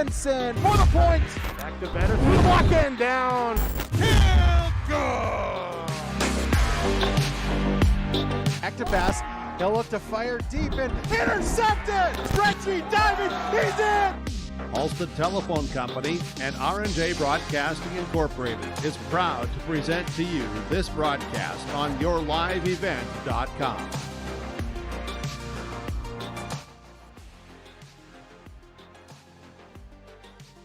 Benson for the point. Back to Benner through the block and down. Field goal. Back to pass. He'll look to fire deep and intercepted. Stretchy diving. He's in. Ulster Telephone Company and R&J Broadcasting Incorporated is proud to present to you this broadcast on yourliveevent.com.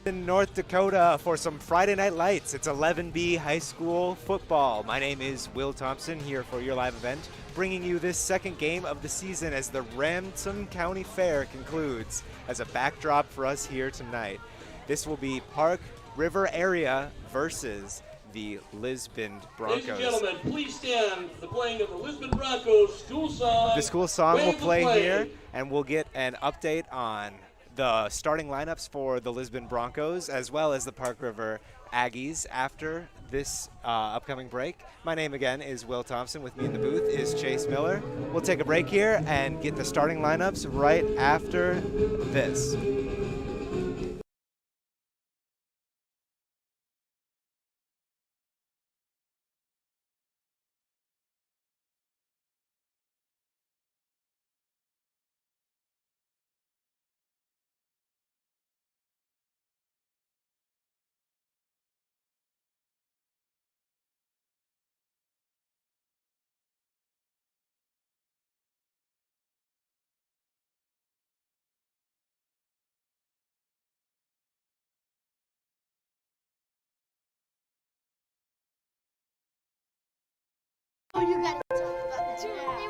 In North Dakota for some Friday Night Lights. It's 11B high school football. My name is Will Thompson here for your live event, bringing you this second game of the season as the Ransom County Fair concludes as a backdrop for us here tonight. This will be Park River area versus the Lisbon Broncos. Ladies and gentlemen, please stand for the playing of the Lisbon Broncos school song. The school song will play here, and we'll get an update on the starting lineups for the Lisbon Broncos as well as the Park River Aggies after this upcoming break. My name again is Will Thompson. With me in the booth is Chase Miller. We'll take a break here and get the starting lineups right after this.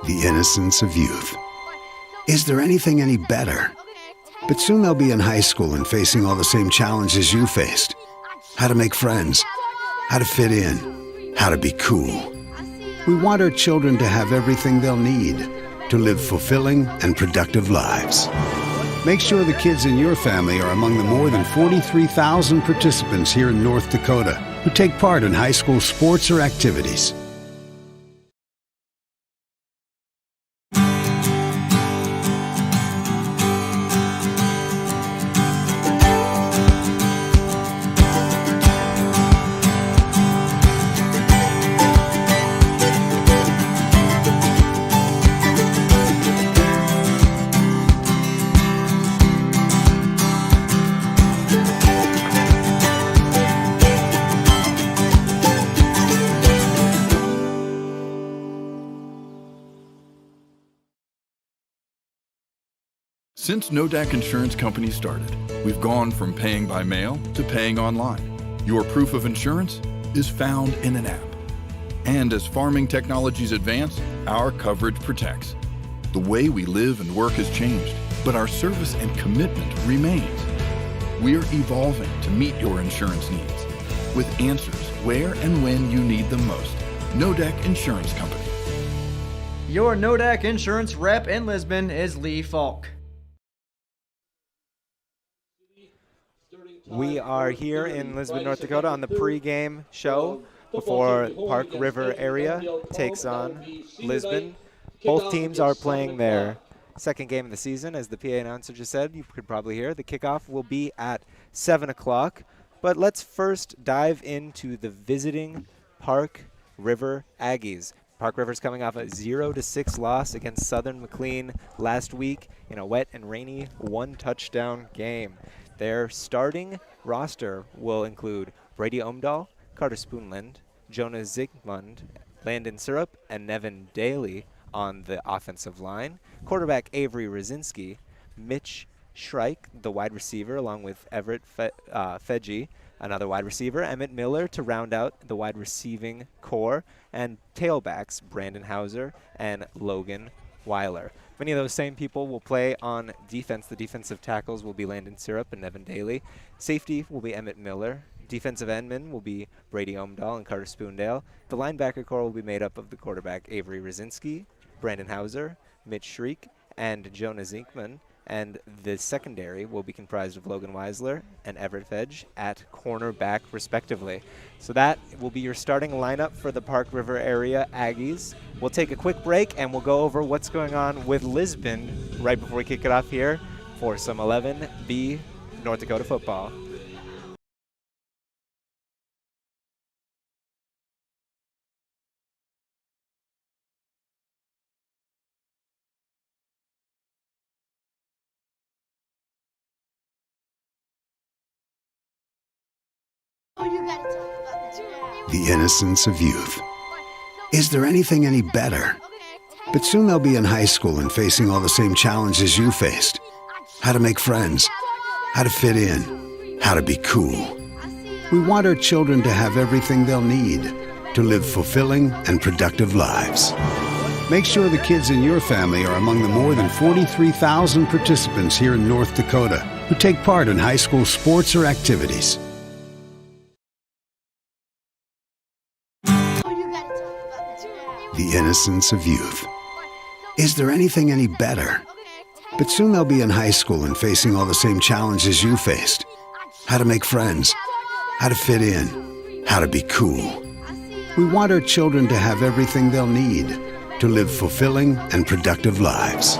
The innocence of youth. Is there anything any better? But soon they'll be in high school and facing all the same challenges you faced. How to make friends, how to fit in, how to be cool. We want our children to have everything they'll need to live fulfilling and productive lives. Make sure the kids in your family are among the more than 43,000 participants here in North Dakota who take part in high school sports or activities. Since Nodak Insurance Company started, we've gone from paying by mail to paying online. Your proof of insurance is found in an app. And as farming technologies advance, our coverage protects. The way we live and work has changed, but our service and commitment remains. We're evolving to meet your insurance needs with answers where and when you need them most. Nodak Insurance Company. Your Nodak Insurance rep in Lisbon is Lee Falk. We are here in Lisbon, North Dakota on the pregame show before Park River area takes on Lisbon. Both teams are playing their second game of the season. As the PA announcer just said, you could probably hear, the kickoff will be at 7 o'clock. But let's first dive into the visiting Park River Aggies. Park River's coming off a 0-6 loss against Southern McLean last week in a wet and rainy one-touchdown game. Their starting roster will include Brady Omdahl, Carter Spoonland, Jonah Zigmund, Landon Syrup, and Nevin Daly on the offensive line. Quarterback Avery Rosinski, Mitch Shrike, the wide receiver, along with Everett Fedji, another wide receiver, Emmett Miller to round out the wide receiving core, and tailbacks Brandon Hauser and Logan Weiler. Many of those same people will play on defense. The defensive tackles will be Landon Syrup and Nevin Daly. Safety will be Emmett Miller. Defensive endmen will be Brady Omdahl and Carter Spoondale. The linebacker core will be made up of the quarterback Avery Rosinski, Brandon Hauser, Mitch Shriek, and Jonah Zinkman. And the secondary will be comprised of Logan Weisler and Everett Fedge at cornerback, respectively. So that will be your starting lineup for the Park River area Aggies. We'll take a quick break, and we'll go over what's going on with Lisbon right before we kick it off here for some 11B North Dakota football. The innocence of youth. Is there anything any better? But soon they'll be in high school and facing all the same challenges you faced. How to make friends, how to fit in, how to be cool. We want our children to have everything they'll need to live fulfilling and productive lives. Make sure the kids in your family are among the more than 43,000 participants here in North Dakota who take part in high school sports or activities. The innocence of youth. Is there anything any better? But soon they'll be in high school and facing all the same challenges you faced. How to make friends, how to fit in, how to be cool. We want our children to have everything they'll need to live fulfilling and productive lives.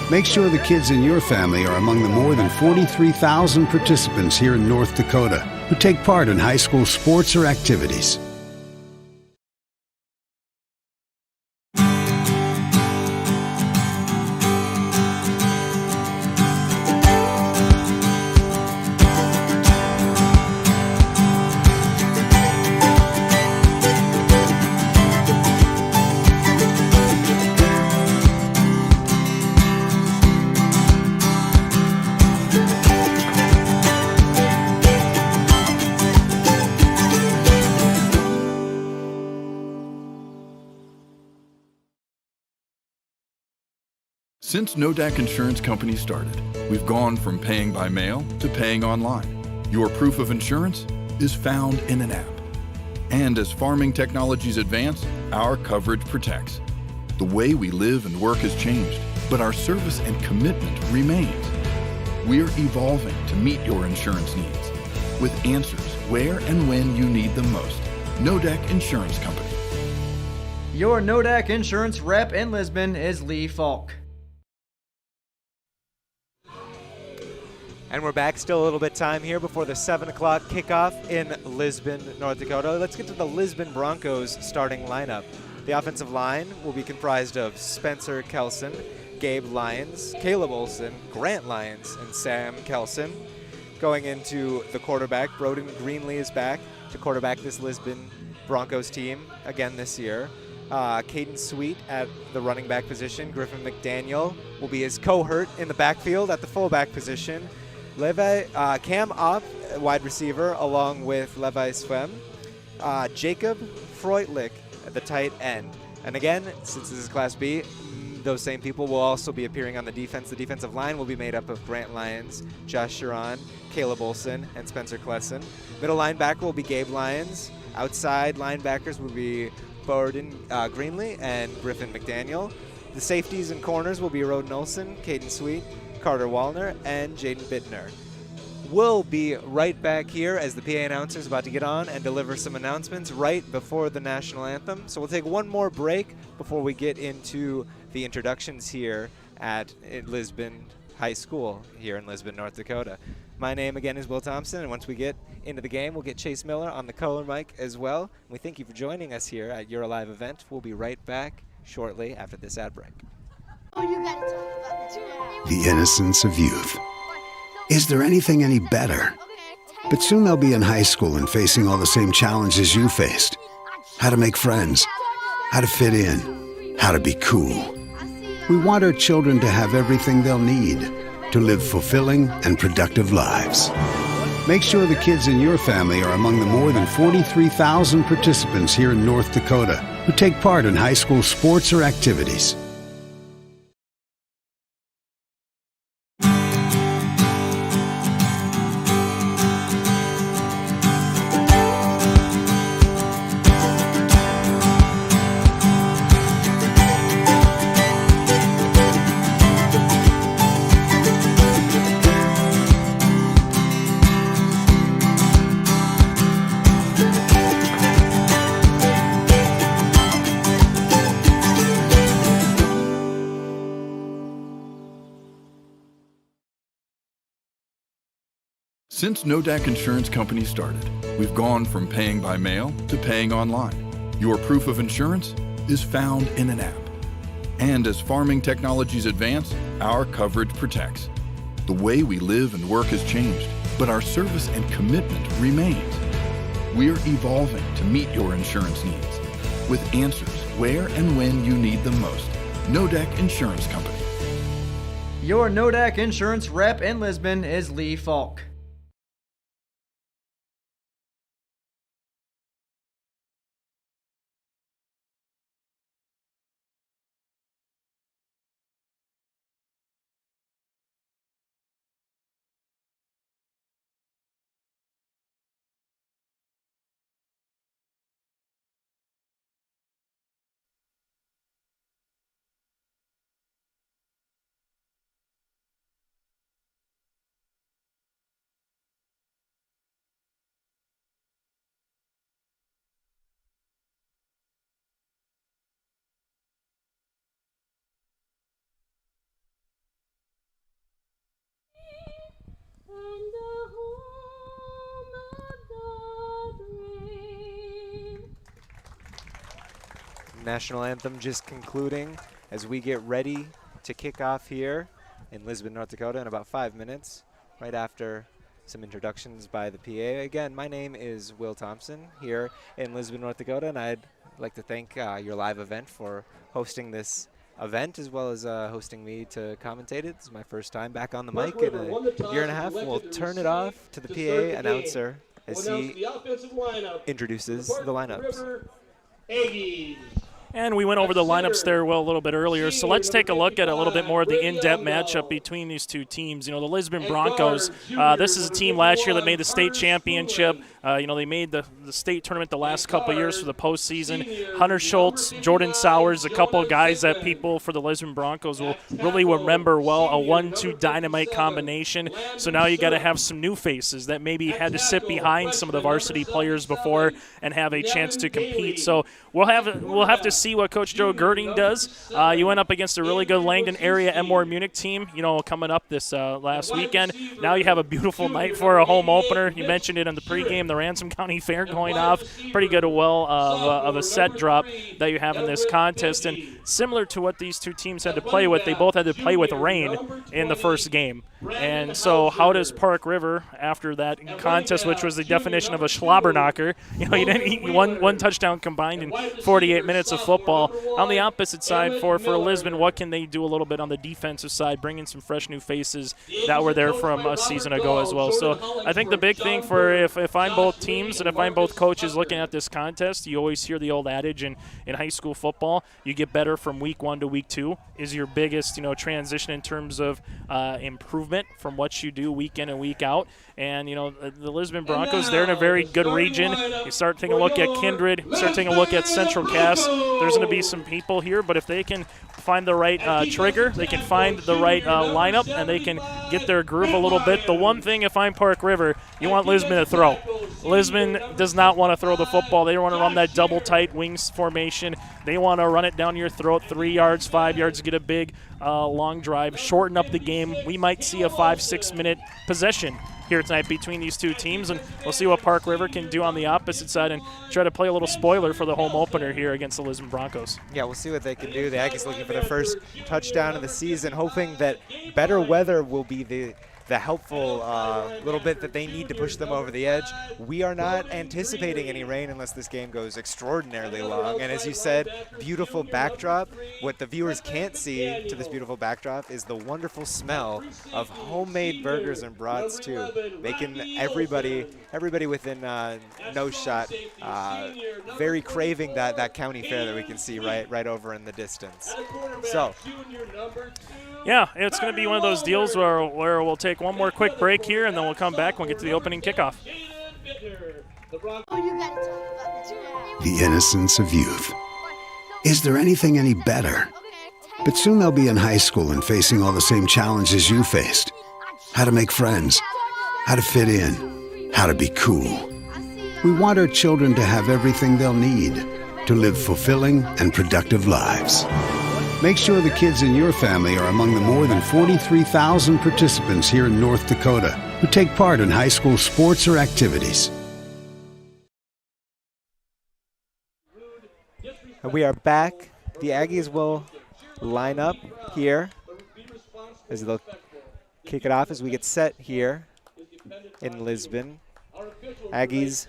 Make sure the kids in your family are among the more than 43,000 participants here in North Dakota who take part in high school sports or activities. Since Nodak Insurance Company started, we've gone from paying by mail to paying online. Your proof of insurance is found in an app. And as farming technologies advance, our coverage protects. The way we live and work has changed, but our service and commitment remains. We're evolving to meet your insurance needs with answers where and when you need them most. Nodak Insurance Company. Your Nodak Insurance rep in Lisbon is Lee Falk. And we're back, still a little bit time here before the 7 o'clock kickoff in Lisbon, North Dakota. Let's get to the Lisbon Broncos starting lineup. The offensive line will be comprised of Spencer Kelson, Gabe Lyons, Caleb Olson, Grant Lyons, and Sam Kelson. Going into the quarterback, Broden Greenlee is back to quarterback this Lisbon Broncos team again this year. Caden Sweet at the running back position. Griffin McDaniel will be his cohort in the backfield at the fullback position. Cam Opp, wide receiver, along with Levi Swem. Jacob Freutlich at the tight end. And again, since this is Class B, those same people will also be appearing on the defense. The defensive line will be made up of Grant Lyons, Josh Sharon, Caleb Olson, and Spencer Klesson. Middle linebacker will be Gabe Lyons. Outside linebackers will be Borden Greenlee and Griffin McDaniel. The safeties and corners will be Roden Olson, Caden Sweet, Carter Wallner, and Jaden Bittner. We'll be right back here as the PA announcer is about to get on and deliver some announcements right before the national anthem. So we'll take one more break before we get into the introductions here at Lisbon High School here in Lisbon, North Dakota. My name again is Will Thompson, and once we get into the game, we'll get Chase Miller on the color mic as well. We thank you for joining us here at your live event. We'll be right back shortly after this ad break. The innocence of youth. Is there anything any better? But soon they'll be in high school and facing all the same challenges you faced. How to make friends, how to fit in, how to be cool. We want our children to have everything they'll need to live fulfilling and productive lives. Make sure the kids in your family are among the more than 43,000 participants here in North Dakota who take part in high school sports or activities. Since Nodak Insurance Company started, we've gone from paying by mail to paying online. Your proof of insurance is found in an app. And as farming technologies advance, our coverage protects. The way we live and work has changed, but our service and commitment remains. We're evolving to meet your insurance needs with answers where and when you need them most. Nodak Insurance Company. Your Nodak Insurance rep in Lisbon is Lee Falk. National anthem just concluding as we get ready to kick off here in Lisbon, North Dakota in about 5 minutes, right after some introductions by the PA. Again, my name is Will Thompson here in Lisbon, North Dakota, and I'd like to thank your live event for hosting this event as well as hosting me to commentate it. This is my first time back on the mic in a year and a half. We'll turn it off to the PA announcer as he introduces the lineups. And we went over the lineups there, Will, a little bit earlier. So let's take a look at a little bit more of the in-depth matchup between these two teams. You know, the Lisbon Broncos, this is a team last year that made the state championship. You know, they made the state tournament the last couple of years for the postseason. Hunter Schultz, Jordan Sowers, a couple of guys that people for the Lisbon Broncos will really remember well, a 1-2 dynamite combination. So now you got to have some new faces that maybe had to sit behind some of the varsity players before and have a chance to compete. So we'll have to see what Coach Joe Girding does. You went up against a really good Langdon area Enmore Munich team, you know, coming up this last weekend. Now you have a beautiful night for a home opener. You mentioned it in the pregame, the Ransom County Fair going off. Pretty good of a set drop that you have in this contest. And similar to what these two teams had to play with, they both had to play with rain in the first game. And so how does Park River, after that contest, which was the definition of a Schlabberknocker, you know, you didn't eat one touchdown combined in 48 minutes of football. On the opposite side for Lisbon, what can they do a little bit on the defensive side, bring in some fresh new faces that were there from a season ago as well. So I think the big thing for if I'm both teams and if I'm both coaches looking at this contest, you always hear the old adage in high school football, you get better from week 1 to week 2 is your biggest, you know, transition in terms of improvement from what you do week in and week out. And, you know, the Lisbon Broncos, they're in a very good region. You start taking a look at Kindred, start taking a look at Central Cass. There's going to be some people here, but if they can find the right trigger, they can find the right lineup, and they can get their groove a little bit. The one thing, if I'm Park River, you want Lisbon to throw. Lisbon does not want to throw the football. They want to run that double tight wings formation. They want to run it down your throat 3 yards, 5 yards, get a big long drive, shorten up the game. We might see a 5-6 minute possession here tonight between these two teams, and we'll see what Park River can do on the opposite side and try to play a little spoiler for the home opener here against the Lisbon Broncos. Yeah, we'll see what they can do. The Aggies looking for their first touchdown of the season, hoping that better weather will be the helpful little bit that they need to push them over the edge. We are not anticipating any rain unless this game goes extraordinarily long. And as you said, beautiful backdrop. What the viewers can't see to this beautiful backdrop is the wonderful smell of homemade burgers and brats too, making everybody within nose shot very craving that county fair that we can see right over in the distance. So. Yeah, it's going to be one of those deals where we'll take one more quick break here, and then we'll come back and we'll get to the opening kickoff. The innocence of youth. Is there anything any better? But soon they'll be in high school and facing all the same challenges you faced. How to make friends, how to fit in, how to be cool. We want our children to have everything they'll need to live fulfilling and productive lives. Make sure the kids in your family are among the more than 43,000 participants here in North Dakota who take part in high school sports or activities. And we are back. The Aggies will line up here as they'll kick it off as we get set here in Lisbon. Aggies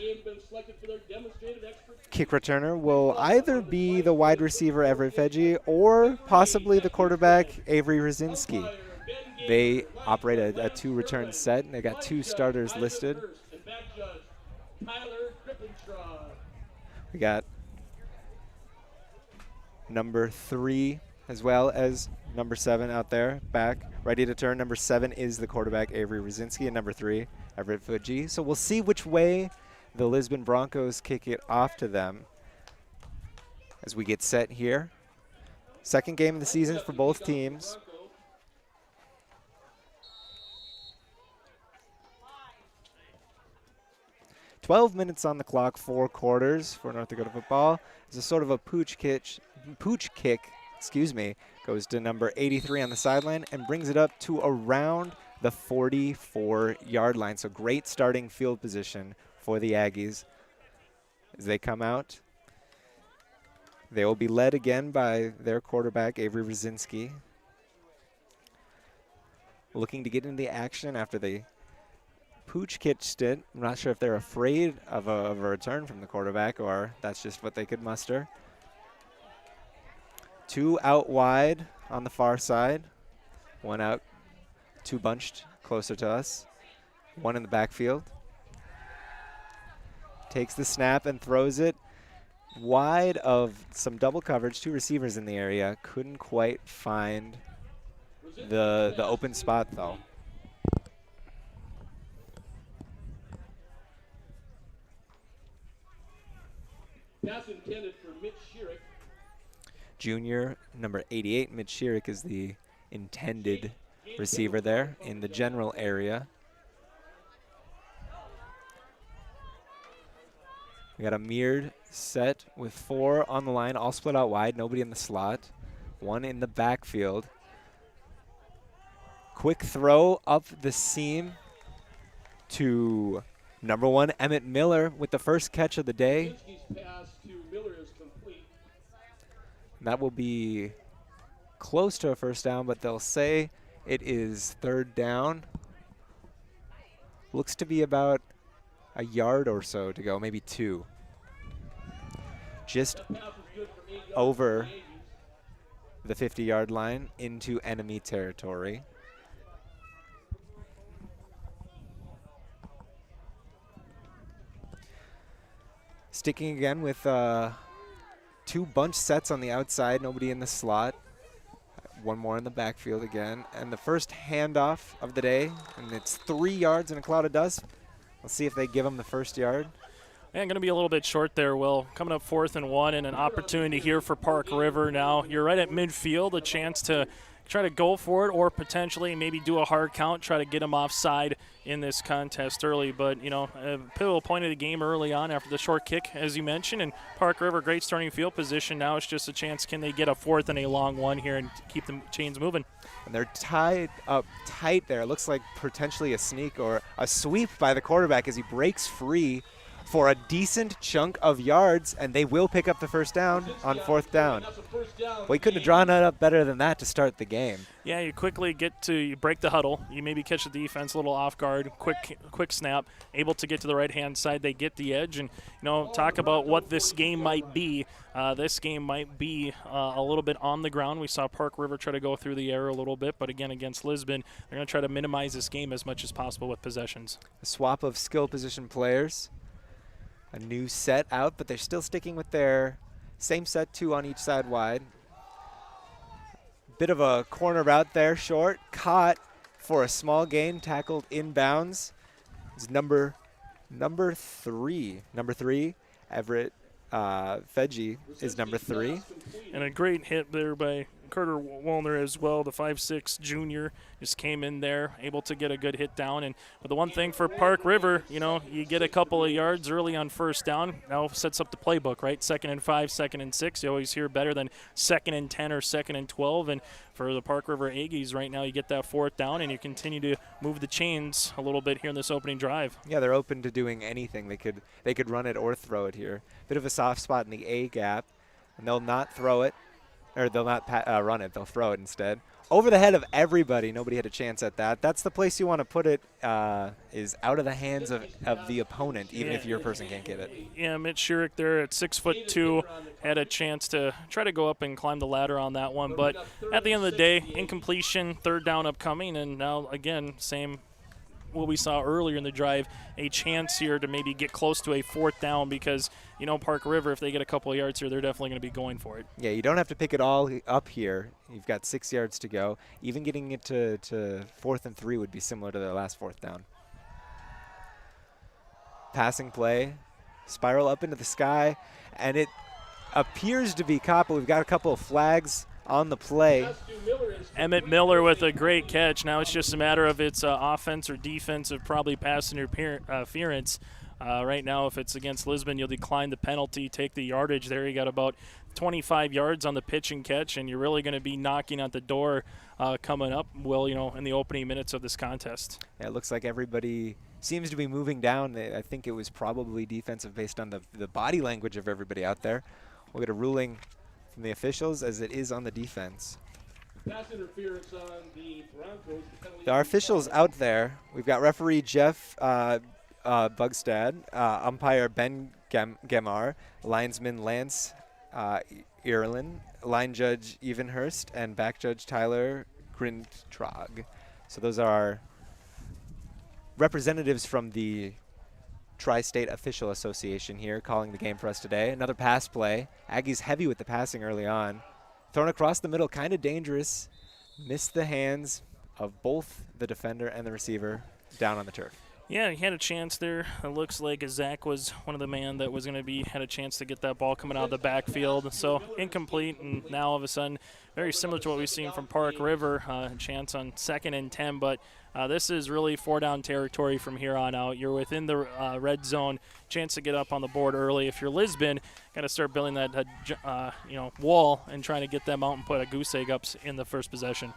kick returner will either be the wide receiver Everett Fedge or possibly the quarterback Avery Rosinski. They operate a two-return set, and they got two starters listed. We got number 3 as well as number 7 out there, back, ready to turn. Number 7 is the quarterback Avery Rosinski, and number 3, Everett Fedge. So we'll see which way the Lisbon Broncos kick it off to them as we get set here. Second game of the season for both teams. "12 minutes on the clock, 4 quarters for North Dakota football. It's a sort of a pooch kick, goes to number 83 on the sideline and brings it up to around the 44-yard line. So great starting field position for the Aggies as they come out. They will be led again by their quarterback, Avery Rosinski, looking to get into the action after they pooch kitched it. I'm not sure if they're afraid of a return from the quarterback or that's just what they could muster. 2 out wide on the far side. 1 out, 2 bunched closer to us. 1 in the backfield. Takes the snap and throws it wide of some double coverage. 2 receivers in the area. Couldn't quite find the open spot though. Pass intended for Mitch Schierick. Junior, number 88, Mitch Schierick is the intended receiver there in the general area. We got a mirrored set with 4 on the line, all split out wide, nobody in the slot. 1 in the backfield. Quick throw up the seam to number 1, Emmett Miller with the first catch of the day. That will be close to a first down, but they'll say it is 3rd down. Looks to be about a yard or so to go, maybe 2. Just over the 50-yard line into enemy territory. Sticking again with 2 bunch sets on the outside, nobody in the slot. 1 more in the backfield again. And the first handoff of the day, and it's 3 yards in a cloud of dust. Let's see if they give them the first yard. And going to be a little bit short there, Will. Coming up 4th and 1 and an opportunity here for Park River now. You're right at midfield, a chance to try to go for it or potentially maybe do a hard count, try to get them offside in this contest early. But, you know, a pivotal point of the game early on after the short kick, as you mentioned. And Park River, great starting field position. Now it's just a chance, can they get a 4th and a long one here and keep the chains moving? And they're tied up tight there. It looks like potentially a sneak or a sweep by the quarterback as he breaks free for a decent chunk of yards, and they will pick up the first down on 4th down. Well, he couldn't have drawn it up better than that to start the game. Yeah, you quickly you break the huddle. You maybe catch the defense a little off guard, quick snap, able to get to the right-hand side. They get the edge, and, you know, talk about what this game might be. This game might be a little bit on the ground. We saw Park River try to go through the air a little bit, but again, against Lisbon, they're going to try to minimize this game as much as possible with possessions. A swap of skill position players. A new set out, but they're still sticking with their same set, 2 on each side wide. Bit of a corner route there, short, caught for a small gain, tackled inbounds. It's number 3. Number 3, Everett Fedge is number 3. And a great hit there by Carter Wallner as well, the 5'6" junior, just came in there, able to get a good hit down. But the one thing for Park River, you get a couple of yards early on first down. Now sets up the playbook, right? 2nd and 5, 2nd and 6. You always hear better than 2nd and 10 or 2nd and 12. And for the Park River Aggies right now, you get that 4th down and you continue to move the chains a little bit here in this opening drive. Yeah, they're open to doing anything. They could run it or throw it here. Bit of a soft spot in the A gap, and they'll not throw it, or they'll not run it. They'll throw it instead. Over the head of everybody. Nobody had a chance at that. That's the place you want to put it, is out of the hands of the opponent, even if your person can't get it. Yeah, Mitch Schurig there at 6'2", had a chance to try to go up and climb the ladder on that one. But at the end of the day, incompletion, 3rd down upcoming, and now, again, same what we saw earlier in the drive, a chance here to maybe get close to a 4th down because, Park River, if they get a couple of yards here, they're definitely going to be going for it. Yeah, you don't have to pick it all up here. You've got 6 yards to go. Even getting it to 4th and 3 would be similar to their last 4th down. Passing play, spiral up into the sky, and it appears to be caught, but we've got a couple of flags on the play. Emmett Miller with a great catch. Now it's just a matter of it's offense or defensive, probably pass interference. Right now, if it's against Lisbon, you'll decline the penalty, take the yardage there. You got about 25 yards on the pitch and catch, and you're really going to be knocking at the door coming up, in the opening minutes of this contest. Yeah, it looks like everybody seems to be moving down. I think it was probably defensive based on the body language of everybody out there. We'll get a ruling from the officials as it is on the defense. Pass interference on the Broncos. Our officials out there, we've got referee Jeff Bugstad, umpire Ben Gemar, linesman Lance Earlin, line judge Evenhurst, and back judge Tyler Grintrog. So those are our representatives from the Tri-State Official Association here calling the game for us today. Another pass play. Aggies heavy with the passing early on. Thrown across the middle, kind of dangerous. Missed the hands of both the defender and the receiver down on the turf. Yeah, he had a chance there. It looks like Zach was one of the man that was going to had a chance to get that ball coming out of the backfield. So incomplete, and now all of a sudden, very similar to what we've seen from Park River, a chance on 2nd and 10. But this is really 4-down territory from here on out. You're within the red zone, chance to get up on the board early. If you're Lisbon, got to start building that wall and trying to get them out and put a goose egg up in the first possession.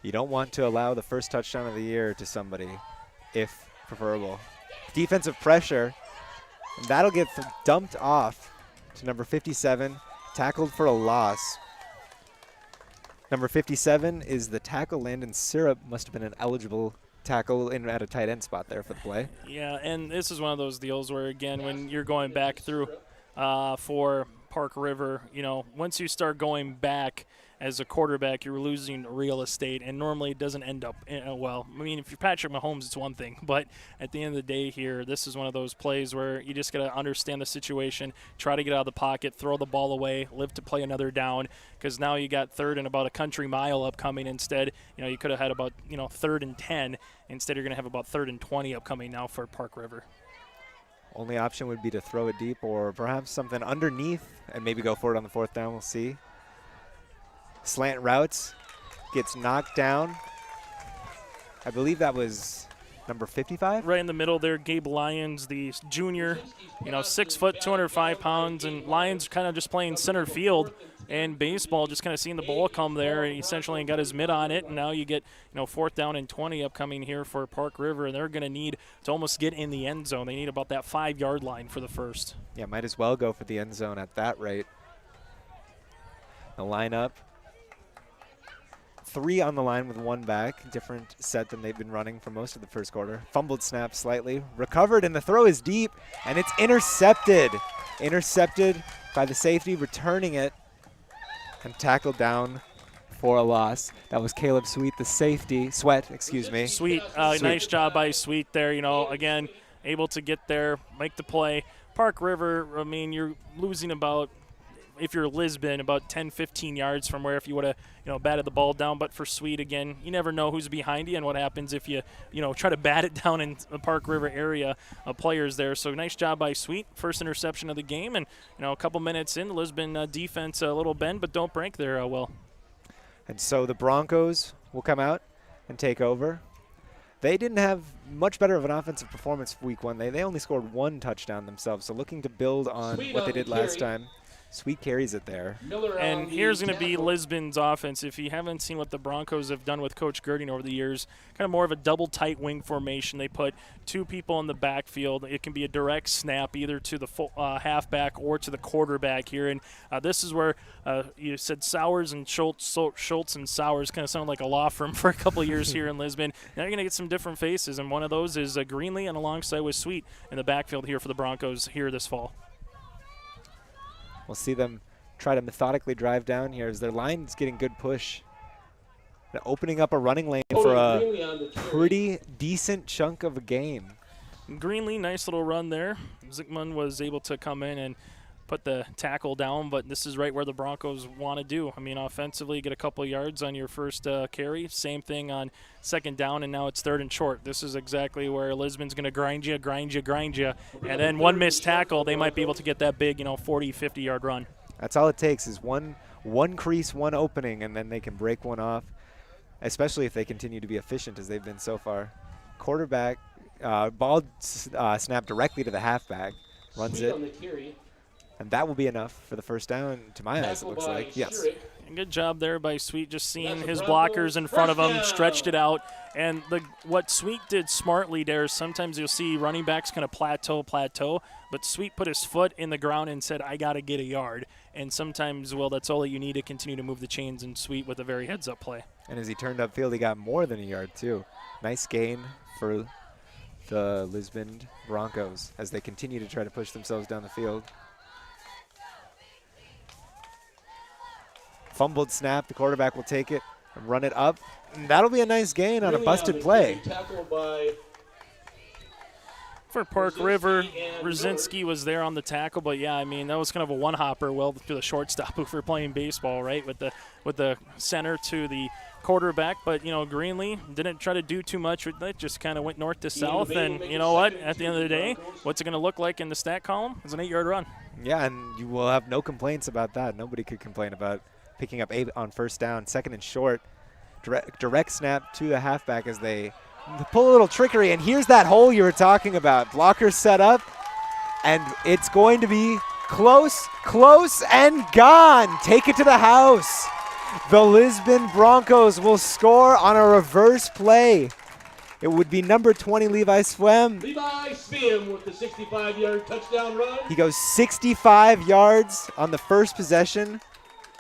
You don't want to allow the first touchdown of the year to somebody, if preferable. Defensive pressure, and that'll get dumped off to number 57, tackled for a loss. Number 57 is the tackle. Landon Syrup must have been an eligible tackle at a tight end spot there for the play. Yeah, and this is one of those deals where, again, when you're going back through for Park River, once you start going back as a quarterback, you're losing real estate, and normally it doesn't end up well. I mean, if you're Patrick Mahomes, it's one thing, but at the end of the day here, this is one of those plays where you just got to understand the situation, try to get out of the pocket, throw the ball away, live to play another down, because now you got 3rd and about a country mile upcoming instead. You could have had about 3rd and 10. Instead, you're going to have about 3rd and 20 upcoming now for Park River. Only option would be to throw it deep or perhaps something underneath and maybe go for it on the 4th down. We'll see. Slant routes, gets knocked down. I believe that was number 55? Right in the middle there, Gabe Lyons, the junior, 6 foot, 205 pounds, and Lyons kind of just playing center field and baseball, just kind of seeing the ball come there, and essentially got his mitt on it, and now you get 4th down and 20 upcoming here for Park River, and they're going to need to almost get in the end zone. They need about that 5-yard line for the first. Yeah, might as well go for the end zone at that rate. The lineup. 3 on the line with 1 back. Different set than they've been running for most of the first quarter. Fumbled snap slightly. Recovered, and the throw is deep, and it's intercepted. Intercepted by the safety, returning it, and tackled down for a loss. That was Caleb Sweet, the safety. Sweat, excuse me. Sweet. Nice job by Sweet there. Again, able to get there, make the play. Park River, I mean, you're losing about if you're Lisbon, about 10, 15 yards from where if you would have, batted the ball down. But for Sweet, again, you never know who's behind you and what happens if you, try to bat it down in the Park River area players there. So nice job by Sweet. First interception of the game. And, a couple minutes in, the Lisbon defense a little bend, but don't break there, Will. And so the Broncos will come out and take over. They didn't have much better of an offensive performance week one. They only scored 1 touchdown themselves, so looking to build on what they did last time. Sweet carries it there. And here's going to be Lisbon's offense. If you haven't seen what the Broncos have done with Coach Girding over the years, kind of more of a double tight wing formation. They put 2 people in the backfield. It can be a direct snap either to the halfback or to the quarterback here. And this is where you said Sowers and Schultz and Sowers kind of sound like a law firm for a couple of years here in Lisbon. Now you're going to get some different faces, and one of those is Greenlee and alongside with Sweet in the backfield here for the Broncos here this fall. We'll see them try to methodically drive down here as their line's getting good push. They're opening up a running lane for a pretty decent chunk of a game. Greenlee, nice little run there. Zickman was able to come in and put the tackle down, but this is right where the Broncos want to do. I mean, offensively, get a couple of yards on your first carry. Same thing on second down, and now it's 3rd and short. This is exactly where Lisbon's going to grind you. And then one missed tackle, they might be able to get that big, 40, 50-yard run. That's all it takes is one crease, one opening, and then they can break one off, especially if they continue to be efficient as they've been so far. Quarterback, ball snapped directly to the halfback, runs it. And that will be enough for the first down, to my eyes, it looks like. Yes. And good job there by Sweet, just seeing his blockers in front of him, stretched it out. And what Sweet did smartly there is sometimes you'll see running backs kind of plateau, but Sweet put his foot in the ground and said, I got to get a yard. And sometimes, that's all that you need to continue to move the chains, and Sweet with a very heads-up play. And as he turned upfield, he got more than a yard, too. Nice gain for the Lisbon Broncos as they continue to try to push themselves down the field. Fumbled snap, the quarterback will take it and run it up. And that'll be a nice gain on a busted play. For Park River, Brzezinski was there on the tackle, but yeah, I mean, that was kind of a one-hopper, to the shortstop if we're playing baseball, right, with the center to the quarterback. But, Greenlee didn't try to do too much with it, just kind of went north to south. And you know what? At the end of the day, what's it going to look like in the stat column? It's an 8-yard run. Yeah, and you will have no complaints about that. Nobody could complain about picking up 8 on first down. 2nd and short, direct snap to the halfback as they pull a little trickery. And here's that hole you were talking about. Blocker set up, and it's going to be close, and gone. Take it to the house. The Lisbon Broncos will score on a reverse play. It would be number 20, Levi Swem. Levi Swem with the 65-yard touchdown run. He goes 65 yards on the first possession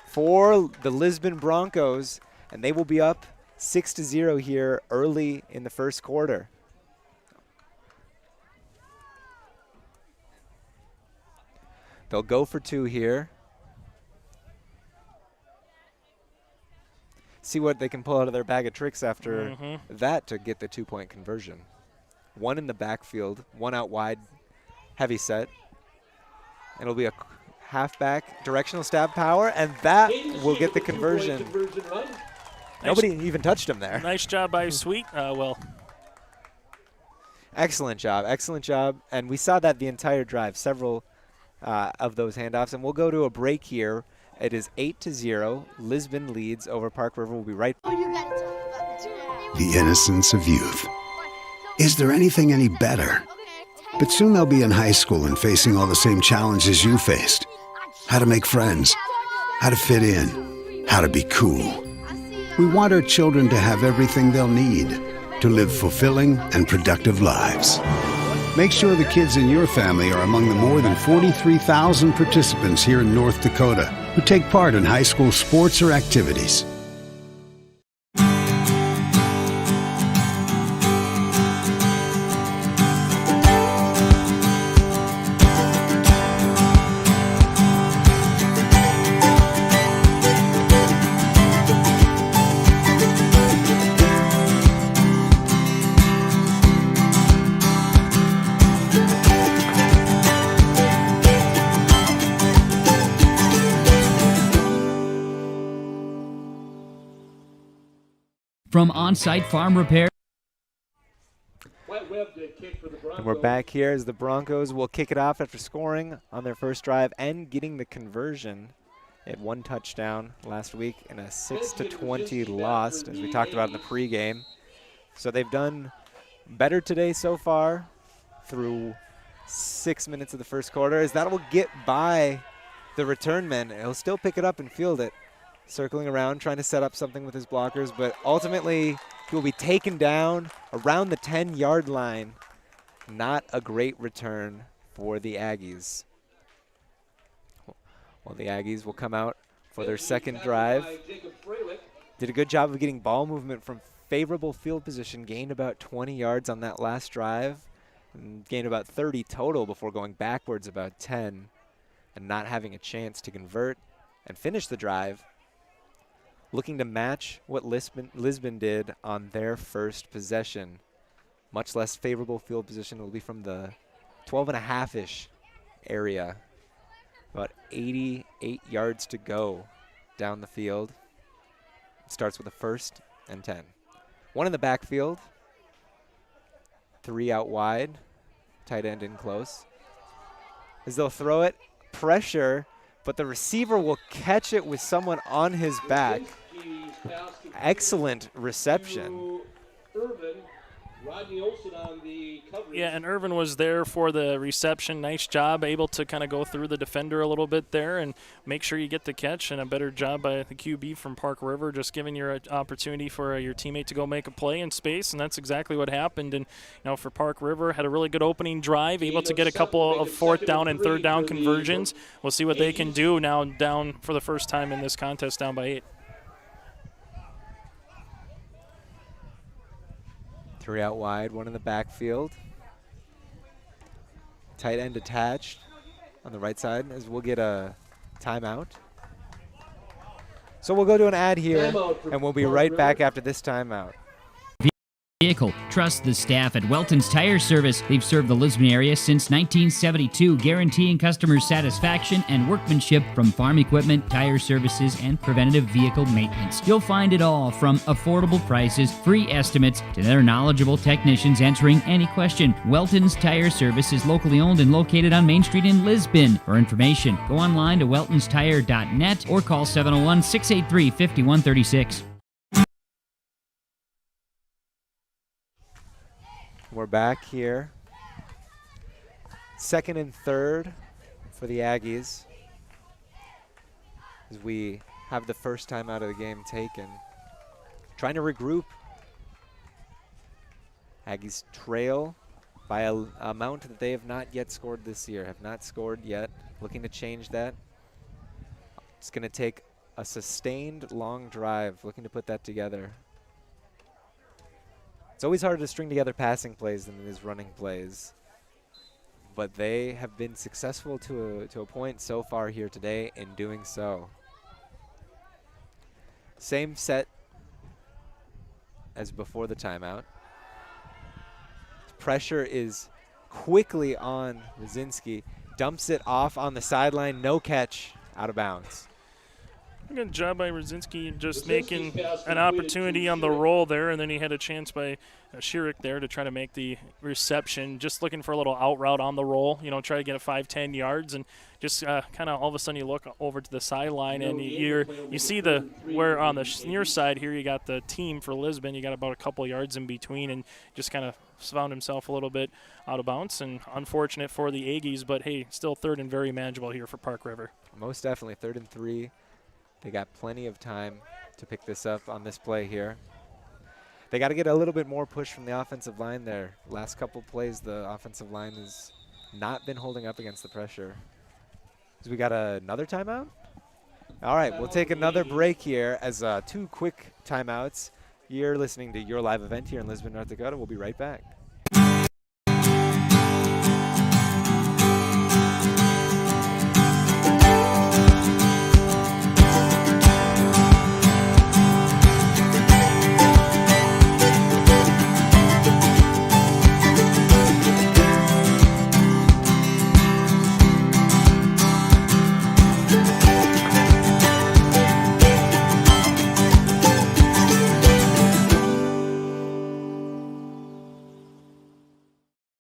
for the Lisbon Broncos, and they will be up 6-0 here early in the first quarter. They'll go for 2 here. See what they can pull out of their bag of tricks after that to get the 2-point conversion. 1 in the backfield, 1 out wide, heavy set. It'll be a halfback directional stab power, and that will get the conversion. Nobody even touched him there. Nice job by Sweet, Will. Excellent job. And we saw that the entire drive, several of those handoffs. And we'll go to a break here. It is 8-0. Lisbon leads over Park River. We'll be right back. The innocence of youth. Is there anything any better? But soon they'll be in high school and facing all the same challenges you faced. How to make friends, how to fit in, how to be cool. We want our children to have everything they'll need to live fulfilling and productive lives. Make sure the kids in your family are among the more than 43,000 participants here in North Dakota who take part in high school sports or activities. From on-site farm repair. And we're back here as the Broncos will kick it off after scoring on their first drive and getting the conversion. They had 1 touchdown last week in a 6-20 loss, as we talked about in the pregame. So they've done better today so far through 6 minutes of the first quarter, as that will get by the return man. He'll still pick it up and field it, circling around, trying to set up something with his blockers, but ultimately he will be taken down around the 10-yard line. Not a great return for the Aggies. Well, the Aggies will come out for their second drive. Did a good job of getting ball movement from favorable field position, gained about 20 yards on that last drive, and gained about 30 total before going backwards about 10 and not having a chance to convert and finish the drive. Looking to match what Lisbon did on their first possession. Much less favorable field position will be from the 12.5-ish area. About 88 yards to go down the field. It starts with a 1st and 10. 1 in the backfield. 3 out wide. Tight end in close. As they'll throw it, pressure, but the receiver will catch it with someone on his back. Excellent reception. Yeah, and Irvin was there for the reception. Nice job, able to kind of go through the defender a little bit there and make sure you get the catch, and a better job by the QB from Park River, just giving your opportunity for your teammate to go make a play in space, and that's exactly what happened. And for Park River, had a really good opening drive, able to get a couple of 4th down and 3rd down conversions. We'll see what they can do now, down for the first time in this contest, down by 8. 3 out wide, 1 in the backfield. Tight end attached on the right side, as we'll get a timeout. So we'll go to an ad here, and we'll be right back after this timeout. Vehicle. Trust the staff at Welton's Tire Service. They've served the Lisbon area since 1972, guaranteeing customer satisfaction and workmanship from farm equipment, tire services, and preventative vehicle maintenance. You'll find it all, from affordable prices, free estimates, to their knowledgeable technicians answering any question. Welton's Tire Service is locally owned and located on Main Street in Lisbon. For information, go online to weltonstire.net or call 701-683-5136. We're back here. 2nd and 3rd for the Aggies, as we have the first time out of the game taken. Trying to regroup. Aggies trail by a amount that they have not yet scored this year. Have not scored yet. Looking to change that. It's going to take a sustained long drive. Looking to put that together. It's always harder to string together passing plays than it is running plays. But they have been successful to a point so far here today in doing so. Same set as before the timeout. Pressure is quickly on Rosinski. Dumps it off on the sideline. No catch. Out of bounds. Good job by Rosinski, just making an opportunity on the roll there, and then he had a chance by Schirik there to try to make the reception. Just looking for a little out route on the roll, try to get a 5-10 yards, and just kind of all of a sudden you look over to the sideline and you see where on the near side here you got the team for Lisbon. You got about a couple yards in between, and just kind of found himself a little bit out of bounds, and unfortunate for the Aggies, but hey, still 3rd and very manageable here for Park River. Most definitely 3rd and 3. They got plenty of time to pick this up on this play here. They got to get a little bit more push from the offensive line there. Last couple plays, the offensive line has not been holding up against the pressure. So we got another timeout? All right, we'll take another break here as 2 quick timeouts. You're listening to Your Live Event here in Lisbon, North Dakota. We'll be right back.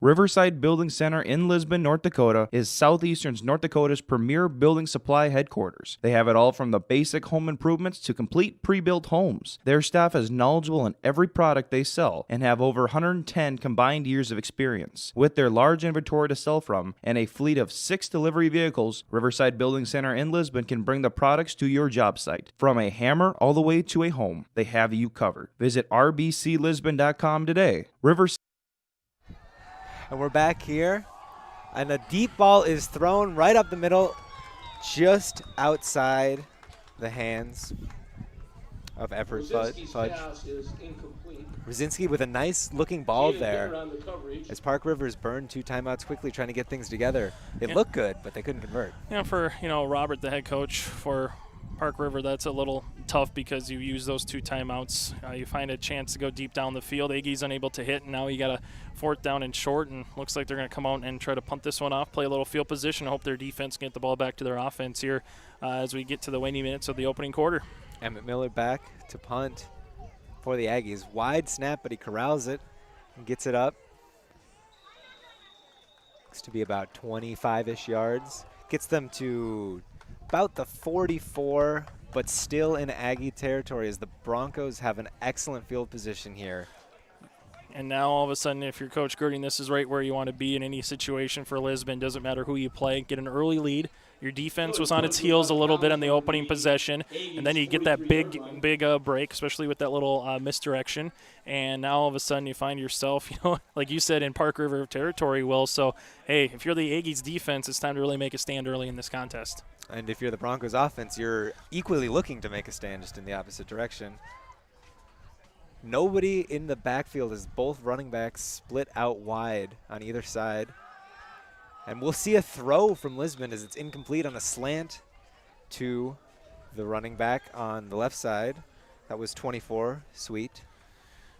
Riverside Building Center in Lisbon, North Dakota is Southeastern North Dakota's premier building supply headquarters. They have it all from the basic home improvements to complete pre-built homes. Their staff is knowledgeable in every product they sell and have over 110 combined years of experience. With their large inventory to sell from and a fleet of 6 delivery vehicles, Riverside Building Center in Lisbon can bring the products to your job site. From a hammer all the way to a home, they have you covered. Visit rbclisbon.com today. Riverside. And we're back here, and a deep ball is thrown right up the middle, just outside the hands of Everett Fudge. Rosinski with a nice looking ball there as Park Rivers burned 2 timeouts quickly trying to get things together. It looked good, but they couldn't convert. Yeah, for Robert, the head coach for Park River, that's a little tough because you use those 2 timeouts. You find a chance to go deep down the field. Aggie's unable to hit, and now you got a 4th down and short, and looks like they're going to come out and try to punt this one off, play a little field position, hope their defense can get the ball back to their offense here as we get to the waning minutes of the opening quarter. Emmett Miller back to punt for the Aggies. Wide snap, but he corrals it and gets it up. Looks to be about 25-ish yards. Gets them to about the 44, but still in Aggie territory as the Broncos have an excellent field position here. And now all of a sudden, if you're Coach Girding, this is right where you want to be in any situation for Lisbon. Doesn't matter who you play. Get an early lead. Your defense was on its heels a little bit on the opening possession, and then you get that big break, especially with that little misdirection. And now all of a sudden you find yourself, like you said, in Park River territory, Will. So, hey, if you're the Aggies defense, it's time to really make a stand early in this contest. And if you're the Broncos offense, you're equally looking to make a stand, just in the opposite direction. Nobody in the backfield as both running backs split out wide on either side. And we'll see a throw from Lisbon as it's incomplete on a slant to the running back on the left side. That was 24, Sweet.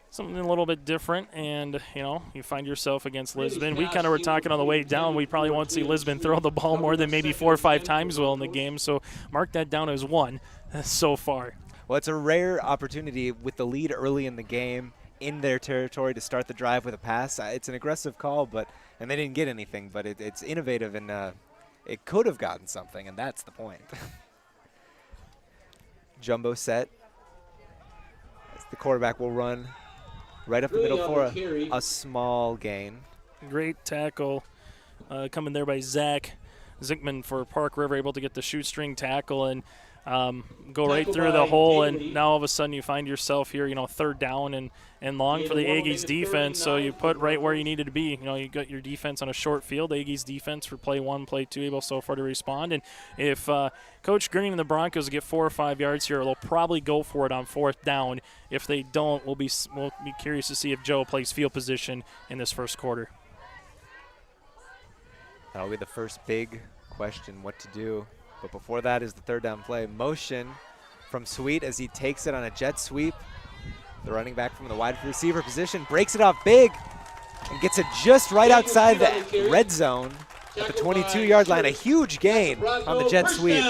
Something a little bit different, and, you find yourself against Lisbon. We kind of were talking on the way down. We probably won't see Lisbon throw the ball more than maybe 4 or 5 times, Will, in the game. So mark that down as 1 so far. Well, it's a rare opportunity with the lead early in the game in their territory to start the drive with a pass. It's an aggressive call, and they didn't get anything, but it's innovative, and it could have gotten something, and that's the point. Jumbo set. The quarterback will run right up the middle for a small gain. Great tackle coming there by Zach Zickman for Park River, able to get the shoestring tackle and go right through the hole, and now all of a sudden you find yourself here, 3rd down and long for the Aggies defense. So you put right where you needed to be. You got your defense on a short field. Aggies defense for play 1, play 2 able so far to respond. And if Coach Green and the Broncos get 4 or 5 yards here, they'll probably go for it on 4th down. If they don't, we'll be curious to see if Joe plays field position in this first quarter. That'll be the first big question, what to do. But before that is the 3rd down play. Motion from Sweet as he takes it on a jet sweep. The running back from the wide receiver position breaks it off big and gets it just right outside the red zone at the 22-yard line. A huge gain on the jet sweep.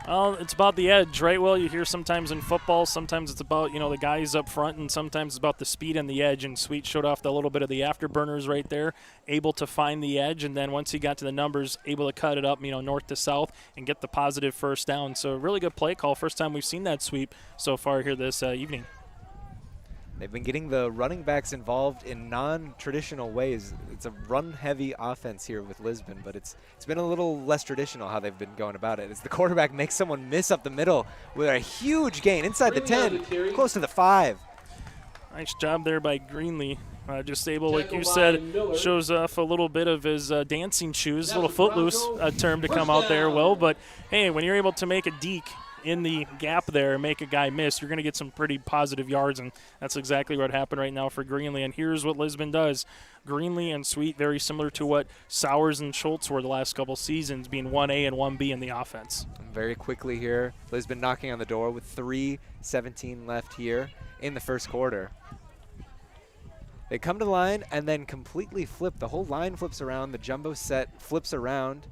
Well, it's about the edge, right? Well, you hear sometimes in football, sometimes it's about, the guys up front, and sometimes it's about the speed and the edge. And Sweet showed off a little bit of the afterburners right there, able to find the edge. And then once he got to the numbers, able to cut it up, north to south and get the positive 1st down. So really good play call. First time we've seen that sweep so far here this evening. They've been getting the running backs involved in non-traditional ways. It's a run-heavy offense here with Lisbon, but it's been a little less traditional how they've been going about it. As the quarterback makes someone miss up the middle with a huge gain inside the 10, close to the 5. Nice job there by Greenlee. Just able, like you said, shows off a little bit of his dancing shoes, a little footloose term to come out there, Will. But, hey, when you're able to make a deke in the gap there and make a guy miss, you're going to get some pretty positive yards, and that's exactly what happened right now for Greenlee. And here's what Lisbon does. Greenlee and Sweet, very similar to what Sowers and Schultz were the last couple seasons, being 1A and 1B in the offense. Very quickly here, Lisbon knocking on the door with 3:17 left here in the first quarter. They come to the line and then completely flip. The whole line flips around. The jumbo set flips around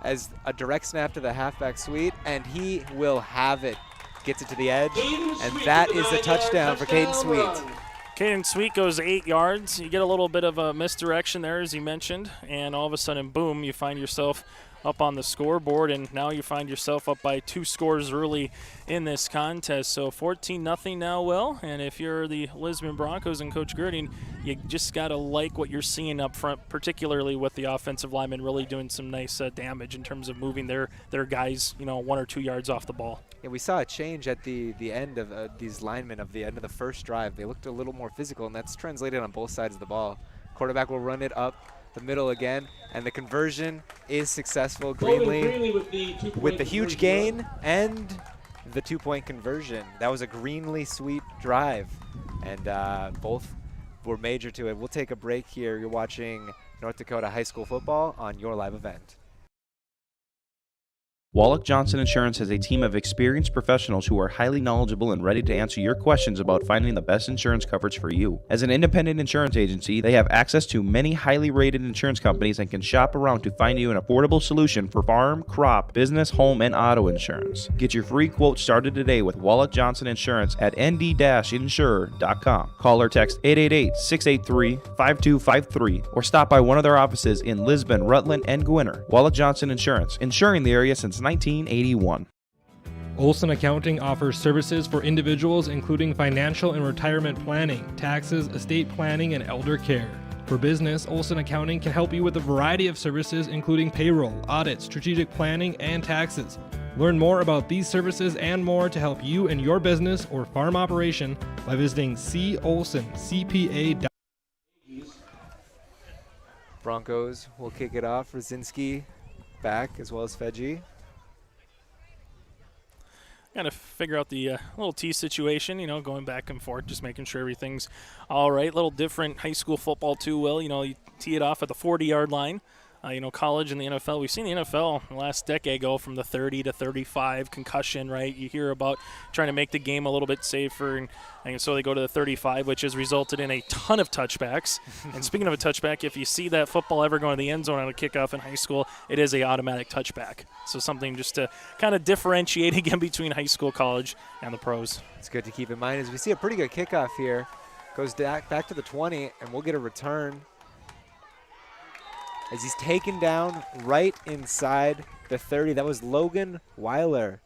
as a direct snap to the halfback Sweet, and he will have it. Gets it to the edge, and that is a touchdown for Caden Sweet. Caden Sweet goes 8 yards. You get a little bit of a misdirection there, as you mentioned, and all of a sudden, boom, you find yourself up on the scoreboard, and now you find yourself up by 2 scores early in this contest. So 14-0 now, Will, and if you're the Lisbon Broncos and Coach Girding, you just got to like what you're seeing up front, particularly with the offensive linemen really doing some nice damage in terms of moving their guys, 1 or 2 yards off the ball. Yeah, we saw a change at the end of these linemen of the end of the first drive. They looked a little more physical, and that's translated on both sides of the ball. Quarterback will run it up the middle again, and the conversion is successful. Greenlee with the huge gain and the 2-point conversion. That was a Greenlee Sweet drive, and both were major to it. We'll take a break here. You're watching North Dakota High School football on your live event. Wallach Johnson Insurance has a team of experienced professionals who are highly knowledgeable and ready to answer your questions about finding the best insurance coverage for you. As an independent insurance agency, they have access to many highly rated insurance companies and can shop around to find you an affordable solution for farm, crop, business, home, and auto insurance. Get your free quote started today with Wallach Johnson Insurance at nd-insurer.com. Call or text 888-683-5253 or stop by one of their offices in Lisbon, Rutland, and Gwinner. Wallach Johnson Insurance, insuring the area since 1981. Olson Accounting offers services for individuals including financial and retirement planning, taxes, estate planning, and elder care. For business, Olson Accounting can help you with a variety of services including payroll, audit, strategic planning, and taxes. Learn more about these services and more to help you and your business or farm operation by visiting colsoncpa.com. Broncos will kick it off. Rosinski back as well as Fedji. Got to figure out the little tee situation, going back and forth, just making sure everything's all right. A little different high school football too, Will. You tee it off at the 40-yard line. College and the NFL, we've seen the NFL the last decade go from the 30 to 35, concussion, right? You hear about trying to make the game a little bit safer, and so they go to the 35, which has resulted in a ton of touchbacks. And speaking of a touchback, if you see that football ever go in the end zone on a kickoff in high school, it is a automatic touchback. So something just to kind of differentiate again between high school, college, and the pros. It's good to keep in mind as we see a pretty good kickoff here. Goes back to the 20, and we'll get a return as he's taken down right inside the 30. That was Logan Weiler,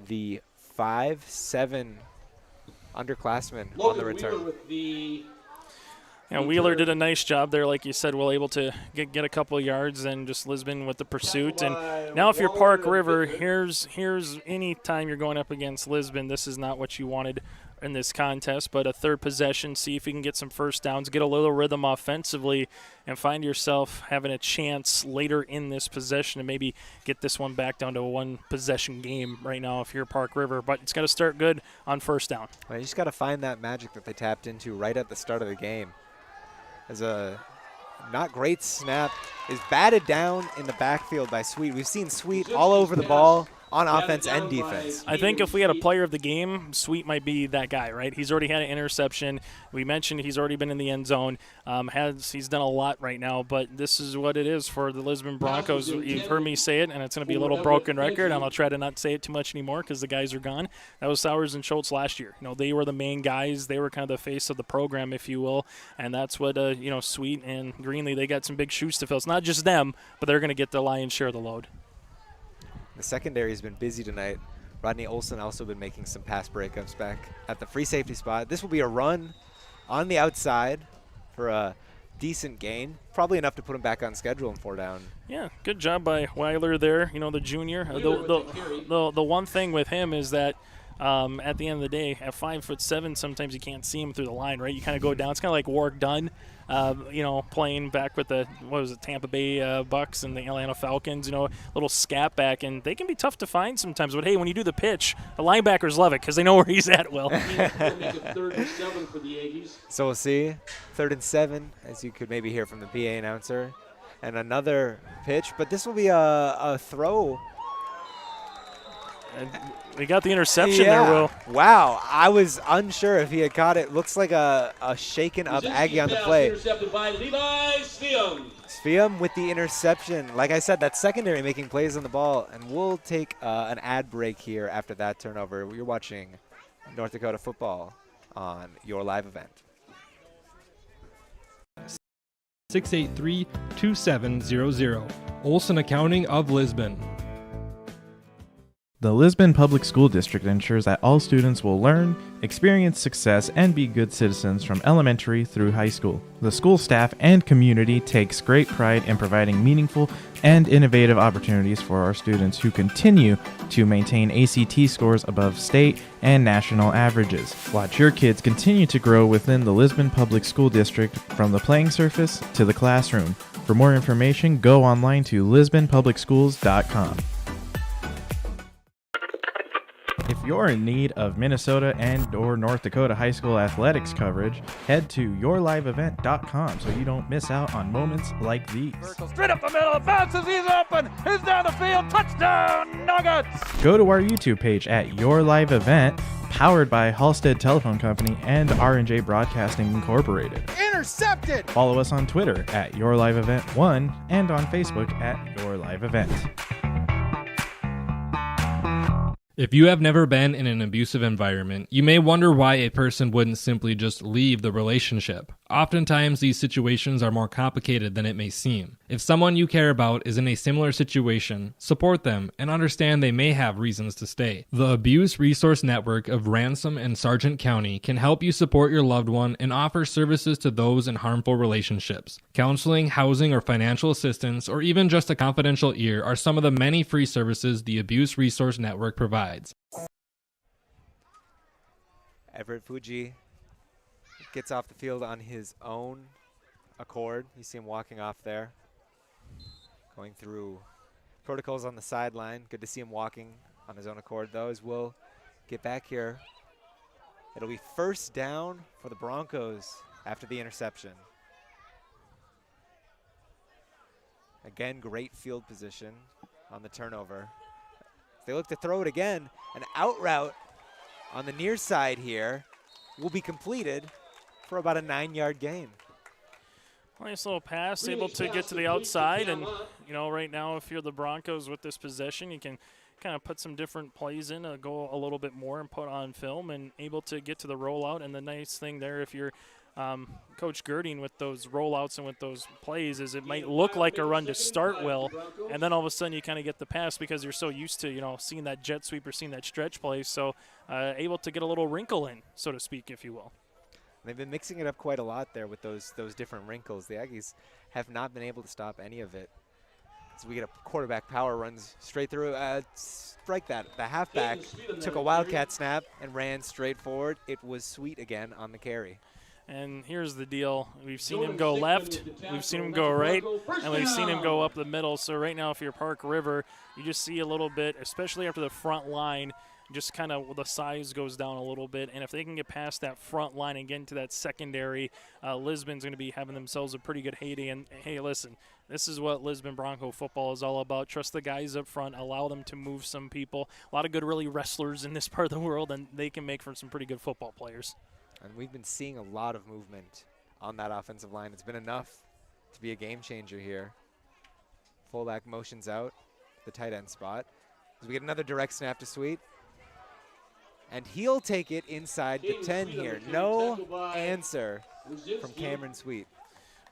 the 5'7" underclassman on the return. Wheeler did a nice job there, like you said, able to get a couple of yards, and just Lisbon with the pursuit. And now if you're Park River, here's any time you're going up against Lisbon, this is not what you wanted in this contest, but a third possession, see if you can get some first downs, get a little rhythm offensively, and find yourself having a chance later in this possession to maybe get this one back down to a one-possession game right now if you're Park River. But it's got to start good on first down. Well, you just got to find that magic that they tapped into right at the start of the game. As a not great snap is batted down in the backfield by Sweet. We've seen Sweet all over the ball on offense and defense. I think if we had a player of the game, Sweet might be that guy, right? He's already had an interception. We mentioned he's already been in the end zone. He's done a lot right now, but this is what it is for the Lisbon Broncos. You've heard me say it, and it's going to be a little broken record. I'm going to try to not say it too much anymore because the guys are gone. That was Sowers and Schultz last year. They were the main guys. They were kind of the face of the program, if you will, and that's what, Sweet and Greenlee, they got some big shoes to fill. It's not just them, but they're going to get the lion's share of the load. The secondary has been busy tonight. Rodney Olson also been making some pass breakups back at the free safety spot. This will be a run on the outside for a decent gain. Probably enough to put him back on schedule in 4 down. Yeah, good job by Weiler there, the junior. The one thing with him is that at the end of the day, at 5'7", sometimes you can't see him through the line, right? You kind of go down. It's kind of like Warwick Dunn, playing back with the Tampa Bay Bucks and the Atlanta Falcons. Little scat back, and they can be tough to find sometimes. But hey, when you do the pitch, the linebackers love it because they know where he's at. Will. Third and 7 for the Aggies. So we'll see 3rd and 7, as you could maybe hear from the PA announcer, and another pitch. But this will be a throw. And we got the interception there, Will. Wow, I was unsure if he had caught it. Looks like a shaken up Aggie on the play. Intercepted by Levi Sveum. Sveum with the interception. Like I said, that's secondary making plays on the ball. And we'll take an ad break here after that turnover. You're watching North Dakota football on your live event. 683-2700. Olson Accounting of Lisbon. The Lisbon Public School District ensures that all students will learn, experience success, and be good citizens from elementary through high school. The school staff and community takes great pride in providing meaningful and innovative opportunities for our students who continue to maintain ACT scores above state and national averages. Watch your kids continue to grow within the Lisbon Public School District from the playing surface to the classroom. For more information, go online to lisbonpublicschools.com. If you're in need of Minnesota and or North Dakota high school athletics coverage, head to yourliveevent.com so you don't miss out on moments like these. Straight up the middle, bounces, he's open, he's down the field, touchdown, Nuggets! Go to our YouTube page at Your Live Event, powered by Halstead Telephone Company and R&J Broadcasting Incorporated. Intercepted! Follow us on Twitter at Your Live Event 1 and on Facebook at Your Live Event. If you have never been in an abusive environment, you may wonder why a person wouldn't simply just leave the relationship. Oftentimes, these situations are more complicated than it may seem. If someone you care about is in a similar situation, support them and understand they may have reasons to stay. The Abuse Resource Network of Ransom and Sargent County can help you support your loved one and offer services to those in harmful relationships. Counseling, housing, or financial assistance, or even just a confidential ear are some of the many free services the Abuse Resource Network provides. Everett Fuji gets off the field on his own accord. You see him walking off there, going through protocols on the sideline. Good to see him walking on his own accord, though, as we'll get back here. It'll be first down for the Broncos after the interception. Again, great field position on the turnover. They look to throw it again. An out route on the near side here will be completed for about a 9-yard gain. Nice little pass, able to get to the outside. And, you know, right now, if you're the Broncos with this possession, you can kind of put some different plays in, go a little bit more and put on film and able to get to the rollout. And the nice thing there, if you're Coach Girding with those rollouts and with those plays, is it might look like a run to start, Will, and then all of a sudden you kind of get the pass because you're so used to, you know, seeing that jet sweep or seeing that stretch play. So able to get a little wrinkle in, so to speak, if you will. They've been mixing it up quite a lot there with those different wrinkles. The Aggies have not been able to stop any of it. So we get a quarterback power, runs straight through. Strike that. The halfback took a wildcat snap and ran straight forward. It was Sweet again on the carry. And here's the deal. We've seen him go left, we've seen him go right, and we've seen him go up the middle. So right now, if you're Park River, you just see a little bit, especially after the front line, just kind of the size goes down a little bit. And if they can get past that front line and get into that secondary, Lisbon's going to be having themselves a pretty good heyday. And, hey, listen, this is what Lisbon Bronco football is all about. Trust the guys up front, allow them to move some people. A lot of good, really, wrestlers in this part of the world, and they can make for some pretty good football players. And we've been seeing a lot of movement on that offensive line. It's been enough to be a game changer here. Fullback motions out the tight end spot. As we get another direct snap to Sweet. And he'll take it inside the 10 here. No answer from Cameron Sweet.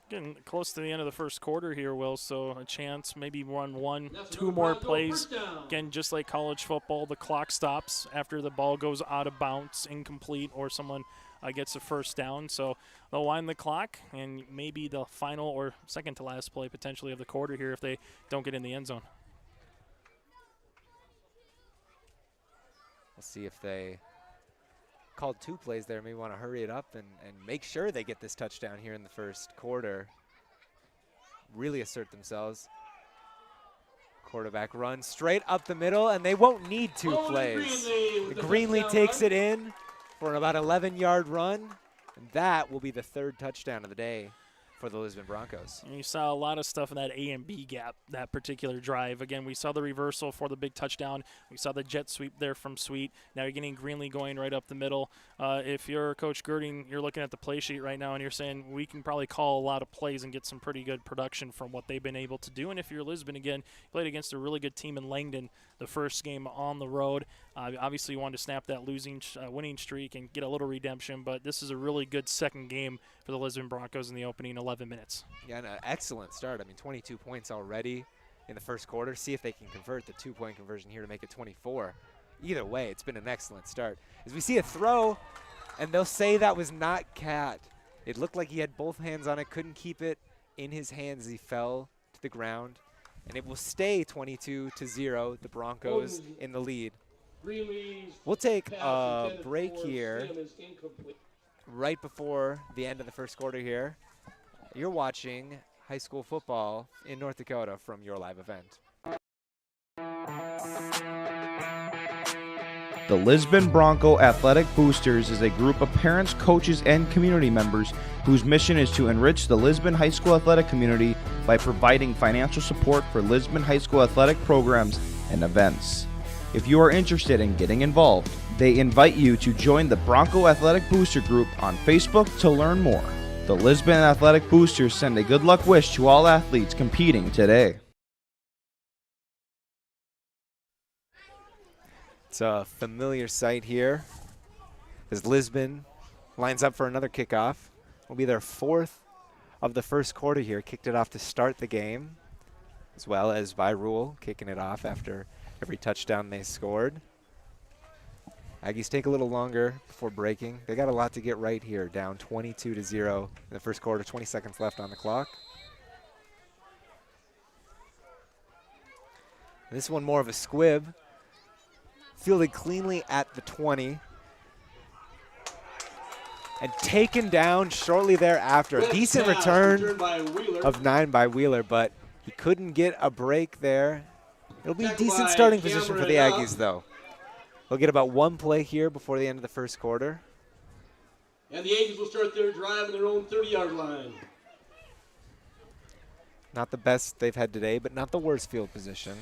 Getting close to the end of the first quarter here, Will, so a chance, maybe run two more plays. Again, just like college football, the clock stops after the ball goes out of bounds, incomplete, or someone gets a first down. So they'll wind the clock, and maybe the final or second to last play potentially of the quarter here if they don't get in the end zone. We'll see if they called two plays there. Maybe want to hurry it up and make sure they get this touchdown here in the first quarter. Really assert themselves. Quarterback run straight up the middle, and they won't need two plays. Greenlee takes it in for an about 11-yard run, and that will be the third touchdown of the day for the Lisbon Broncos. And you saw a lot of stuff in that A and B gap, that particular drive. Again, we saw the reversal for the big touchdown. We saw the jet sweep there from Sweet. Now you're getting Greenlee going right up the middle. If you're Coach Girding, you're looking at the play sheet right now and you're saying we can probably call a lot of plays and get some pretty good production from what they've been able to do. And if you're Lisbon, again, played against a really good team in Langdon the first game on the road. Obviously, you wanted to snap that winning streak and get a little redemption, but this is a really good second game for the Lisbon Broncos in the opening 11 minutes. Yeah, an excellent start. I mean, 22 points already in the first quarter. See if they can convert the 2-point conversion here to make it 24. Either way, it's been an excellent start. As we see a throw, and they'll say that was not Cat. It looked like he had both hands on it, couldn't keep it in his hands as he fell to the ground. And it will stay 22-0, the Broncos in the lead. We'll take a break here right before the end of the first quarter here. You're watching high school football in North Dakota from your live event. The Lisbon Bronco Athletic Boosters is a group of parents, coaches, and community members whose mission is to enrich the Lisbon High School athletic community by providing financial support for Lisbon High School athletic programs and events. If you are interested in getting involved, they invite you to join the Bronco Athletic Booster Group on Facebook to learn more. The Lisbon Athletic Boosters send a good luck wish to all athletes competing today. It's a familiar sight here as Lisbon lines up for another kickoff. Will be their fourth of the first quarter here. Kicked it off to start the game, as well as by rule, kicking it off after every touchdown they scored. Aggies take a little longer before breaking. They got a lot to get right here, down 22-0 in the first quarter, 20 seconds left on the clock. And this one more of a squib. Fielded cleanly at the 20. And taken down shortly thereafter. A decent return of 9 by Wheeler, but he couldn't get a break there. It'll be a decent starting position for the Aggies, though. They'll get about one play here before the end of the first quarter. And the Aggies will start their drive on their own 30-yard line. Not the best they've had today, but not the worst field position.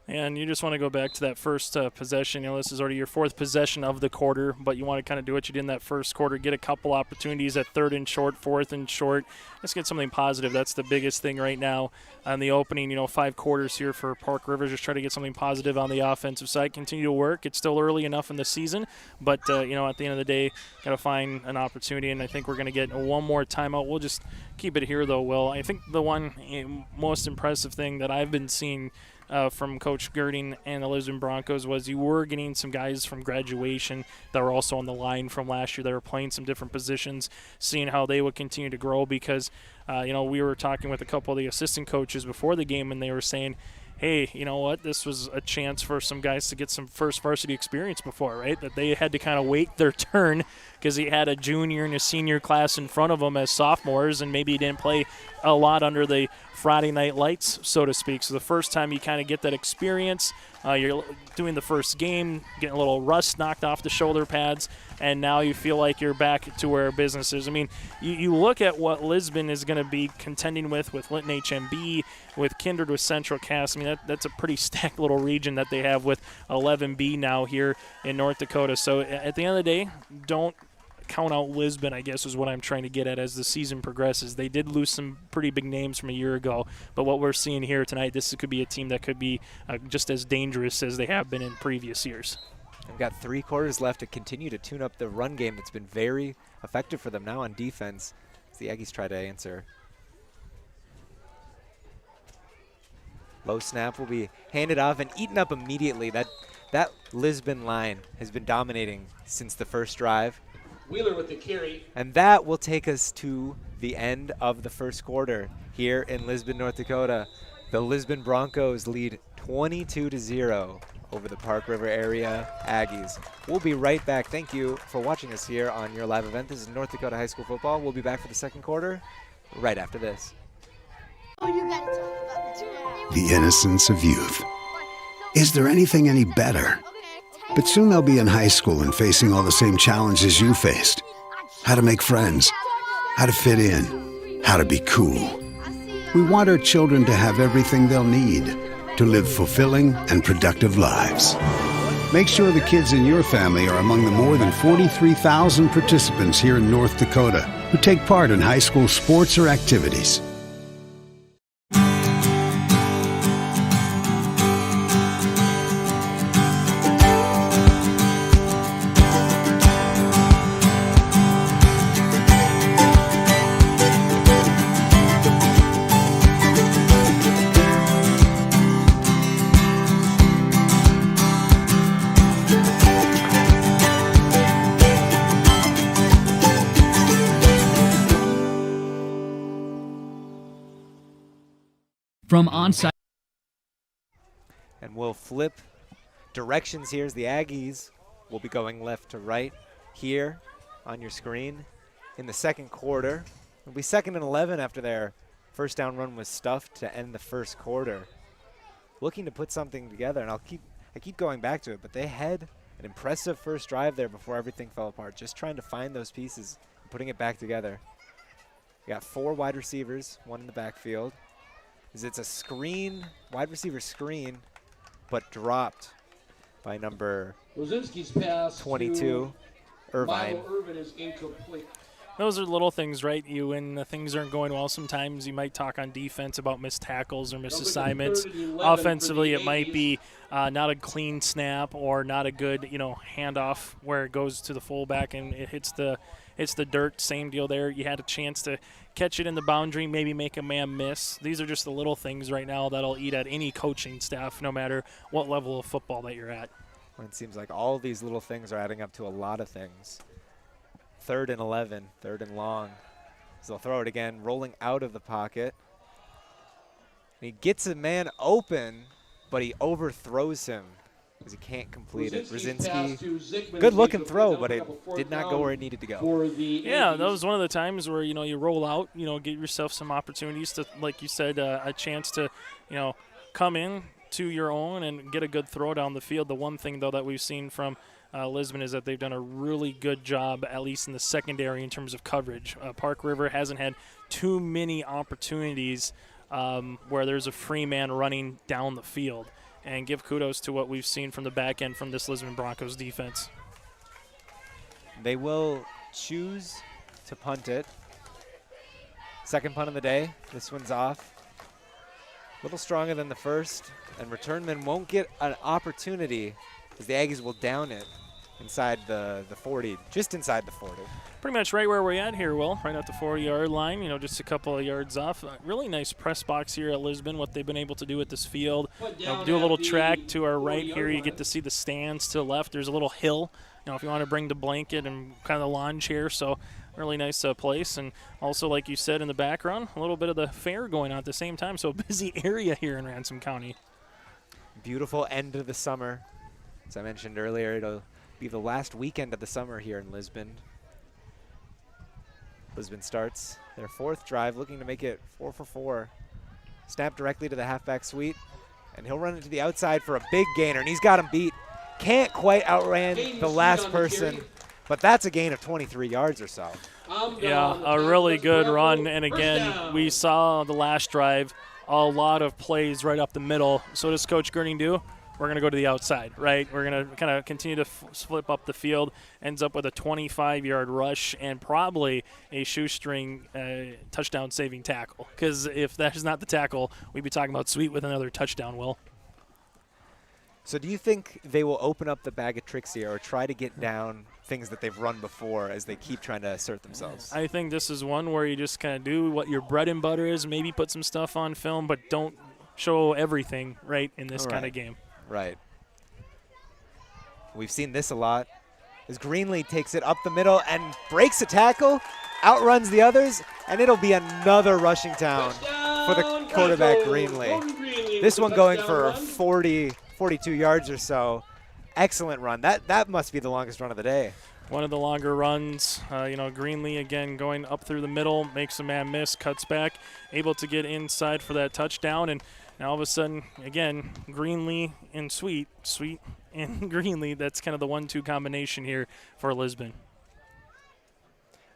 And you just want to go back to that first possession. You know, this is already your fourth possession of the quarter, but you want to kind of do what you did in that first quarter, get a couple opportunities at 3rd and short, 4th and short. Let's get something positive. That's the biggest thing right now on the opening, 5 quarters here for Park River. Just try to get something positive on the offensive side. Continue to work. It's still early enough in the season, but, at the end of the day, got to find an opportunity, and I think we're going to get one more timeout. We'll just keep it here, though, Will. I think the one most impressive thing that I've been seeing from Coach Girding and the Lisbon Broncos was you were getting some guys from graduation that were also on the line from last year that were playing some different positions, seeing how they would continue to grow because, we were talking with a couple of the assistant coaches before the game and they were saying, hey, you know what, this was a chance for some guys to get some first varsity experience before, right? That they had to kind of wait their turn because he had a junior and a senior class in front of them as sophomores and maybe he didn't play a lot under the Friday night lights, so to speak. So the first time you kind of get that experience, you're doing the first game, getting a little rust knocked off the shoulder pads, and now you feel like you're back to where business is. I mean, you look at what Lisbon is going to be contending with Linton HMB, with Kindred, with Central Cass. I mean, that's a pretty stacked little region that they have with 11B now here in North Dakota. So at the end of the day, don't count out Lisbon, I guess, is what I'm trying to get at as the season progresses. They did lose some pretty big names from a year ago, but what we're seeing here tonight, this could be a team that could be just as dangerous as they have been in previous years. They've got 3 quarters left to continue to tune up the run game that's been very effective for them now on defense as the Aggies try to answer. Low snap will be handed off and eaten up immediately. That Lisbon line has been dominating since the first drive. Wheeler with the carry. And that will take us to the end of the first quarter here in Lisbon, North Dakota. The Lisbon Broncos lead 22-0 over the Park River area Aggies. We'll be right back. Thank you for watching us here on your live event. This is North Dakota High School Football. We'll be back for the second quarter right after this. The innocence of youth. Is there anything any better? But soon they'll be in high school and facing all the same challenges you faced. How to make friends, how to fit in, how to be cool. We want our children to have everything they'll need to live fulfilling and productive lives. Make sure the kids in your family are among the more than 43,000 participants here in North Dakota who take part in high school sports or activities. From onside. And we'll flip directions here as the Aggies will be going left to right here on your screen in the second quarter. It'll be 2nd and 11 after their first down run was stuffed to end the first quarter. Looking to put something together, and I keep going back to it, but they had an impressive first drive there before everything fell apart, just trying to find those pieces and putting it back together. We got 4 wide receivers, 1 in the backfield. It's a screen, wide receiver screen, but dropped by number 22, Irvine. Irvin is incomplete. Those are little things, right? When things aren't going well, sometimes you might talk on defense about missed tackles or missed assignments. Offensively, it might be not a clean snap or not a good, handoff where it goes to the fullback and it hits the dirt. Same deal there. You had a chance to catch it in the boundary, maybe make a man miss. These are just the little things right now that'll eat at any coaching staff, no matter what level of football that you're at. Well, it seems like all of these little things are adding up to a lot of things. 3rd and 11, 3rd and long. So they'll throw it again, rolling out of the pocket. And he gets a man open, but he overthrows him because he can't complete it. Brzezinski, good looking throw, but it did not go where it needed to go. Yeah, that was one of the times where, you roll out, give yourself some opportunities to, like you said, a chance to, come in to your own and get a good throw down the field. The one thing, though, that we've seen from Lisbon is that they've done a really good job, at least in the secondary, in terms of coverage. Park River hasn't had too many opportunities where there's a free man running down the field. And give kudos to what we've seen from the back end from this Lisbon Broncos defense. They will choose to punt it. Second punt of the day. This one's off. A little stronger than the first, and returnman won't get an opportunity as the Aggies will down it inside the 40, just inside the 40. Pretty much right where we're at here, Will, right at the 40-yard line, just a couple of yards off. Really nice press box here at Lisbon, what they've been able to do at this field. Do a little track to our right here. You get to see the stands to the left. There's a little hill, if you want to bring the blanket and kind of the lawn chair. So really nice place. And also, like you said in the background, a little bit of the fair going on at the same time. So a busy area here in Ransom County. Beautiful end of the summer. As I mentioned earlier, it'll be the last weekend of the summer here in Lisbon. Lisbon starts their 4th drive, looking to make it 4 for 4. Snap directly to the halfback sweep, and he'll run it to the outside for a big gainer, and he's got him beat. Can't quite outrun the last person, but that's a gain of 23 yards or so. Yeah, a really good run, and again, we saw the last drive, a lot of plays right up the middle. So does Coach Gurning do? We're going to go to the outside, right? We're going to kind of continue to flip up the field. Ends up with a 25-yard rush and probably a shoestring touchdown-saving tackle. Because if that's not the tackle, we'd be talking about Sweet with another touchdown, Will. So do you think they will open up the bag of tricks here or try to get down things that they've run before as they keep trying to assert themselves? I think this is one where you just kind of do what your bread and butter is, maybe put some stuff on film, but don't show everything, right, in this kind of game. Right. We've seen this a lot. As Greenlee takes it up the middle and breaks a tackle, outruns the others, and it'll be another rushing down for the quarterback, Greenlee. This one going for 42 yards or so. Excellent run. That must be the longest run of the day. One of the longer runs. Greenlee again going up through the middle, makes a man miss, cuts back, able to get inside for that touchdown, and now all of a sudden, again, Greenlee and Sweet and Greenlee, that's kind of the 1-2 combination here for Lisbon.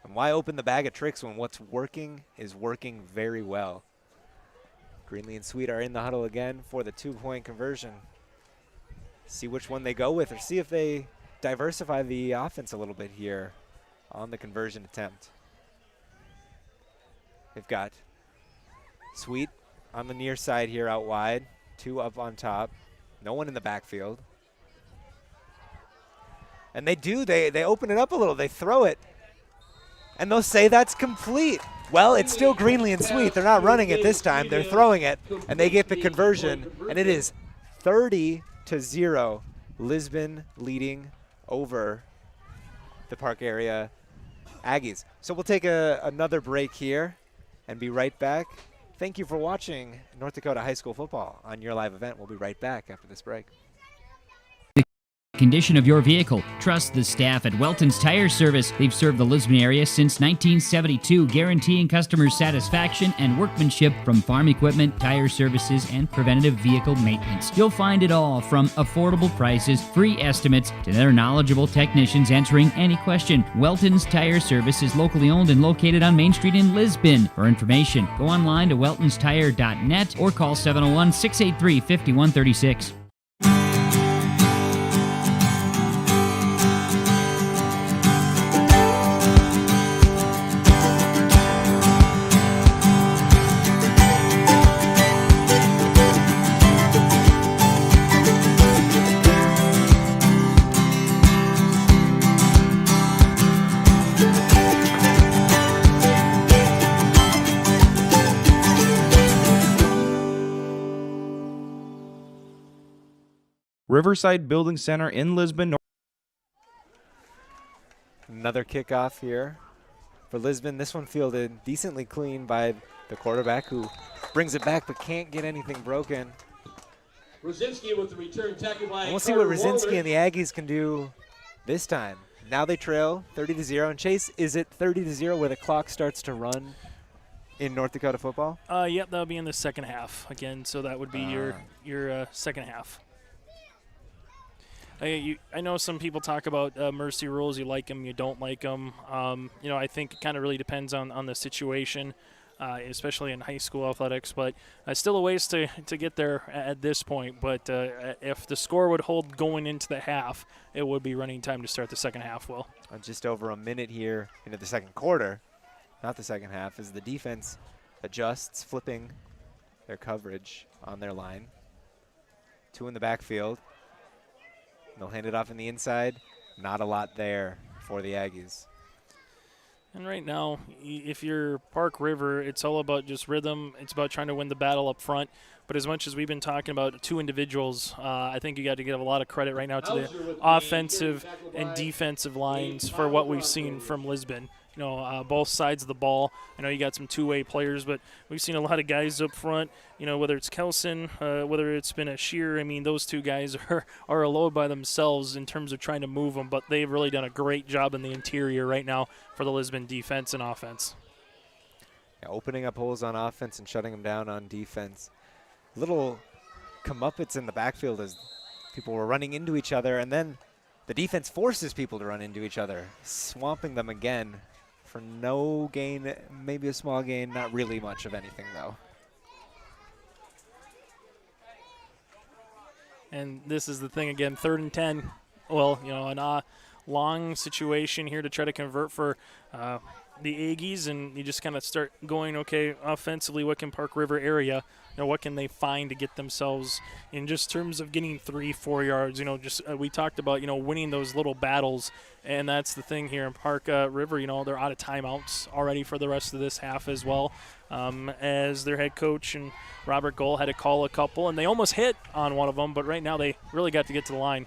And why open the bag of tricks when what's working is working very well? Greenlee and Sweet are in the huddle again for the 2-point conversion. See which one they go with, or see if they diversify the offense a little bit here on the conversion attempt. They've got Sweet on the near side here out wide, 2 up on top, no one in the backfield. And they open it up a little, they throw it, and they'll say that's complete. Well, it's still Greenlee and Sweet. They're not running it this time, they're throwing it, and they get the conversion, and it is 30-0, Lisbon leading over the Park area Aggies. So we'll take another break here and be right back. Thank you for watching North Dakota High School football on your live event. We'll be right back after this break. Condition of your vehicle. Trust the staff at Welton's Tire Service. They've served the Lisbon area since 1972, guaranteeing customer satisfaction and workmanship from farm equipment, tire services, and preventative vehicle maintenance. You'll find it all from affordable prices, free estimates, to their knowledgeable technicians answering any question. Welton's Tire Service is locally owned and located on Main Street in Lisbon. For information, go online to weltonstire.net or call 701-683-5136. Riverside Building Center in Lisbon. Another kickoff here for Lisbon. This one fielded decently clean by the quarterback, who brings it back but can't get anything broken. Rosinski with the return tackle by And we'll see what Rosinski and the Aggies can do this time. Now they trail 30-0. And Chase, is it 30-0 where the clock starts to run in North Dakota football? Yep, that'll be in the second half again. So that would be your second half. I know some people talk about mercy rules. You like them, you don't like them. I think it kind of really depends on the situation, especially in high school athletics. But still a ways to get there at this point. But if the score would hold going into the half, it would be running time to start the second half, Will. Just over a minute here into the second quarter, not the second half, as the defense adjusts, flipping their coverage on their line. Two in the backfield. They'll hand it off in the inside. Not a lot there for the Aggies. And right now, if you're Park River, it's all about just rhythm. It's about trying to win the battle up front. But as much as we've been talking about two individuals, I think you got to give a lot of credit right now to the offensive and defensive lines for what we've seen from Lisbon. Both sides of the ball. I know you got some two-way players, but we've seen a lot of guys up front, whether it's Kelson, whether it's been a Shear. I mean, those two guys are a load by themselves in terms of trying to move them, but they've really done a great job in the interior right now for the Lisbon defense and offense. Yeah, opening up holes on offense and shutting them down on defense. Little comeuppance in the backfield as people were running into each other, and then the defense forces people to run into each other, swamping them again. For no gain, maybe a small gain, not really much of anything, though. And this is the thing again, 3rd and 10. Well, a long situation here to try to convert for the Aggies, and you just kind of start going, okay, offensively, what can Park River area, what can they find to get themselves in just terms of getting 3-4 yards? We talked about, winning those little battles, and that's the thing here in Park River. They're out of timeouts already for the rest of this half as well, as their head coach and Robert Gohl had to call a couple, and they almost hit on one of them, but right now they really got to get to the line.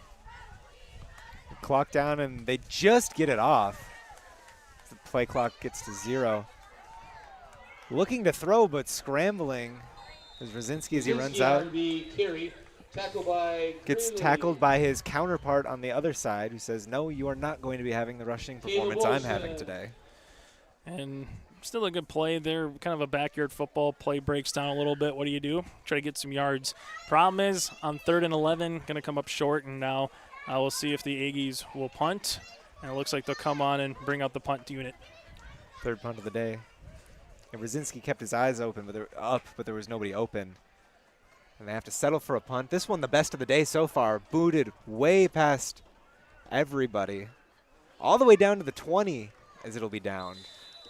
Clock down, and they just get it off. The play clock gets to 0. Looking to throw, but scrambling. As Rosinski, as he runs out, gets tackled by his counterpart on the other side, who says, no, you are not going to be having the rushing performance I'm having today. And still a good play there, kind of a backyard football. Play breaks down a little bit. What do you do? Try to get some yards. Problem is, on 3rd and 11, going to come up short, and now we'll see if the Aggies will punt. And it looks like they'll come on and bring out the punt unit. 3rd punt of the day. And Rosinski kept his eyes open, but there was nobody open. And they have to settle for a punt. This one, the best of the day so far, booted way past everybody. All the way down to the 20 as it'll be down.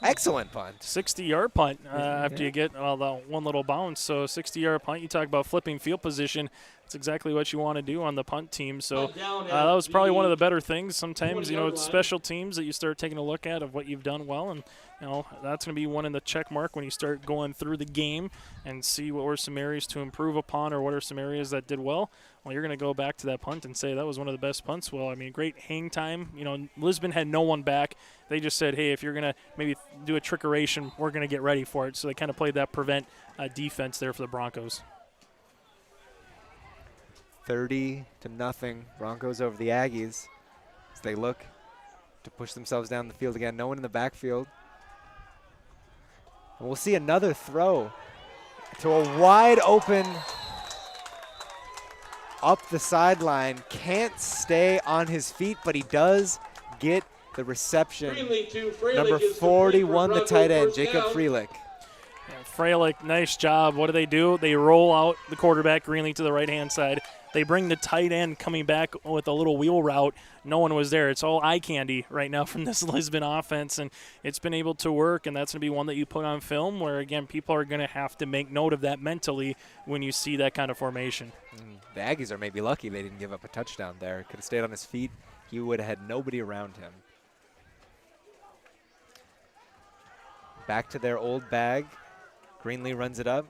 Excellent punt. 60-yard punt after you get the one little bounce. So 60-yard punt, you talk about flipping field position. It's exactly what you want to do on the punt team. So that was probably one of the better things. Sometimes, it's special teams that you start taking a look at of what you've done well, and that's going to be one in the check mark when you start going through the game and see what were some areas to improve upon or what are some areas that did well. Well, you're going to go back to that punt and say that was one of the best punts. Well, I mean, great hang time. Lisbon had no one back. They just said, hey, if you're going to maybe do a trickeration, we're going to get ready for it. So they kind of played that prevent defense there for the Broncos. 30-0 Broncos over the Aggies as they look to push themselves down the field again. No one in the backfield. And we'll see another throw to a wide open up the sideline. Can't stay on his feet, but he does get the reception. Number 41, the tight end, Jacob Freelick. Freilick, nice job. What do? They roll out the quarterback, Greenlee, to the right-hand side. They bring the tight end coming back with a little wheel route. No one was there. It's all eye candy right now from this Lisbon offense, and it's been able to work, and that's going to be one that you put on film where, again, people are going to have to make note of that mentally when you see that kind of formation. The Aggies are maybe lucky they didn't give up a touchdown there. Could have stayed on his feet. He would have had nobody around him. Back to their old bag. Greenlee runs it up,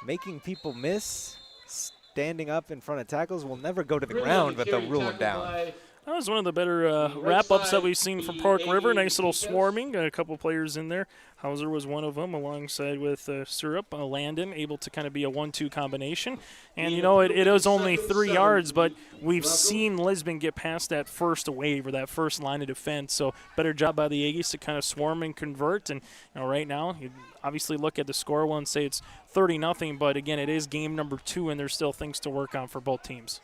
making people miss. Standing up in front of tackles will never go to the ground, but they'll rule him down. That was one of the better wrap-ups that we've seen from Park River. Nice little swarming. Got a couple players in there. Hauser was one of them, alongside with Syrup. Landon, able to kind of be a 1-2 combination. And, it is only 3 yards, but we've seen Lisbon get past that first wave or that first line of defense. So better job by the Aggies to kind of swarm and convert. And right now, you obviously look at the score and say it's 30-0, but, again, it is game number 2, and there's still things to work on for both teams.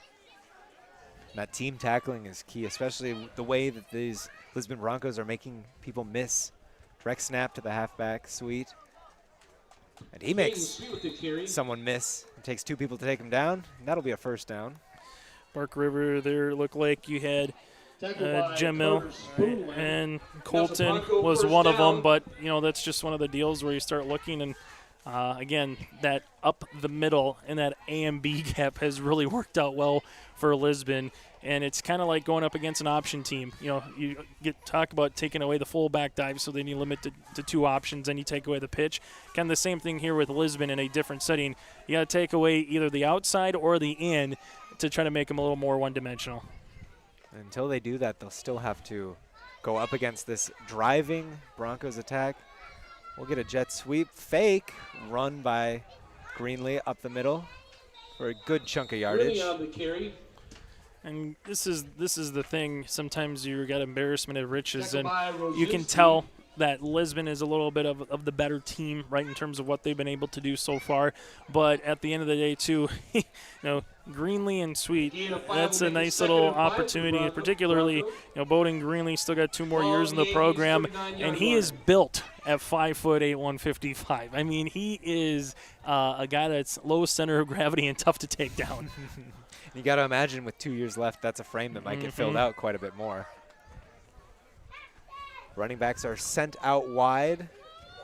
That team tackling is key, especially the way that these Lisbon Broncos are making people miss. Direct snap to the halfback, Sweet. And he makes someone miss. It takes 2 people to take him down, and that'll be a first down. Park River there looked like you had Jamil and Colton was one of them, but, that's just one of the deals where you start looking and again, that up the middle and that A and B gap has really worked out well for Lisbon, and it's kind of like going up against an option team. You talk about taking away the fullback dive, so then you limit to 2 options, and you take away the pitch. Kind of the same thing here with Lisbon in a different setting. You got to take away either the outside or the in to try to make them a little more one-dimensional. Until they do that, they'll still have to go up against this driving Broncos attack. We'll get a jet sweep fake run by Greenlee up the middle for a good chunk of yardage. And this is the thing. Sometimes you got embarrassment of riches, and you can tell that Lisbon is a little bit of the better team, right, in terms of what they've been able to do so far. But at the end of the day, too, Greenlee and Sweet, that's a nice little opportunity, particularly, Bowden Greenlee still got 2 more years in the program, and he is built at 5'8", 155. I mean, he is a guy that's low center of gravity and tough to take down. You got to imagine with 2 years left, that's a frame that might get filled out quite a bit more. Running backs are sent out wide.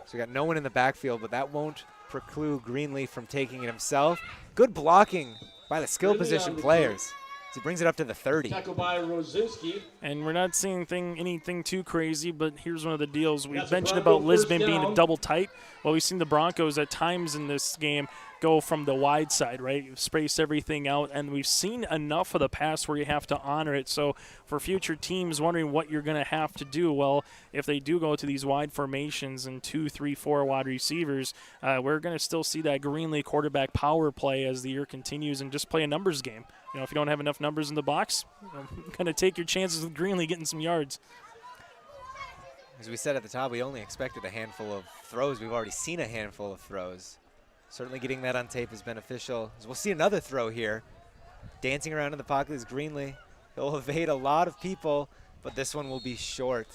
So we got no one in the backfield, but that won't preclude Greenlee from taking it himself. Good blocking by the skill position players. He brings it up to the 30. Tackle by Rosinski. And we're not seeing anything too crazy, but here's one of the deals. We've mentioned about Lisbon being a double tight. Well, we've seen the Broncos at times in this game go from the wide side, right? Space everything out, and we've seen enough of the pass where you have to honor it. So for future teams wondering what you're going to have to do, well, if they do go to these wide formations and 2, 3, 4 wide receivers, we're going to still see that Greenlee quarterback power play as the year continues and just play a numbers game. If you don't have enough numbers in the box, kind of take your chances with Greenlee getting some yards. As we said at the top, we only expected a handful of throws. We've already seen a handful of throws. Certainly getting that on tape is beneficial. As we'll see another throw here. Dancing around in the pocket is Greenlee. He'll evade a lot of people, but this one will be short.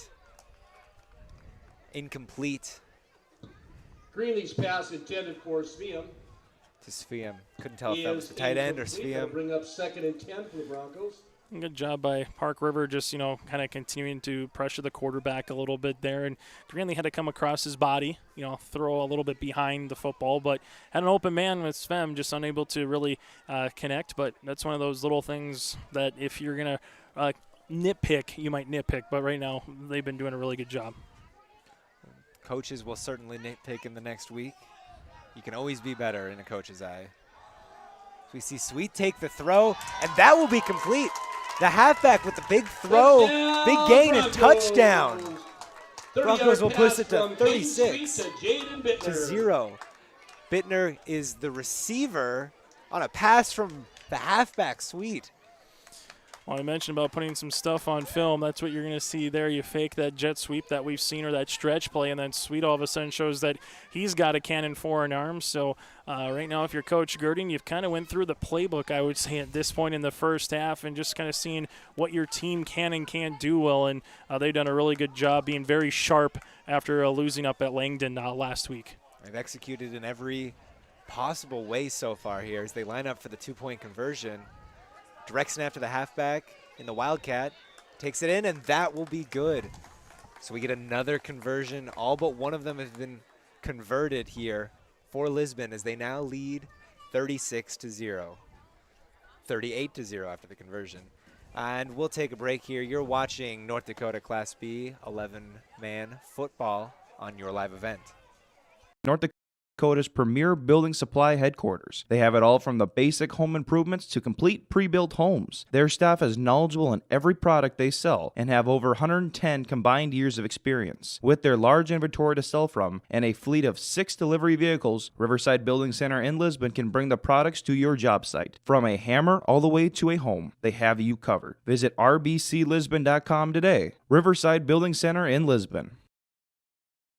Incomplete. Greenlee's pass intended for Sveum. To Sveum. Couldn't tell if that was the tight end or Sveum. Bring up 2nd and 10 for the Broncos. Good job by Park River, just, kind of continuing to pressure the quarterback a little bit there. And Granley had to come across his body, throw a little bit behind the football, but had an open man with Svem, just unable to really connect. But that's one of those little things that if you're going to nitpick, you might nitpick. But right now, they've been doing a really good job. Coaches will certainly nitpick in the next week. You can always be better in a coach's eye. We see Sweet take the throw, and that will be complete. The halfback with the big throw, big gain and touchdown. Broncos will push it to 36-0. Bittner is the receiver on a pass from the halfback, Sweet. Well, I mentioned about putting some stuff on film. That's what you're going to see there. You fake that jet sweep that we've seen, or that stretch play, and then Sweet all of a sudden shows that he's got a cannon for an arm. So right now, if you're Coach Girding, you've kind of went through the playbook, I would say, at this point in the first half, and just kind of seeing what your team can and can't do well. And they've done a really good job being very sharp after losing up at Langdon last week. They've executed in every possible way so far here as they line up for the two-point conversion. Direct snap to the halfback in the Wildcat. Takes it in, and that will be good. So we get another conversion. All but one of them have been converted here for Lisbon as they now lead 36-0. 38-0 after the conversion. And we'll take a break here. You're watching North Dakota Class B 11-man football on your live event. North Dakota's premier building supply headquarters. They have it all from the basic home improvements to complete pre-built homes. Their staff is knowledgeable in every product they sell and have over 110 combined years of experience. With their large inventory to sell from and a fleet of 6 delivery vehicles, Riverside Building Center in Lisbon can bring the products to your job site. From a hammer all the way to a home, they have you covered. Visit rbclisbon.com today. Riverside Building Center in Lisbon.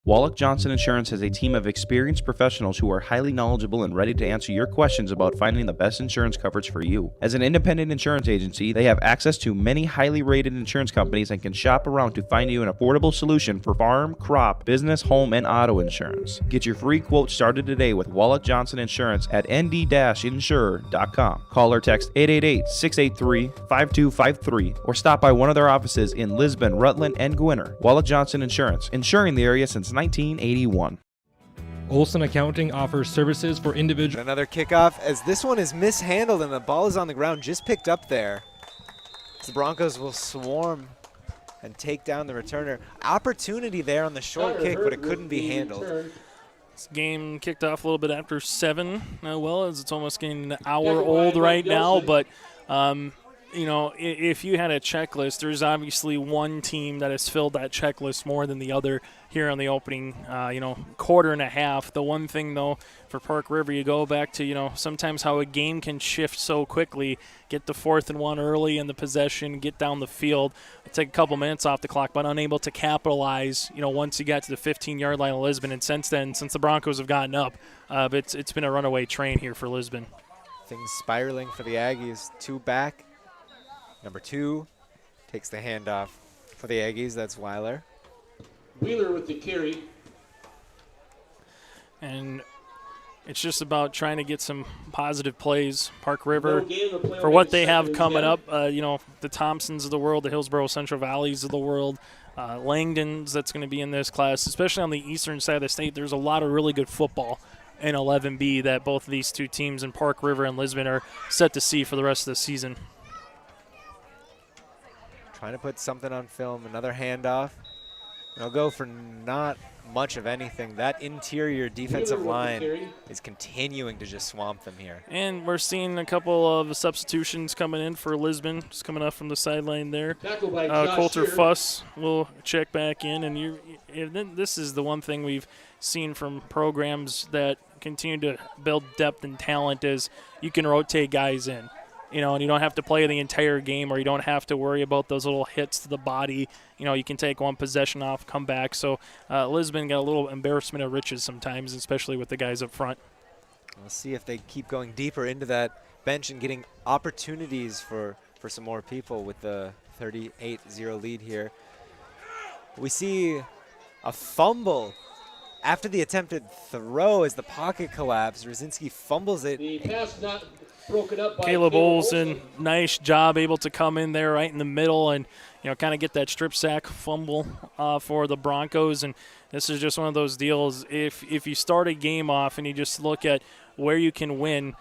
Wallach Johnson Insurance has a team of experienced professionals who are highly knowledgeable and ready to answer your questions about finding the best insurance coverage for you. As an independent insurance agency, they have access to many highly rated insurance companies and can shop around to find you an affordable solution for farm, crop, business, home, and auto insurance. Get your free quote started today with Wallach Johnson Insurance at nd-insurer.com. Call or text 888-683-5253 or stop by one of their offices in Lisbon, Rutland, and Gwinner. Wallach Johnson Insurance, insuring the area since 1981. Olson Accounting offers services for individuals. Another kickoff as this one is mishandled and the ball is on the ground, just picked up there. The Broncos will swarm and take down the returner. Opportunity there on the short kick, but it couldn't be handled. This game kicked off a little bit after 7, as it's almost getting an hour old right now, but if you had a checklist, there's obviously one team that has filled that checklist more than the other here on the opening, quarter and a half. The one thing, though, for Park River, you go back to, sometimes how a game can shift so quickly. Get the 4th and 1 early in the possession, get down the field, take a couple minutes off the clock, but unable to capitalize, once you got to the 15-yard line of Lisbon. And since then, since the Broncos have gotten up, it's been a runaway train here for Lisbon. Things spiraling for the Aggies. 2 back. Number 2 takes the handoff for the Aggies. That's Weiler. Wheeler with the carry. And it's just about trying to get some positive plays. Park River, for what they have coming up, the Thompsons of the world, the Hillsborough Central Valleys of the world, Langdon's that's going to be in this class, especially on the eastern side of the state. There's a lot of really good football in 11B that both of these two teams in Park River and Lisbon are set to see for the rest of the season. Trying to put something on film, another handoff. They'll go for not much of anything. That interior defensive line is continuing to just swamp them here. And we're seeing a couple of substitutions coming in for Lisbon, just coming up from the sideline there. Coulter Fuss will check back in, and this is the one thing we've seen from programs that continue to build depth and talent is you can rotate guys in. And you don't have to play the entire game, or you don't have to worry about those little hits to the body. You can take one possession off, come back. So Lisbon got a little embarrassment of riches sometimes, especially with the guys up front. We'll see if they keep going deeper into that bench and getting opportunities for some more people with the 38-0 lead here. We see a fumble after the attempted throw as the pocket collapsed. Rosinski fumbles it. The pass not Broken up by Caleb Olsen, nice job, able to come in there right in the middle and, kind of get that strip sack fumble for the Broncos. And this is just one of those deals. If you start a game off and you just look at where you can win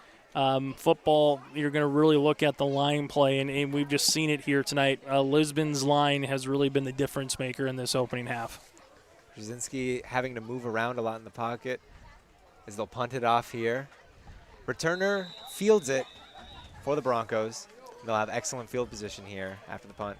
football, you're going to really look at the line play, and we've just seen it here tonight. Lisbon's line has really been the difference maker in this opening half. Brzezinski having to move around a lot in the pocket as they'll punt it off here. Returner fields it for the Broncos. They'll have excellent field position here after the punt.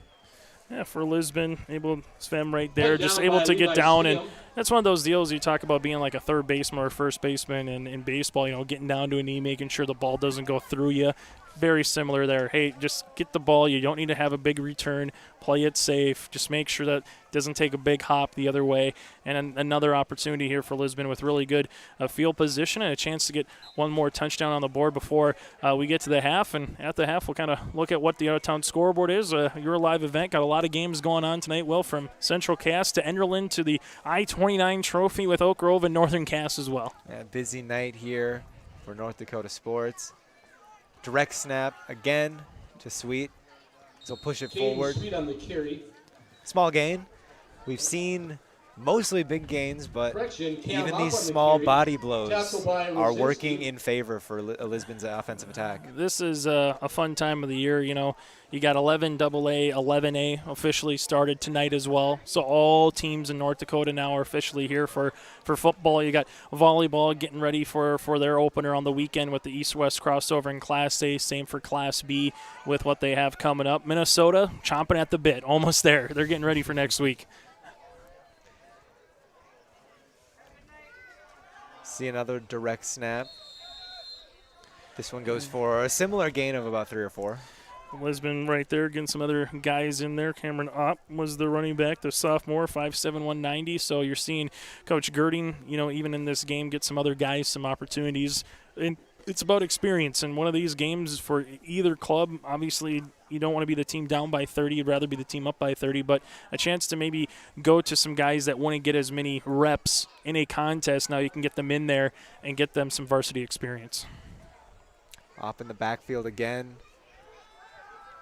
Yeah, for Lisbon, able Sven right there, just able to get down, and that's one of those deals you talk about being like a third baseman or first baseman in baseball, getting down to a knee, making sure the ball doesn't go through you. Very similar there. Hey, just get the ball. You don't need to have a big return. Play it safe. Just make sure that it doesn't take a big hop the other way. And another opportunity here for Lisbon with really good field position and a chance to get one more touchdown on the board before we get to the half. And at the half, we'll kind of look at what the out-of-town scoreboard is. Your live event got a lot of games going on tonight. Well, from Central Cass to Enderlin to the I-29 Trophy with Oak Grove and Northern Cass as well. Yeah, busy night here for North Dakota sports. Direct snap again to Sweet. So push it forward. Sweet on the carry. Small gain. We've seen mostly big gains, but Correction, even up these on the small carry. body blows Tackle by are Rosinski. working in favor for Lisbon's offensive attack. This is a fun time of the year. You got 11AA, 11A officially started tonight as well. So all teams in North Dakota now are officially here for football. You got volleyball getting ready for their opener on the weekend with the East-West crossover in Class A. Same for Class B with what they have coming up. Minnesota chomping at the bit, almost there. They're getting ready for next week. See another direct snap. This one goes for a similar gain of about 3 or 4. Lisbon right there, getting some other guys in there. Cameron Opp was the running back, the sophomore, 5'7", 190. So you're seeing Coach Girding, even in this game, get some other guys some opportunities. And it's about experience. And one of these games for either club, obviously you don't want to be the team down by 30. You'd rather be the team up by 30. But a chance to maybe go to some guys that wouldn't get as many reps in a contest. Now you can get them in there and get them some varsity experience. Opp in the backfield again.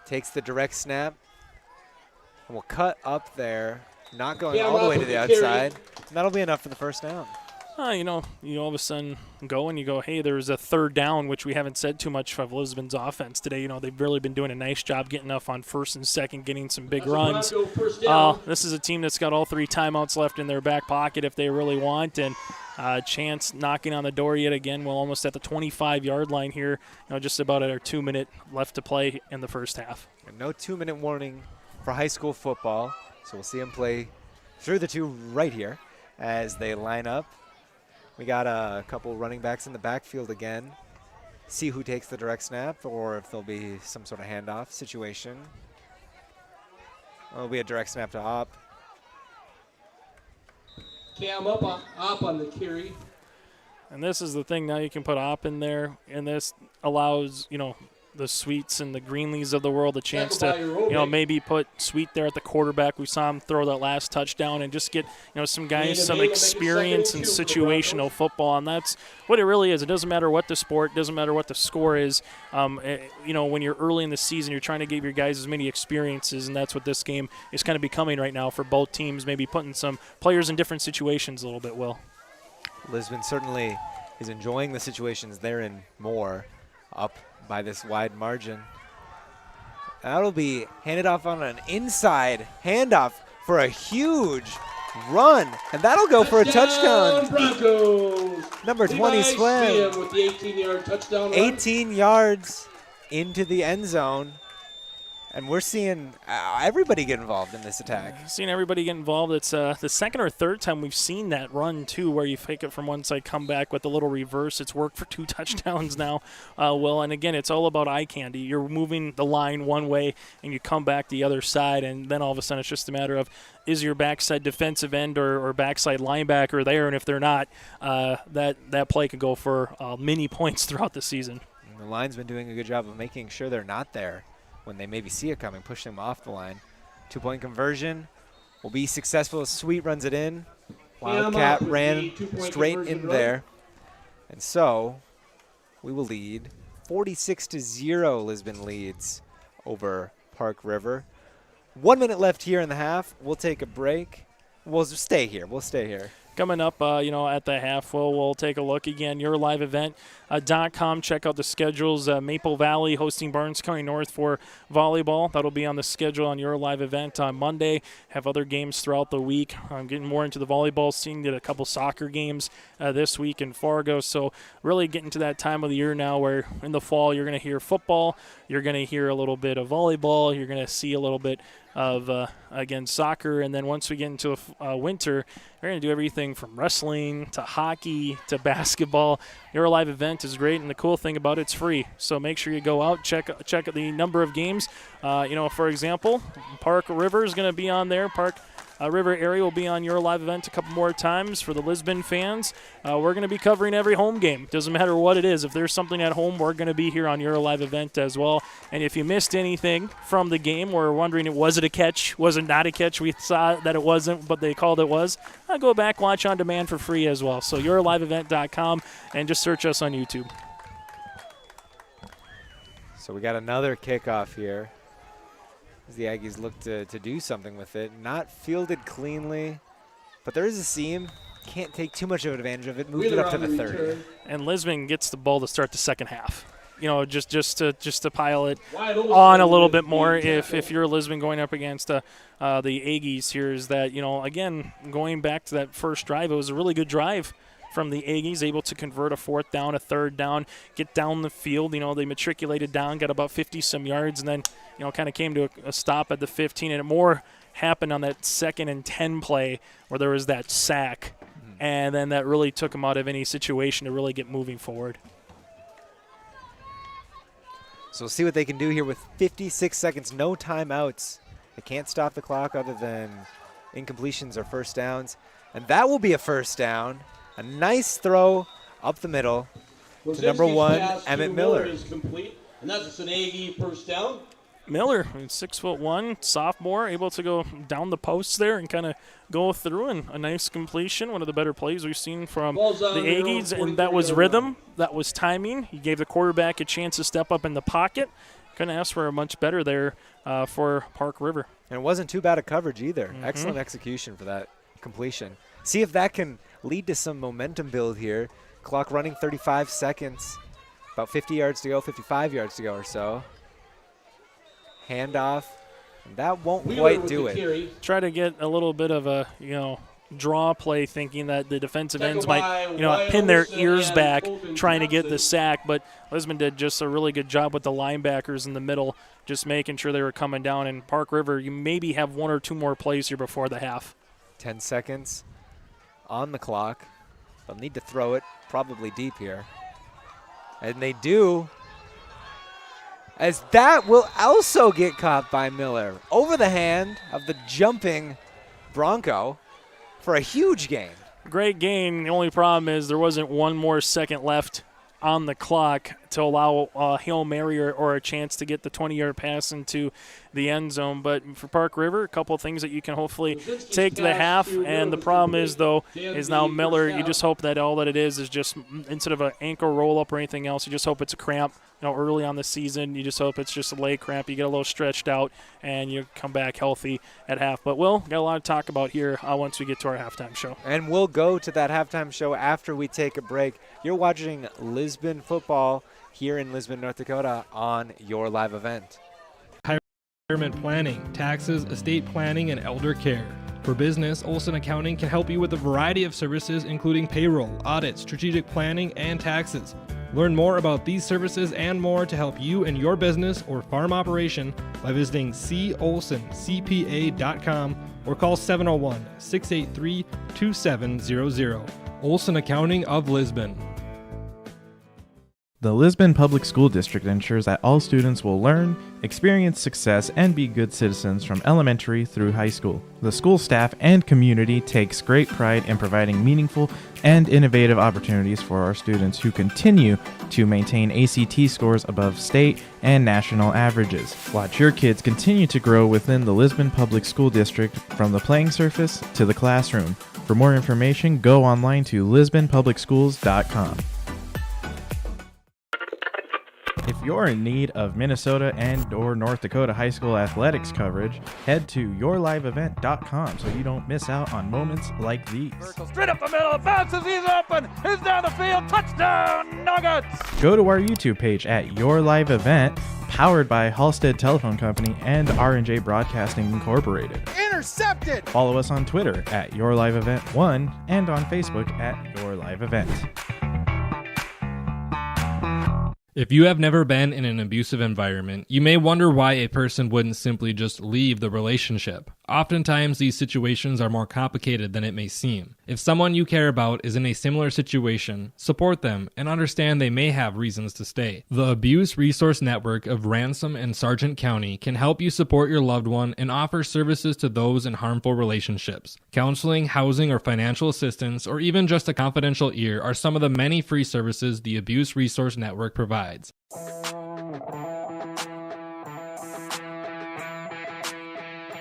Takes the direct snap. And will cut up there. Not going all the way to the outside. And that'll be enough for the first down. You all of a sudden go and you go, hey, there's a third down, which we haven't said too much of Lisbon's offense today. They've really been doing a nice job getting up on first and second, getting some big runs. This is a team that's got all 3 timeouts left in their back pocket if they really want. And Chance knocking on the door yet again. We're almost at the 25-yard line here. Just about at our 2-minute left to play in the first half. And no 2-minute warning for high school football. So we'll see them play through the 2 right here as they line up. We got a couple running backs in the backfield again. See who takes the direct snap or if there'll be some sort of handoff situation. It'll be a direct snap to Opp. Cam up on the carry. And this is the thing. Now you can put Opp in there, and this allows, the Sweets and the Greenleys of the world a chance to, maybe put Sweet there at the quarterback. We saw him throw that last touchdown and just get, some guys some experience in situational football. And that's what it really is. It doesn't matter what the sport, doesn't matter what the score is. When you're early in the season, you're trying to give your guys as many experiences, and that's what this game is kind of becoming right now for both teams, maybe putting some players in different situations a little bit, Will. Lisbon certainly is enjoying the situations they're in more, up by this wide margin. That'll be handed off on an inside handoff for a huge run, and that'll go for a touchdown. Broncos. Number 20 swim. With the 18-yard touchdown run. 18 yards into the end zone. And we're seeing everybody get involved in this attack. Seeing everybody get involved. It's the second or third time we've seen that run, too, where you fake it from one side, come back with a little reverse. It's worked for 2 touchdowns now, Will. And, again, it's all about eye candy. You're moving the line one way, and you come back the other side, and then all of a sudden it's just a matter of is your backside defensive end or backside linebacker there, and if they're not, that play could go for many points throughout the season. And the line's been doing a good job of making sure they're not there when they maybe see it coming, push them off the line. 2-point conversion will be successful as Sweet runs it in. Wildcat ran straight in there. And so we will lead 46-0 Lisbon leads over Park River. 1 minute left here in the half. We'll take a break. We'll stay here. Coming up, at the half, we'll take a look again. YourLiveEvent.com. Check out the schedules. Maple Valley hosting Barnes County North for volleyball. That'll be on the schedule on Your Live Event on Monday. Have other games throughout the week. I'm getting more into the volleyball scene. Did a couple soccer games this week in Fargo. So really getting to that time of the year now where in the fall you're going to hear football. You're going to hear a little bit of volleyball. You're going to see a little bit of, again, soccer. And then once we get into winter, we're going to do everything from wrestling to hockey to basketball. Your Live Event is great, and the cool thing about it's free. So make sure you go out, check the number of games. For example, Park River is going to be on there. Park River area will be on Your Live Event a couple more times for the Lisbon fans. We're going to be covering every home game. Doesn't matter what it is. If there's something at home, we're going to be here on Your Live Event as well. And if you missed anything from the game or wondering, was it a catch? Was it not a catch? We saw that it wasn't, but they called it was. Go back, watch on demand for free as well. So YourLiveEvent.com and just search us on YouTube. So we got another kickoff here. As the Aggies look to do something with it. Not fielded cleanly, but there is a seam. Can't take too much of advantage of it. Moved it up to the 30. And Lisbon gets the ball to start the second half. Just to pile it on a little bit more. If you're Lisbon going up against the Aggies here, is that again going back to that first drive, it was a really good drive from the Aggies, able to convert a fourth down, a third down, get down the field. They matriculated down, got about 50-some yards, and then, kind of came to a stop at the 15. And it more happened on that 2nd and 10 play where there was that sack, and then that really took them out of any situation to really get moving forward. So we'll see what they can do here with 56 seconds, no timeouts. They can't stop the clock other than incompletions or first downs. And that will be a first down. A nice throw up the middle to number 1, Emmett Miller. Is complete, and that's an Aggie first down. Miller, 6'1", sophomore, able to go down the posts there and kind of go through, and a nice completion. One of the better plays we've seen from the Aggies, and that was rhythm, that was timing. He gave the quarterback a chance to step up in the pocket. Couldn't ask for a much better there for Park River. And it wasn't too bad a coverage either. Excellent execution for that completion. See if that can lead to some momentum build here. Clock running 35 seconds. About 50 yards to go, 55 yards to go or so. Handoff. That won't quite do it. Try to get a little bit of a, draw play, thinking that the defensive ends might, pin their ears back trying to get the sack. But Lisbon did just a really good job with the linebackers in the middle, just making sure they were coming down. And Park River, you maybe have 1 or 2 more plays here before the half. 10 seconds on the clock. They'll need to throw it probably deep here. And they do. As that will also get caught by Miller over the hand of the jumping Bronco for a huge gain. Great gain. The only problem is there wasn't 1 more second left on the clock to allow a Hail Mary or a chance to get the 20-yard pass into the end zone. But for Park River, a couple of things that you can hopefully take to the half. And the problem is, though, is now Miller, you just hope that all that it is just, instead of an ankle roll-up or anything else, you just hope it's a cramp. Early on the season, you just hope it's just a leg cramp. You get a little stretched out, and you come back healthy at half. But we'll got a lot to talk about here once we get to our halftime show. And we'll go to that halftime show after we take a break. You're watching Lisbon football here in Lisbon, North Dakota on Your Live Event. Retirement planning, taxes, estate planning, and elder care. For business, Olson Accounting can help you with a variety of services, including payroll, audit, strategic planning, and taxes. Learn more about these services and more to help you in your business or farm operation by visiting colsoncpa.com or call 701-683-2700. Olson Accounting of Lisbon. The Lisbon Public School District ensures that all students will learn, experience success, and be good citizens from elementary through high school. The school staff and community takes great pride in providing meaningful and innovative opportunities for our students who continue to maintain ACT scores above state and national averages. Watch your kids continue to grow within the Lisbon Public School District from the playing surface to the classroom. For more information, go online to lisbonpublicschools.com. you're in need of Minnesota and or North Dakota high school athletics coverage, head to yourliveevent.com so you don't miss out on moments like these. Straight up the middle, bounces, he's open, he's down the field, touchdown, Nuggets! Go to our YouTube page at Your Live Event, powered by Halstead Telephone Company and R&J Broadcasting Incorporated. Intercepted! Follow us on Twitter at Your Live Event 1 and on Facebook at Your Live Event. If you have never been in an abusive environment, you may wonder why a person wouldn't simply just leave the relationship. Oftentimes, these situations are more complicated than it may seem. If someone you care about is in a similar situation, support them and understand they may have reasons to stay. The Abuse Resource Network of Ransom and Sargent County can help you support your loved one and offer services to those in harmful relationships. Counseling, housing, or financial assistance, or even just a confidential ear are some of the many free services the Abuse Resource Network provides.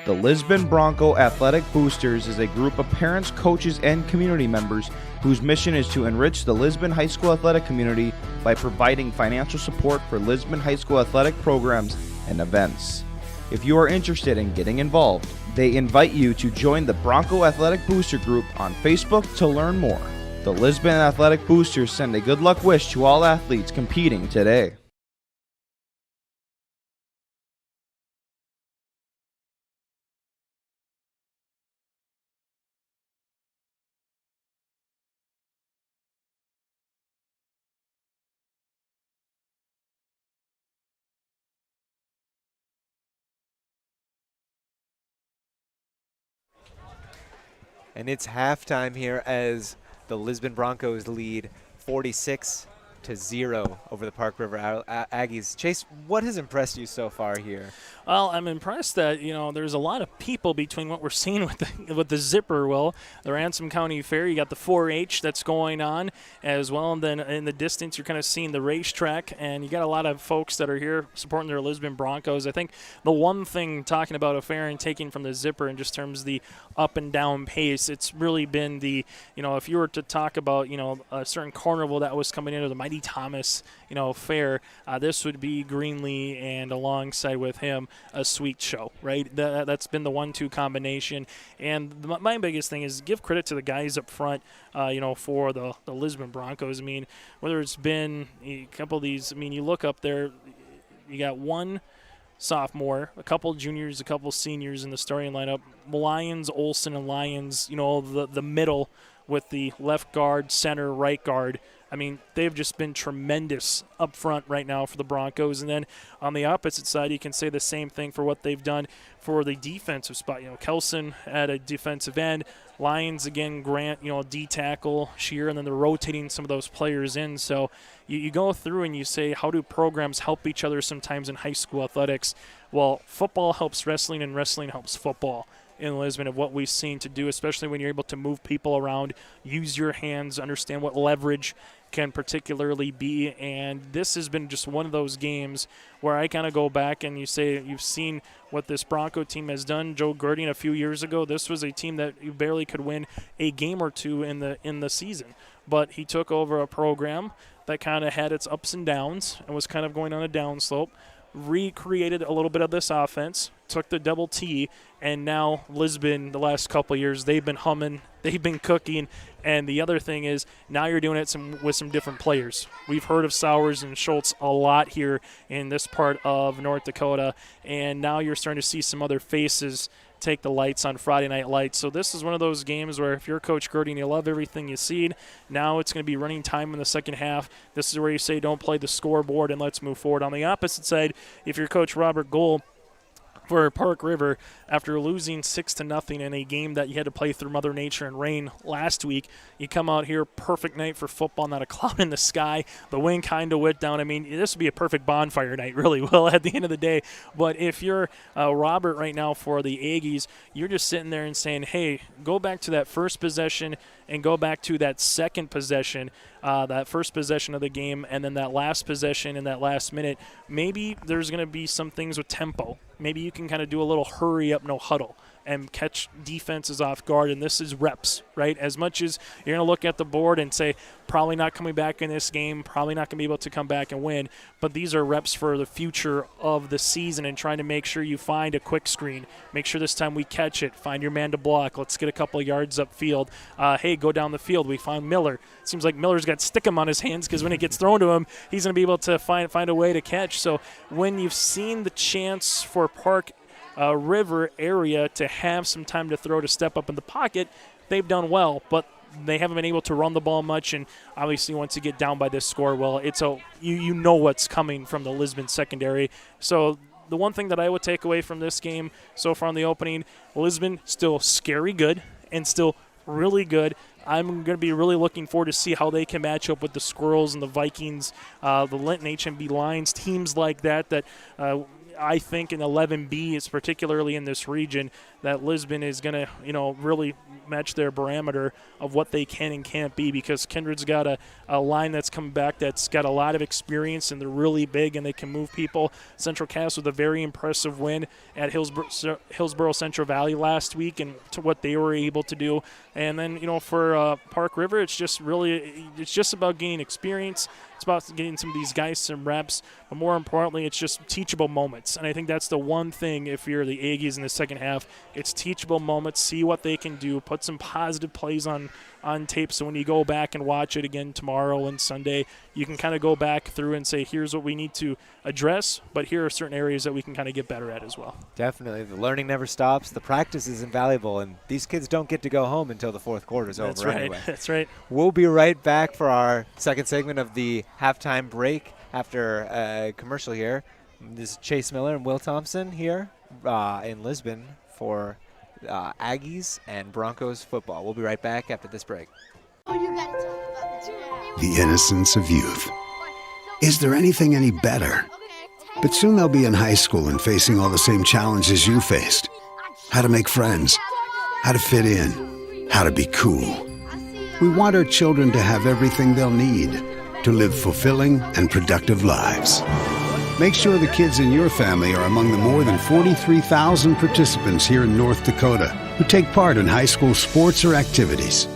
The Lisbon Bronco Athletic Boosters is a group of parents, coaches, and community members whose mission is to enrich the Lisbon high school athletic community by providing financial support for Lisbon high school athletic programs and events. If you are interested in getting involved, they invite you to join the Bronco Athletic Booster Group on Facebook to learn more. The Lisbon Athletic Boosters send a good luck wish to all athletes competing today. And it's halftime here as the Lisbon Broncos lead 46-0 over the Park River Aggies. Chase, what has impressed you so far here? Well, I'm impressed that, there's a lot of people between what we're seeing with the zipper, the Ransom County Fair. You got the 4-H that's going on as well, and then in the distance you're kind of seeing the racetrack, and you got a lot of folks that are here supporting their Lisbon Broncos. I think the one thing talking about a fair and taking from the zipper in just terms of the up and down pace, it's really been the, if you were to talk about, a certain carnival that was coming into the Mighty Thomas, fair, this would be Greenlee, and alongside with him, a sweet show, right? That's been the 1-2 combination. And my biggest thing is give credit to the guys up front, for the Lisbon Broncos. I mean, whether it's been a couple of these, you look up there, you got one sophomore, a couple juniors, a couple seniors in the starting lineup. Lyons, Olsen, and Lyons, the middle with the left guard, center, right guard. They've just been tremendous up front right now for the Broncos. And then on the opposite side, you can say the same thing for what they've done for the defensive spot. Kelson at a defensive end, Lyons again, Grant, D-tackle, Shear, and then they're rotating some of those players in. So you go through and you say, how do programs help each other sometimes in high school athletics? Well, football helps wrestling, and wrestling helps football in Lisbon, of what we've seen to do, especially when you're able to move people around, use your hands, understand what leverage can particularly be. And this has been just one of those games where I kind of go back and you say you've seen what this Bronco team has done. Joe Girding a few years ago, this was a team that you barely could win a game or two in the season. But he took over a program that kind of had its ups and downs and was kind of going on a downslope, recreated a little bit of this offense, took the double T, and now Lisbon, the last couple of years, they've been humming, they've been cooking. And the other thing is now you're doing it with some different players. We've heard of Sowers and Schultz a lot here in this part of North Dakota, and now you're starting to see some other faces take the lights on Friday Night Lights. So this is one of those games where if you're Coach Girding, you love everything you see. Now it's going to be running time in the second half. This is where you say don't play the scoreboard and let's move forward. On the opposite side, if you're Coach Robert Gohl for Park River, after losing 6-0 in a game that you had to play through Mother Nature and rain last week, you come out here, perfect night for football, not a cloud in the sky. The wind kind of went down. This would be a perfect bonfire night, really will, at the end of the day. But if you're Robert right now for the Aggies, you're just sitting there and saying, hey, go back to that first possession and go back to that second possession, that first possession of the game, and then that last possession in that last minute. Maybe there's going to be some things with tempo. Maybe you can kind of do a little hurry up, no huddle. and catch defenses off guard, and this is reps, right? As much as you're going to look at the board and say, probably not coming back in this game, probably not going to be able to come back and win, but these are reps for the future of the season and trying to make sure you find a quick screen. Make sure this time we catch it. Find your man to block. Let's get a couple of yards upfield. Hey, go down the field. We found Miller. It seems like Miller's got stickum on his hands because when it gets thrown to him, he's going to be able to find a way to catch. So when you've seen the chance for Park River area to have some time to throw, to step up in the pocket, they've done well, but they haven't been able to run the ball much, and obviously once you get down by this score, well, you know what's coming from the Lisbon secondary. So the one thing that I would take away from this game so far in the opening, Lisbon still scary good and still really good. I'm going to be really looking forward to see how they can match up with the Squirrels and the Vikings, the Linton HMB Lions, teams like that I think in 11B is particularly in this region that Lisbon is going to, really match their parameter of what they can and can't be, because Kindred's got a line that's come back that's got a lot of experience and they're really big and they can move people. Central Cass with a very impressive win at Hillsborough Central Valley last week and to what they were able to do. And then, for Park River, it's just about gaining experience. It's about getting some of these guys some reps, but more importantly, it's just teachable moments. And I think that's the one thing if you're the Aggies in the second half, it's teachable moments, see what they can do, put some positive plays on tape, so when you go back and watch it again tomorrow and Sunday, you can kind of go back through and say, here's what we need to address, but here are certain areas that we can kind of get better at as well. Definitely. The learning never stops. The practice is invaluable, and these kids don't get to go home until the fourth quarter is over anyway. That's right. We'll be right back for our second segment of the halftime break after a commercial here. This is Chase Miller and Will Thompson here in Lisbon for Aggies and Broncos football. We'll be right back after this break. The innocence of youth. Is there anything any better? But soon they'll be in high school and facing all the same challenges you faced. How to make friends, how to fit in, how to be cool. We want our children to have everything they'll need to live fulfilling and productive lives. Make sure the kids in your family are among the more than 43,000 participants here in North Dakota who take part in high school sports or activities.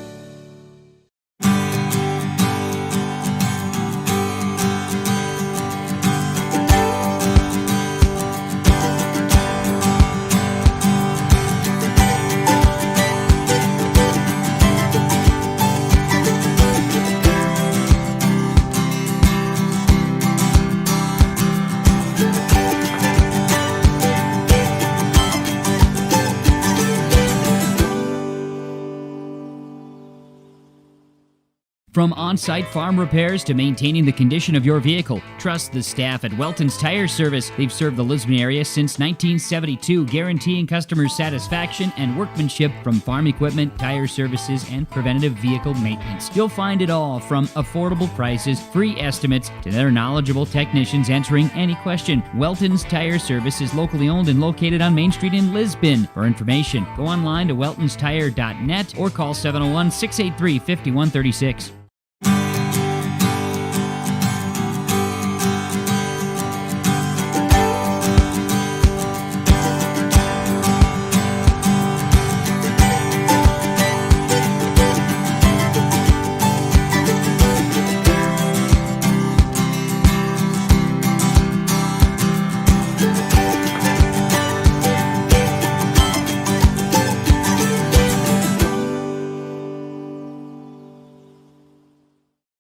From on-site farm repairs to maintaining the condition of your vehicle, trust the staff at Welton's Tire Service. They've served the Lisbon area since 1972, guaranteeing customers satisfaction and workmanship from farm equipment, tire services, and preventative vehicle maintenance. You'll find it all from affordable prices, free estimates, to their knowledgeable technicians answering any question. Welton's Tire Service is locally owned and located on Main Street in Lisbon. For information, go online to weltonstire.net or call 701-683-5136.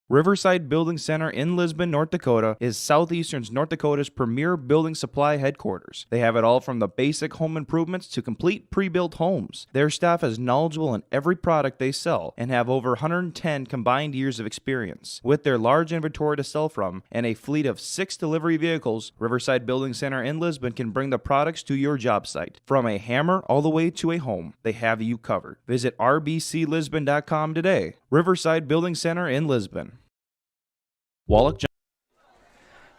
Riverside Building Center in Lisbon, North Dakota is Southeastern North Dakota's premier building supply headquarters. They have it all from the basic home improvements to complete pre-built homes. Their staff is knowledgeable in every product they sell and have over 110 combined years of experience. With their large inventory to sell from and a fleet of 6 delivery vehicles, Riverside Building Center in Lisbon can bring the products to your job site. From a hammer all the way to a home, they have you covered. Visit rbclisbon.com today. Riverside Building Center in Lisbon. Wallach.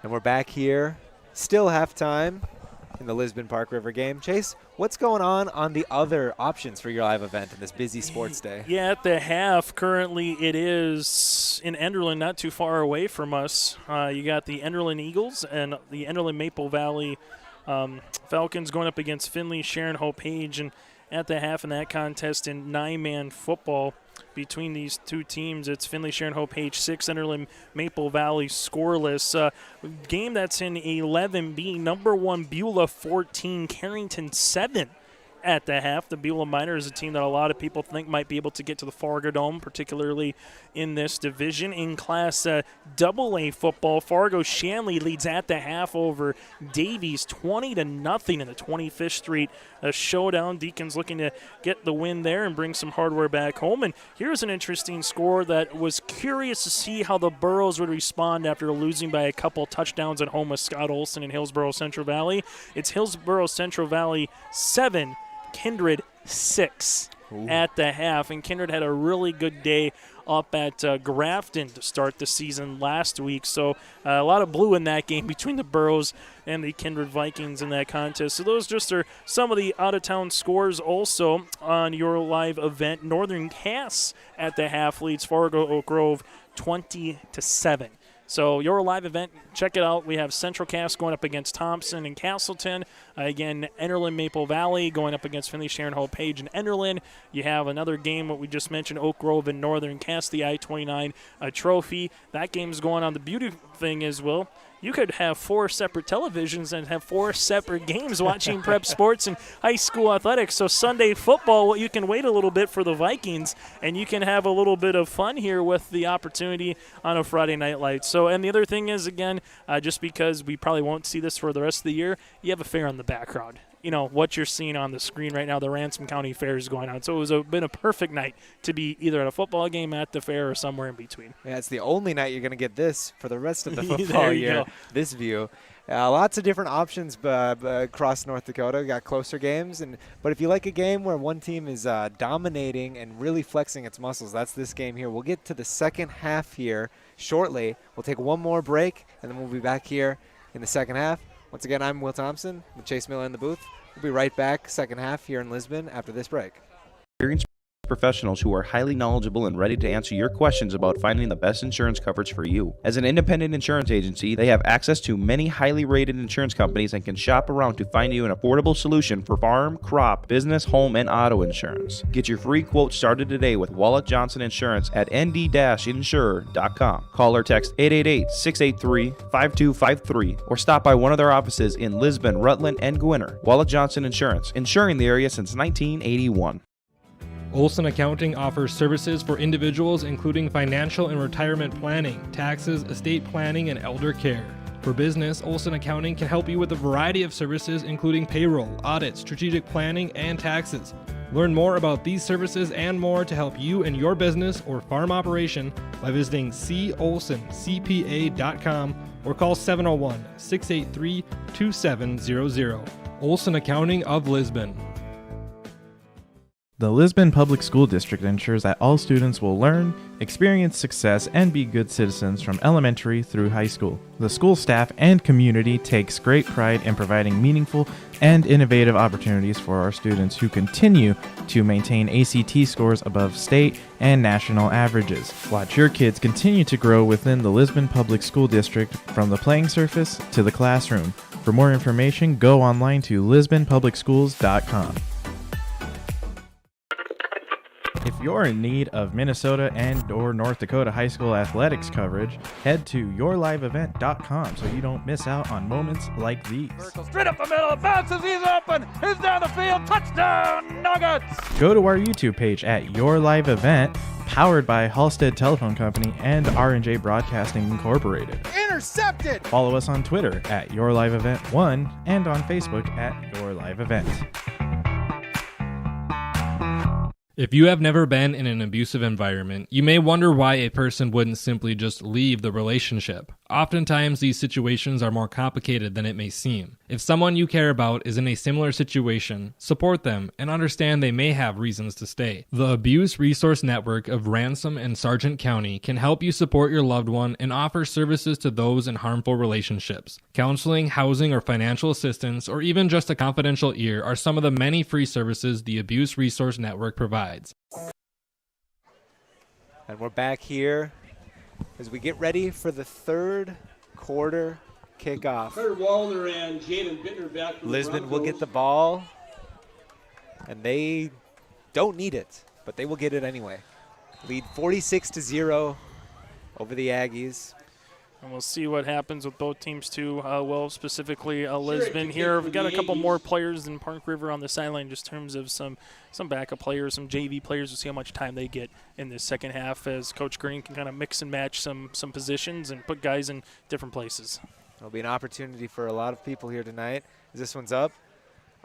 And we're back here, still halftime in the Lisbon Park River game. Chase, what's going on the other options for your live event in this busy sports day? Yeah, at the half, currently it is in Enderlin, not too far away from us. You got the Enderlin Eagles and the Enderlin Maple Valley Falcons going up against Finley, Sharon Hope Page, and at the half in that contest in 9-man football between these two teams. It's Findlay Sharon Hope Page 6, Enderlin Maple Valley scoreless. Game that's in 11B, number 1 Beulah 14, Carrington 7 at the half. The Beulah Miners is a team that a lot of people think might be able to get to the Fargo Dome, particularly in this division. In Class AA football, Fargo Shanley leads at the half over Davies 20-0 in the 25th Street showdown. Deacons looking to get the win there and bring some hardware back home. And here's an interesting score that was curious to see how the Burros would respond after losing by a couple touchdowns at home with Scott Olson in Hillsborough Central Valley. It's Hillsborough Central Valley 7, Kindred 6 at the half. And Kindred had a really good day up at Grafton to start the season last week. So a lot of blue in that game between the Burros and the Kindred Vikings in that contest. So those just are some of the out-of-town scores. Also on your live event, Northern Cass at the half leads Fargo Oak Grove 20-7. So your live event, check it out. We have Central Cass going up against Thompson and Castleton. Again, Enderlin Maple Valley going up against Findlay Sharon Hope Page and Enderlin. You have another game, what we just mentioned, Oak Grove and Northern Cass, the I-29 trophy. That game's going on. The beauty thing is, Will, you could have 4 separate televisions and have 4 separate games watching prep sports and high school athletics. So Sunday football, you can wait a little bit for the Vikings, and you can have a little bit of fun here with the opportunity on a Friday Night Lights. So, and the other thing is, again, just because we probably won't see this for the rest of the year, you have a fair in the background. You know, what you're seeing on the screen right now, the Ransom County Fair is going on. So it was been a perfect night to be either at a football game, at the fair, or somewhere in between. Yeah, it's the only night you're going to get this for the rest of the football year, this view. Lots of different options across North Dakota. We got closer games. But if you like a game where one team is dominating and really flexing its muscles, that's this game here. We'll get to the second half here shortly. We'll take one more break, and then we'll be back here in the second half. Once again, I'm Will Thompson with Chase Miller in the booth. We'll be right back, second half here in Lisbon after this break. Experienced professionals who are highly knowledgeable and ready to answer your questions about finding the best insurance coverage for you. As an independent insurance agency, they have access to many highly rated insurance companies and can shop around to find you an affordable solution for farm, crop, business, home, and auto insurance. Get your free quote started today with Wallach Johnson Insurance at nd-insurer.com. Call or text 888-683-5253 or stop by one of their offices in Lisbon, Rutland, and Gwinner. Wallach Johnson Insurance, insuring the area since 1981. Olson Accounting offers services for individuals including financial and retirement planning, taxes, estate planning, and elder care. For business, Olson Accounting can help you with a variety of services including payroll, audit, strategic planning, and taxes. Learn more about these services and more to help you and your business or farm operation by visiting colsoncpa.com or call 701-683-2700. Olson Accounting of Lisbon. The Lisbon Public School District ensures that all students will learn, experience success, and be good citizens from elementary through high school. The school staff and community takes great pride in providing meaningful and innovative opportunities for our students who continue to maintain ACT scores above state and national averages. Watch your kids continue to grow within the Lisbon Public School District from the playing surface to the classroom. For more information, go online to lisbonpublicschools.com. If you're in need of Minnesota and or North Dakota high school athletics coverage, head to yourliveevent.com so you don't miss out on moments like these. Straight up the middle, bounces, he's open, he's down the field, touchdown, Nuggets! Go to our YouTube page at Your Live Event, powered by Halstead Telephone Company and R&J Broadcasting Incorporated. Intercepted! Follow us on Twitter at Your Live Event 1 and on Facebook at Your Live Event. If you have never been in an abusive environment, you may wonder why a person wouldn't simply just leave the relationship. Oftentimes, these situations are more complicated than it may seem. If someone you care about is in a similar situation, support them and understand they may have reasons to stay. The Abuse Resource Network of Ransom and Sargent County can help you support your loved one and offer services to those in harmful relationships. Counseling, housing, or financial assistance, or even just a confidential ear are some of the many free services the Abuse Resource Network provides. And we're back here as we get ready for the third quarter kickoff. Carter Wallner and Jaden Bittner back from Lisbon the will get the ball. and they don't need it, but they will get it anyway. Lead 46-0 over the Aggies. And we'll see what happens with both teams too. Well, specifically Lisbon here. We've got a couple more players than Park River on the sideline, just in terms of some backup players, some JV players. We'll see how much time they get in this second half as Coach Green can kind of mix and match some positions and put guys in different places. There'll be an opportunity for a lot of people here tonight. As this one's up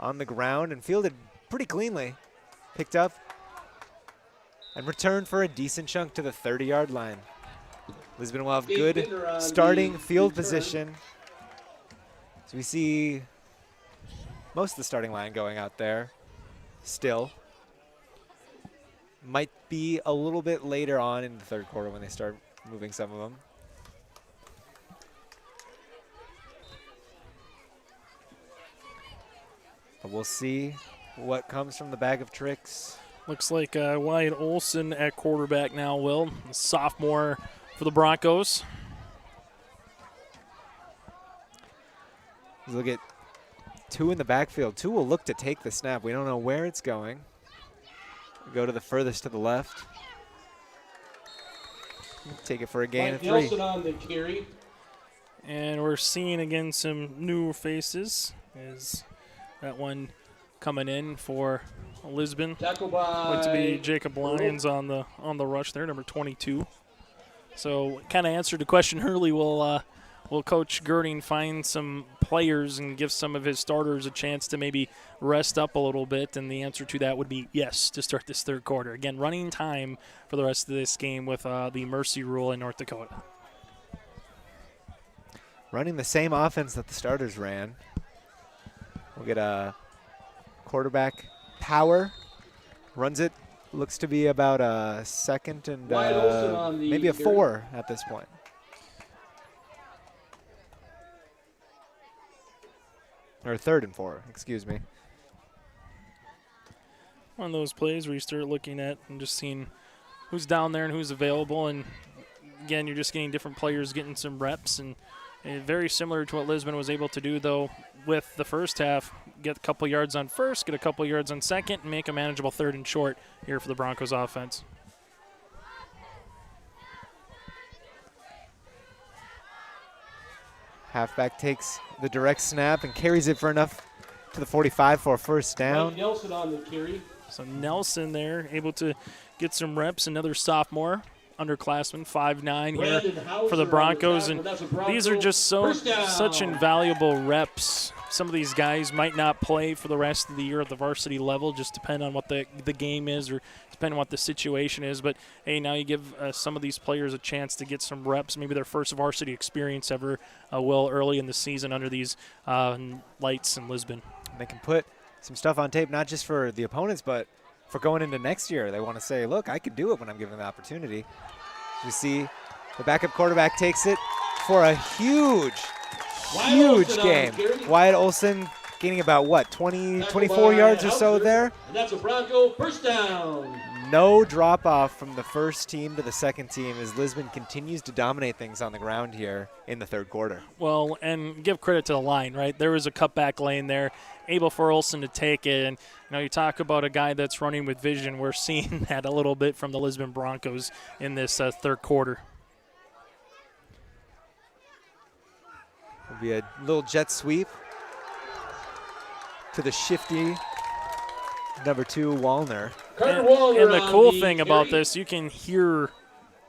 on the ground and fielded pretty cleanly. Picked up and returned for a decent chunk to the 30-yard line. Lisbon will have good starting field position. So we see most of the starting line going out there still. Might be a little bit later on in the third quarter when they start moving some of them. But we'll see what comes from the bag of tricks. Looks like Wyatt Olson at quarterback now, Will. The sophomore for the Broncos. Look at two in the backfield. Two will look to take the snap. We don't know where it's going. Go to the furthest to the left. Take it for a gain of 3. Nelson on the carry. And we're seeing again some new faces. Is that one coming in for Lisbon? Looks to be Jacob Lyons on the rush there, number 22. So kind of answered the question early. Will Coach Girding find some players and give some of his starters a chance to maybe rest up a little bit? And the answer to that would be yes, to start this third quarter. Again, running time for the rest of this game with the mercy rule in North Dakota. Running the same offense that the starters ran. We'll get a quarterback power. Runs it. Looks to be about a second and maybe a 4 at this point. Or 3rd and 4, excuse me. One of those plays where you start looking at and just seeing who's down there and who's available. And, again, you're just getting different players getting some reps. And very similar to what Lisbon was able to do, though, with the first half. Get a couple yards on first, get a couple yards on second, and make a manageable 3rd and short here for the Broncos offense. Halfback takes the direct snap and carries it for enough to the 45 for a first down. Nelson on the carry. So Nelson there, able to get some reps, another sophomore. Underclassmen, 5'9" here for the Broncos, and these are just such invaluable reps. Some of these guys might not play for the rest of the year at the varsity level, just depending on what the game is or depending on what the situation is. But, hey, now you give some of these players a chance to get some reps, maybe their first varsity experience ever, early in the season under these lights in Lisbon. They can put some stuff on tape, not just for the opponents, but for going into next year. They want to say, look, I could do it when I'm given the opportunity. You see the backup quarterback takes it for a huge game. Wyatt Olson gaining about, 24 yards or so there? And that's a Bronco first down. No drop-off from the first team to the second team as Lisbon continues to dominate things on the ground here in the third quarter. Well, and give credit to the line, right? There was a cutback lane there, able for Olson to take it. And, you talk about a guy that's running with vision. We're seeing that a little bit from the Lisbon Broncos in this third quarter. Will be a little jet sweep to the shifty number 2, Wallner. And the cool thing about this, you can hear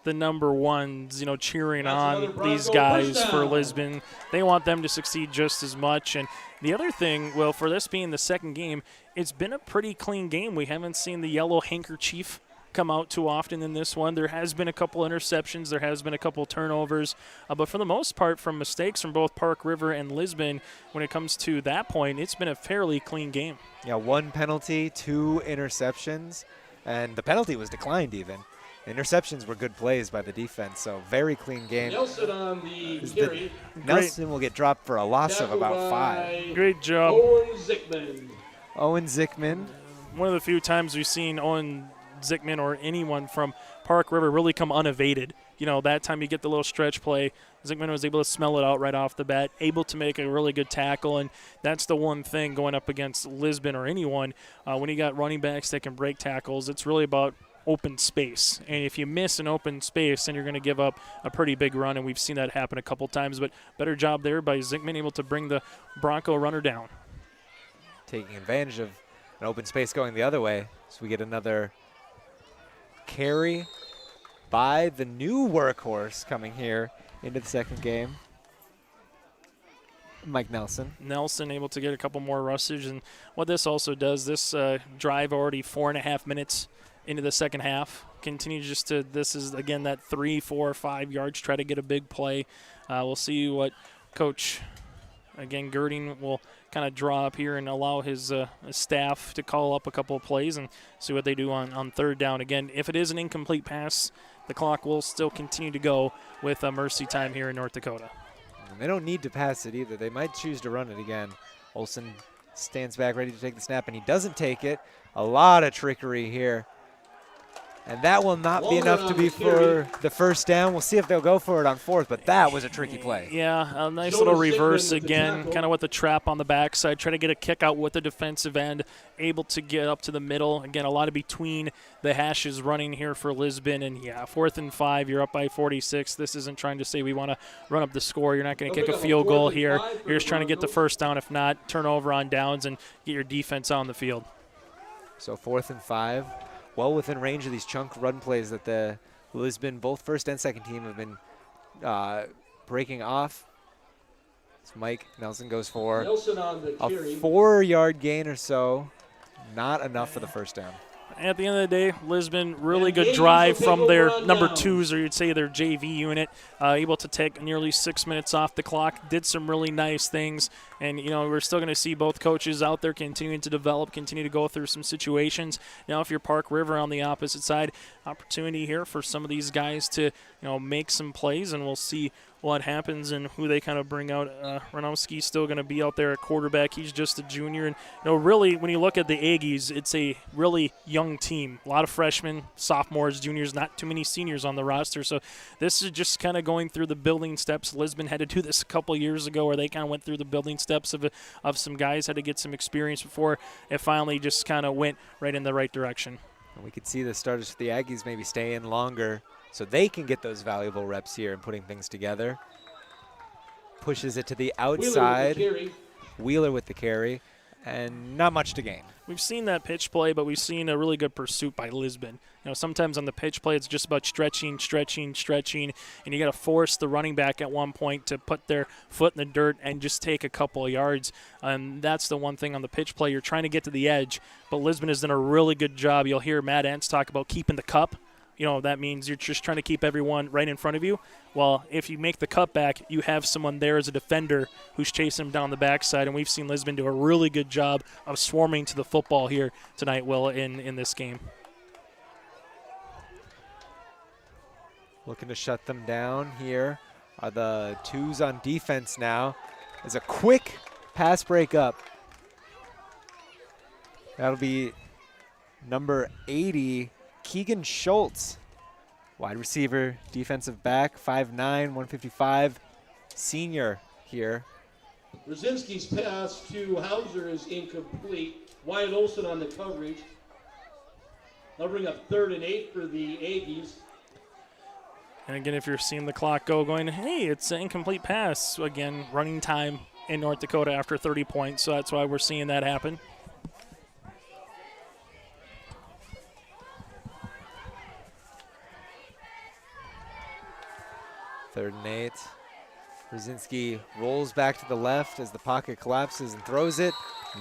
the number ones, cheering on these guys for Lisbon. They want them to succeed just as much. And the other thing, well, for this being the second game, it's been a pretty clean game. We haven't seen the yellow handkerchief come out too often in this one. There has been a couple interceptions. There has been a couple turnovers. But for the most part, from mistakes from both Park River and Lisbon, when it comes to that point, it's been a fairly clean game. Yeah, 1 penalty, 2 interceptions, and the penalty was declined even. Interceptions were good plays by the defense, so very clean game. Nelson on the carry. Nelson will get dropped for a loss of about 5. Great job. Owen Zickman. Owen Zickman. One of the few times we've seen Owen Zickman or anyone from Park River really come unevaded. You know, that time you get the little stretch play, Zickman was able to smell it out right off the bat, able to make a really good tackle, and that's the one thing going up against Lisbon or anyone. When you got running backs that can break tackles, it's really about open space. And if you miss an open space, then you're going to give up a pretty big run, and we've seen that happen a couple times. But better job there by Zickman, able to bring the Bronco runner down. Taking advantage of an open space going the other way. So we get another carry by the new workhorse coming here into the second game. Mike Nelson. Nelson able to get a couple more rushes. And what this also does, this drive already 4.5 minutes into the second half. Continue just to, this is, again, that 3, 4, 5 yards, try to get a big play. We'll see what Coach, again, Girding will kind of draw up here and allow his staff to call up a couple of plays and see what they do on third down. Again, if it is an incomplete pass, the clock will still continue to go with mercy time here in North Dakota. And they don't need to pass it either. They might choose to run it again. Olsen stands back ready to take the snap, and he doesn't take it. A lot of trickery here. And that will not be enough to be for the first down. We'll see if they'll go for it on fourth, but that was a tricky play. Yeah, a nice little reverse again, kind of with the trap on the backside. Try to get a kick out with the defensive end, able to get up to the middle. Again, a lot of between the hashes running here for Lisbon. And, yeah, 4th and 5, you're up by 46. This isn't trying to say we want to run up the score. You're not going to kick a field goal here. You're just trying to get the first down. If not, turn over on downs and get your defense on the field. So 4th and 5. Well within range of these chunk run plays that the Lisbon, both first and second team, have been breaking off. So Mike Nelson goes for a 4-yard gain or so. Not enough for the first down. At the end of the day, Lisbon, really good drive from their number 2s, or you'd say their JV unit, able to take nearly 6 minutes off the clock, did some really nice things. And, you know, we're still going to see both coaches out there continuing to develop, continue to go through some situations. Now, if you're Park River on the opposite side, opportunity here for some of these guys to, you know, make some plays, and we'll see what happens and who they kind of bring out. Ranowski's still going to be out there at quarterback. He's just a junior. And, you know, really, when you look at the Aggies, it's a really young team. A lot of freshmen, sophomores, juniors, not too many seniors on the roster. So this is just kind of going through the building steps. Lisbon had to do this a couple years ago where they kind of went through the building steps of some guys, had to get some experience before it finally just kind of went right in the right direction. And we could see the starters for the Aggies maybe stay in longer so they can get those valuable reps here and putting things together. Pushes it to the outside. Wheeler with the carry. And not much to gain. We've seen that pitch play, but we've seen a really good pursuit by Lisbon. You know, sometimes on the pitch play, it's just about stretching, and you got to force the running back at one point to put their foot in the dirt and just take a couple of yards. And that's the one thing on the pitch play. You're trying to get to the edge, but Lisbon has done a really good job. You'll hear Matt Entz talk about keeping the cup. You know, that means you're just trying to keep everyone right in front of you. Well, if you make the cutback, you have someone there as a defender who's chasing him down the backside, and we've seen Lisbon do a really good job of swarming to the football here tonight, Will, in this game. Looking to shut them down here are the 2s on defense now. There's a quick pass break up. That'll be number 80, Keegan Schultz, wide receiver, defensive back, 5'9", 155, senior here. Brzezinski's pass to Hauser is incomplete. Wyatt Olson on the coverage. They'll bring up 3rd and 8 for the Aggies. And again, if you're seeing the clock going, hey, it's an incomplete pass. Again, running time in North Dakota after 30 points, so that's why we're seeing that happen. Third and 8. Brzezinski rolls back to the left as the pocket collapses and throws it.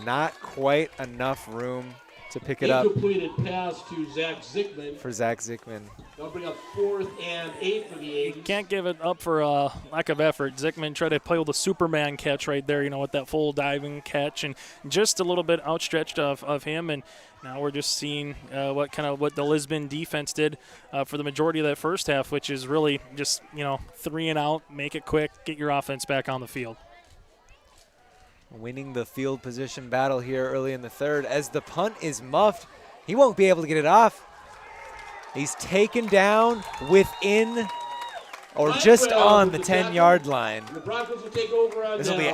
Not quite enough room to pick it up. Incompleted pass to Zach Zickman. For Zach Zickman. They'll bring up 4th and 8 for the Aggies. You can't give it up for lack of effort. Zickman tried to play the Superman catch right there, you know, with that full diving catch, and just a little bit outstretched of him. And now we're just seeing what the Lisbon defense did for the majority of that first half, which is really just, you know, 3 and out, make it quick, get your offense back on the field. Winning the field position battle here early in the third as the punt is muffed. He won't be able to get it off. He's taken down within or just on the 10-yard line. The Broncos will take over on This will be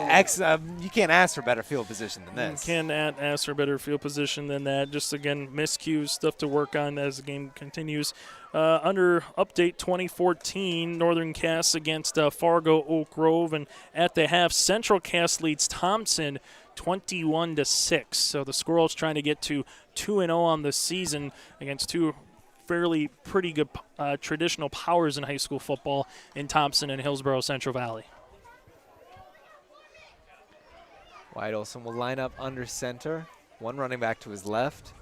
you can't ask for better field position than this. You cannot ask for better field position than that. Just, again, miscues, stuff to work on as the game continues. Under update 2014, Northern Cass against Fargo Oak Grove, and at the half, Central Cass leads Thompson 21-6. So the Squirrels trying to get to 2-0 on the season against two fairly pretty good traditional powers in high school football in Thompson and Hillsborough Central Valley. Wyatt Olson will line up under center. One running back to his left.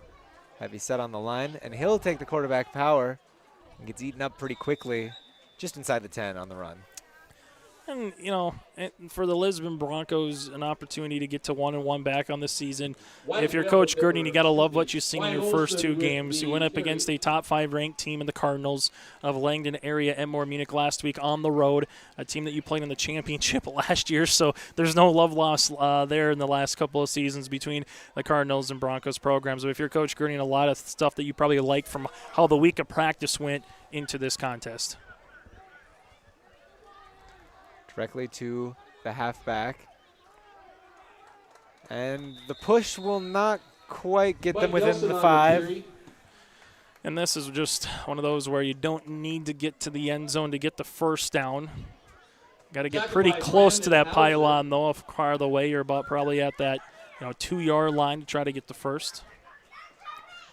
Heavy set on the line, and he'll take the quarterback power and gets eaten up pretty quickly just inside the 10 on the run. And, you know, for the Lisbon Broncos, an opportunity to get to 1-1 back on the season. If you're Coach Girding, you got to love what you've seen in your first two games. You went up against a top 5 ranked team in the Cardinals of Langdon area, Enmore Munich last week on the road, a team that you played in the championship last year. So there's no love lost there in the last couple of seasons between the Cardinals and Broncos programs. But if you're Coach Girding, a lot of stuff that you probably like from how the week of practice went into this contest. Directly to the halfback. And the push will not quite get them within the 5. And this is just one of those where you don't need to get to the end zone to get the first down. Got to get pretty close to that pylon, though. If far of the way, you're about probably at that 2-yard line to try to get the first.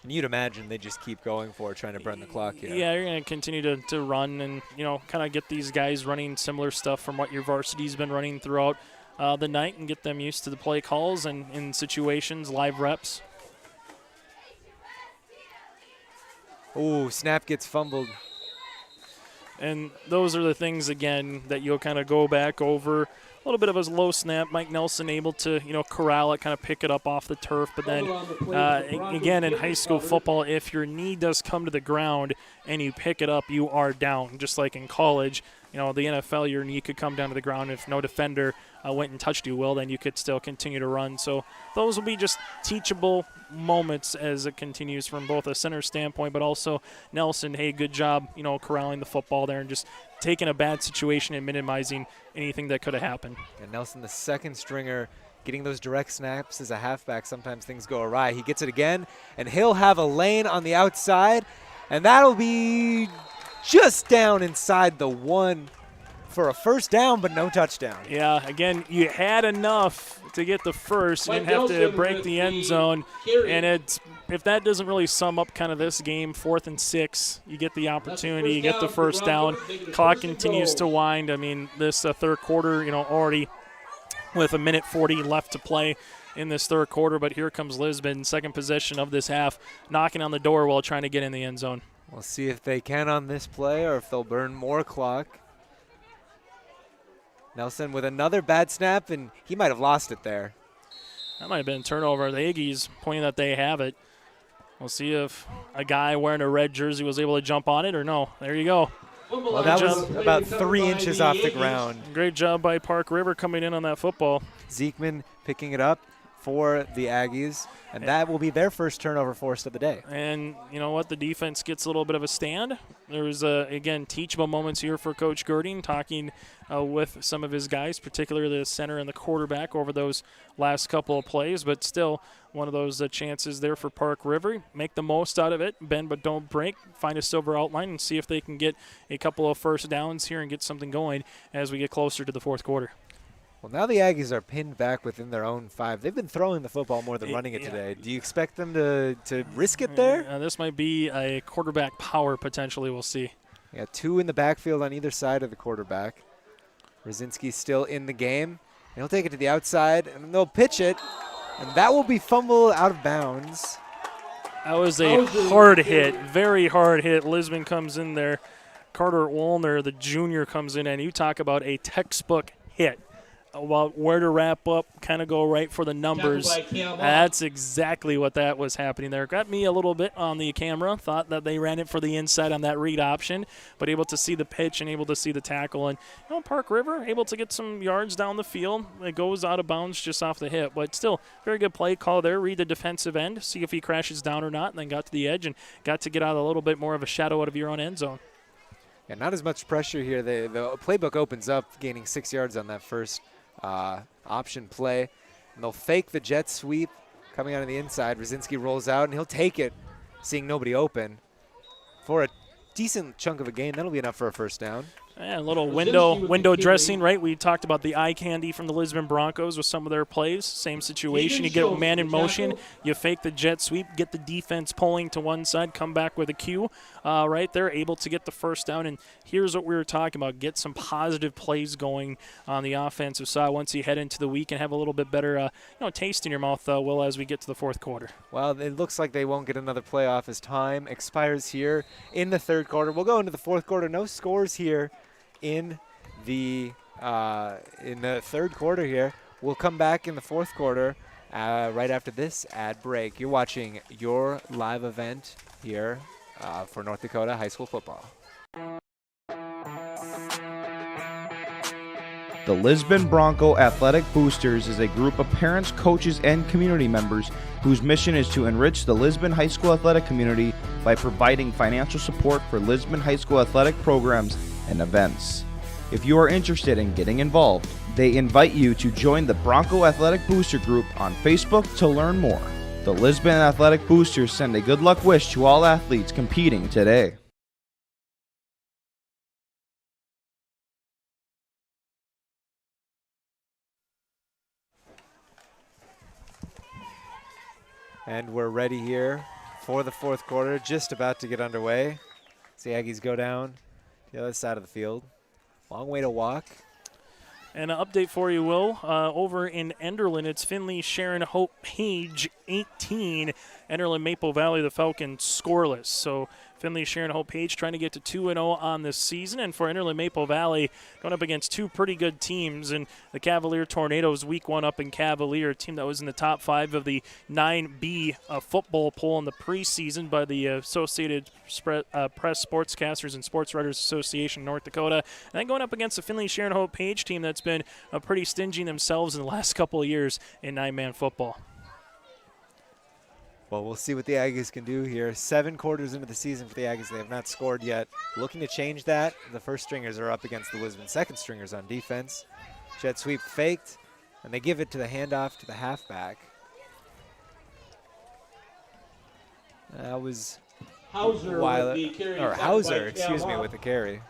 And you'd imagine they just keep going for it, trying to burn the clock here. Yeah, you're going to continue to run and, kind of get these guys running similar stuff from what your varsity's been running throughout the night and get them used to the play calls and in situations, live reps. Ooh, snap gets fumbled. And those are the things, again, that you'll kind of go back over. A little bit of a low snap. Mike Nelson able to, corral it, kind of pick it up off the turf. But then, again, in high school football, if your knee does come to the ground and you pick it up, you are down. Just like in college, the NFL, your knee could come down to the ground. If no defender went and touched you, well, then you could still continue to run. So those will be just teachable moments as it continues from both a center standpoint, but also Nelson, hey, good job, corralling the football there and just taking a bad situation and minimizing anything that could have happened. And Nelson, the second stringer, getting those direct snaps as a halfback, sometimes things go awry. He gets it again, and he'll have a lane on the outside, and that'll be just down inside the 1 for a first down, but no touchdown. Yeah, again, you had enough to get the first. You didn't have to break the end zone. And if that doesn't really sum up kind of this game, 4th and 6, you get the opportunity, you get the first down. Clock continues to wind. I mean, this third quarter, already with 1:40 left to play in this third quarter. But here comes Lisbon, second possession of this half, knocking on the door while trying to get in the end zone. We'll see if they can on this play or if they'll burn more clock. Nelson with another bad snap, and he might have lost it there. That might have been a turnover. The Aggies pointing that they have it. We'll see if a guy wearing a red jersey was able to jump on it or no. There you go. Well, that was about 3 inches off the ground. Great job by Park River coming in on that football. Zeekman picking it up for the Aggies, and that will be their first turnover forced of the day. And you know what? The defense gets a little bit of a stand. There's, again, teachable moments here for Coach Girding, talking with some of his guys, particularly the center and the quarterback over those last couple of plays, but still one of those chances there for Park River. Make the most out of it, bend but don't break, find a silver outline, and see if they can get a couple of first downs here and get something going as we get closer to the fourth quarter. Well, now the Aggies are pinned back within their own 5. They've been throwing the football more than running it today. Do you expect them to risk it there? This might be a quarterback power potentially. We'll see. Yeah, 2 in the backfield on either side of the quarterback. Rosinski's still in the game. And he'll take it to the outside, and they'll pitch it, and that will be fumbled out of bounds. That was a hard hit, very hard hit. Lisbon comes in there. Carter Woolner, the junior, comes in, and you talk about a textbook hit. about where to wrap up, kind of go right for the numbers. That's exactly what that was happening there. Got me a little bit on the camera. Thought that they ran it for the inside on that read option, but able to see the pitch and able to see the tackle. And Park River able to get some yards down the field. It goes out of bounds just off the hip, but still very good play call there. Read the defensive end, see if he crashes down or not, and then got to the edge and got to get out a little bit more of a shadow out of your own end zone. Yeah, not as much pressure here. The playbook opens up, gaining 6 yards on that first option play. And they'll fake the jet sweep coming out on the inside. Brzezinski rolls out, and he'll take it, seeing nobody open. For a decent chunk of a gain, that'll be enough for a first down. Yeah, a little window dressing, right? We talked about the eye candy from the Lisbon Broncos with some of their plays. Same situation. You get a man in motion, you fake the jet sweep, get the defense pulling to one side, come back with a cue. Right there, able to get the first down. And here's what we were talking about. Get some positive plays going on the offensive side once you head into the week and have a little bit better taste in your mouth, Will, as we get to the fourth quarter. Well, it looks like they won't get another playoff as time expires here in the third quarter. We'll go into the fourth quarter. No scores here in the third quarter here. We'll come back in the fourth quarter right after this ad break. You're watching your live event here for North Dakota high school football. The Lisbon Bronco Athletic Boosters is a group of parents, coaches, and community members whose mission is to enrich the Lisbon high school athletic community by providing financial support for Lisbon high school athletic programs and events. If you are interested in getting involved, they invite you to join the Bronco Athletic Booster Group on Facebook to learn more. The Lisbon Athletic Boosters send a good luck wish to all athletes competing today. And we're ready here for the fourth quarter, just about to get underway. See Aggies go down the other side of the field. Long way to walk. And an update for you, Will. Over in Enderlin, it's Finley, Sharon, Hope, Page, 18. Enderlin, Maple Valley, the Falcons scoreless. So Finley, Sharon, Hope, Page trying to get to 2-0 on this season. And for Enderlin, Maple Valley, going up against two pretty good teams. And the Cavalier Tornadoes, week one up in Cavalier, a team that was in the top 5 of the 9B football poll in the preseason by the Associated Press Sportscasters and Sports Writers Association North Dakota. And then going up against the Finley, Sharon, Hope, Page team that's been pretty stingy themselves in the last couple of years in 9-man football. Well, we'll see what the Aggies can do here. 7 quarters into the season for the Aggies. They have not scored yet. Looking to change that. The first stringers are up against the Lisbon second stringers on defense. Jet sweep faked, and they give it to the handoff to the halfback. That was Hauser with the carry. Hauser, excuse me, with the carry.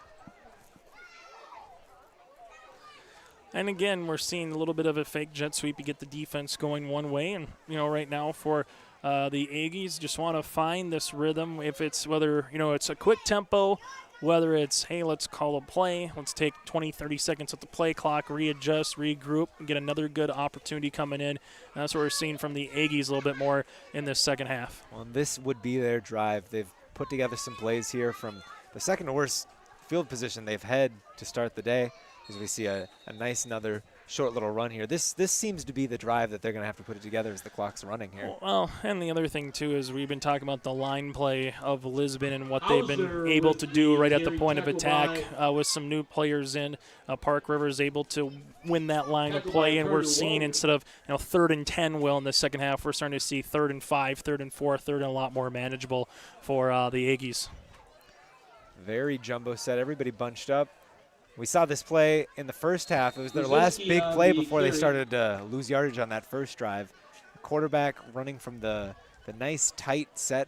And again, we're seeing a little bit of a fake jet sweep. You get the defense going one way, and right now for the Aggies, just want to find this rhythm. If it's whether it's a quick tempo, whether it's hey, let's call a play, let's take 20, 30 seconds at the play clock, readjust, regroup, and get another good opportunity coming in. And that's what we're seeing from the Aggies a little bit more in this second half. Well, this would be their drive. They've put together some plays here from the second worst field position they've had to start the day. As we see a nice another short little run here. This seems to be the drive that they're going to have to put it together as the clock's running here. Well, and the other thing, too, is we've been talking about the line play of Lisbon and what they've been able to do right at the point of attack with some new players in. Park River is able to win that line of play, and we're seeing instead of 3rd and 10, Will, in the second half, we're starting to see 3rd and 5, 3rd and 4, 3rd and a lot more manageable for the Aggies. Very jumbo set. Everybody bunched up. We saw this play in the first half. It was their last big play before they started to lose yardage on that first drive. The quarterback running from the nice tight set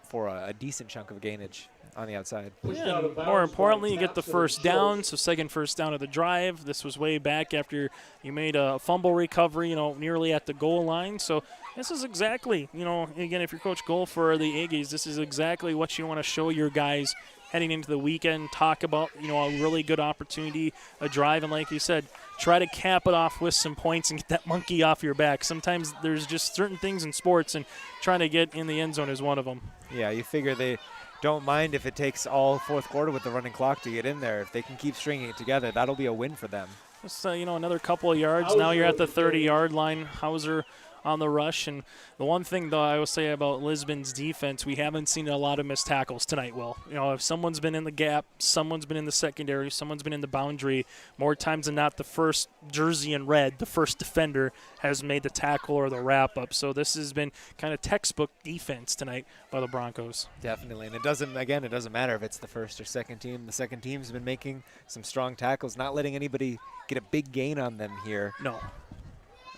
for a decent chunk of gainage on the outside. Yeah, more importantly, you get the first down, so second first down of the drive. This was way back after you made a fumble recovery, nearly at the goal line. So this is exactly, again, if you're Coach Goal for the Aggies, this is exactly what you want to show your guys heading into the weekend. Talk about, a really good opportunity, a drive, and like you said, try to cap it off with some points and get that monkey off your back. Sometimes there's just certain things in sports, and trying to get in the end zone is one of them. Yeah, you figure they don't mind if it takes all fourth quarter with the running clock to get in there. If they can keep stringing it together, that'll be a win for them. Just, another couple of yards. Now you're at the 30-yard line. Hauser on the rush. And the one thing, though, I will say about Lisbon's defense, we haven't seen a lot of missed tackles tonight, Will. If someone's been in the gap, someone's been in the secondary, someone's been in the boundary, more times than not, the first jersey in red, the first defender, has made the tackle or the wrap-up. So this has been kind of textbook defense tonight by the Broncos. Definitely, and it doesn't matter if it's the first or second team. The second team's been making some strong tackles, not letting anybody get a big gain on them here. No.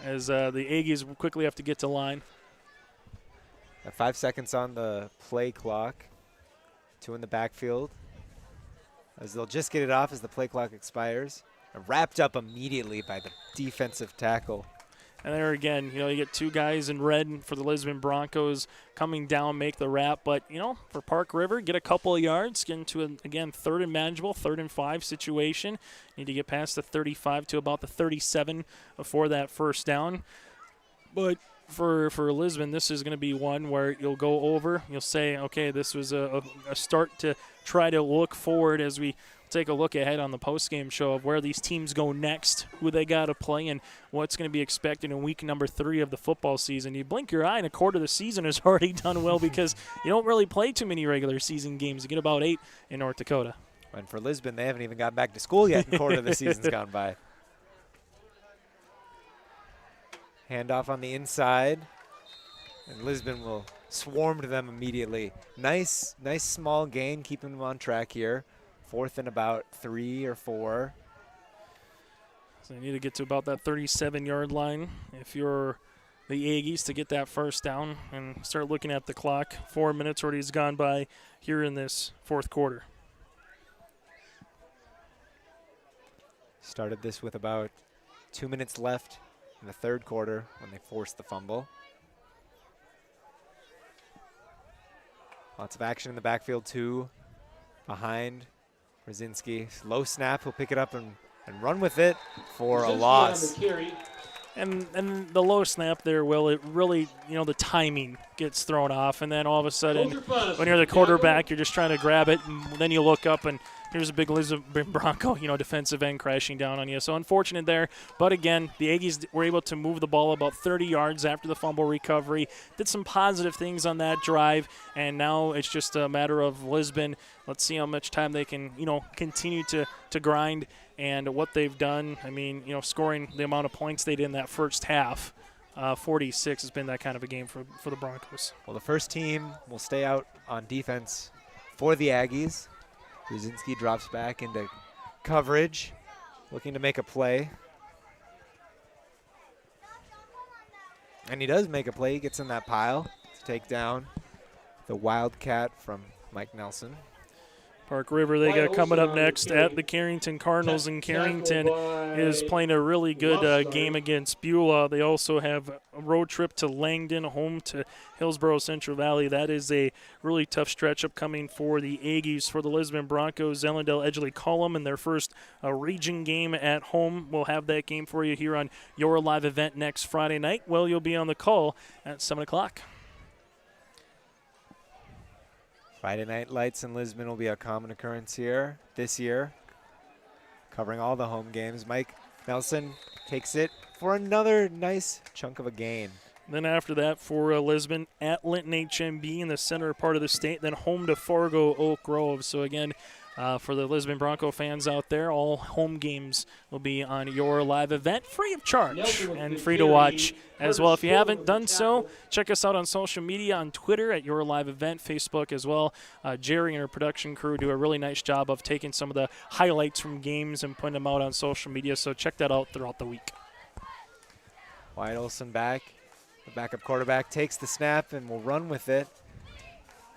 As the Aggies quickly have to get to line. 5 seconds on the play clock. 2 in the backfield. As they'll just get it off as the play clock expires. And wrapped up immediately by the defensive tackle. And there again, you get 2 guys in red for the Lisbon Broncos coming down, make the wrap. But, for Park River, get a couple of yards, get into, again, 3rd and manageable, 3rd and 5 situation. Need to get past the 35 to about the 37 before that first down. But for Lisbon, this is going to be one where you'll go over. You'll say, okay, this was a start to try to look forward as we take a look ahead on the post-game show of where these teams go next, who they got to play, and what's going to be expected in week number 3 of the football season. You blink your eye and a quarter of the season is already done well because you don't really play too many regular season games. You get about 8 in North Dakota. And for Lisbon, they haven't even got back to school yet and a quarter of the season's gone by. Handoff on the inside, and Lisbon will swarm to them immediately. Nice small gain, keeping them on track here. 4th and about 3 or 4. So you need to get to about that 37-yard line if you're the Aggies to get that first down and start looking at the clock. 4 minutes already has gone by here in this 4th quarter. Started this with about 2 minutes left in the 3rd quarter when they forced the fumble. Lots of action in the backfield too. Behind Brzezinski. Low snap, he'll pick it up and run with it for a loss. And the low snap there, Will, it really, the timing gets thrown off. And then all of a sudden, when you're the quarterback, you're just trying to grab it. And then you look up and here's a big Lisbon Bronco, defensive end crashing down on you. So unfortunate there. But again, the Aggies were able to move the ball about 30 yards after the fumble recovery. Did some positive things on that drive. And now it's just a matter of Lisbon. Let's see how much time they can, continue to grind. And what they've done, scoring the amount of points they did in that first half, 46 has been that kind of a game for the Broncos. Well, the first team will stay out on defense for the Aggies. Brzezinski drops back into coverage, looking to make a play. And he does make a play. He gets in that pile to take down the Wildcat from Mike Nelson. Park River, they got coming up next at the Carrington Cardinals, and Carrington is playing a really good game against Beulah. They also have a road trip to Langdon, home to Hillsborough Central Valley. That is a really tough stretch upcoming for the Aggies. For the Lisbon Broncos, Ellendale Edgley Cullum in their first region game at home. We'll have that game for you here on your live event next Friday night. Well, you'll be on the call at 7 o'clock. Friday night lights in Lisbon will be a common occurrence here this year, covering all the home games. Mike Nelson takes it for another nice chunk of a gain. Then after that for Lisbon, at Linton HMB in the center part of the state, then home to Fargo Oak Grove. So again, for the Lisbon Bronco fans out there, all home games will be on your live event, free of charge and free to watch as well. If you haven't done so, check us out on social media, on Twitter at Your Live Event, Facebook as well. Jerry and her production crew do a really nice job of taking some of the highlights from games and putting them out on social media, so check that out throughout the week. Wyatt Olson back. The backup quarterback takes the snap and will run with it.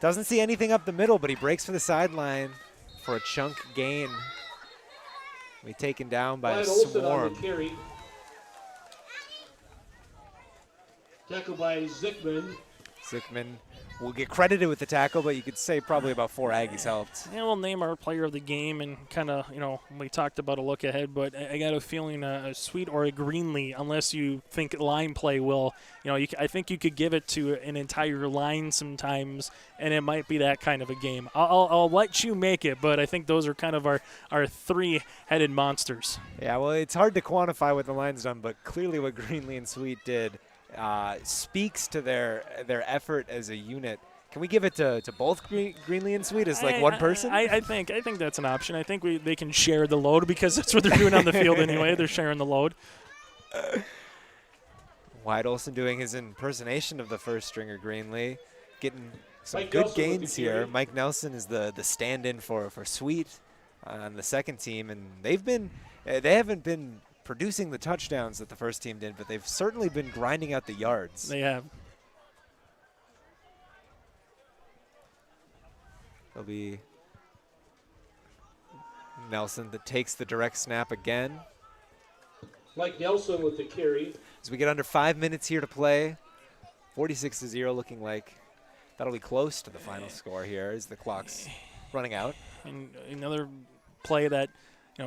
Doesn't see anything up the middle, but he breaks for the sideline for a chunk gain. Will be taken down by a swarm. Tackled by Zickman. Zickman will get credited with the tackle, but you could say probably about 4 Aggies helped. Yeah, we'll name our player of the game and kind of, we talked about a look ahead, but I got a feeling a Sweet or a Greenlee, unless you think line play will, I think you could give it to an entire line sometimes, and it might be that kind of a game. I'll let you make it, but I think those are kind of our 3-headed monsters. Yeah, well, it's hard to quantify what the line's done, but clearly what Greenlee and Sweet did speaks to their effort as a unit. Can we give it to both Greenlee and Sweet as like one person? I think that's an option. I think they can share the load because that's what they're doing on the field anyway. They're sharing the load. Wyatt Olson doing his impersonation of the first stringer Greenlee, getting some Mike good Nelson gains here. Mike Nelson is the stand-in for Sweet on the second team, and they haven't been producing the touchdowns that the first team did, but they've certainly been grinding out the yards. They have. It'll be Nelson that takes the direct snap again. Mike Nelson with the carry. As we get under 5 minutes here to play, 46-0, looking like that'll be close to the final score here as the clock's running out. And another play that,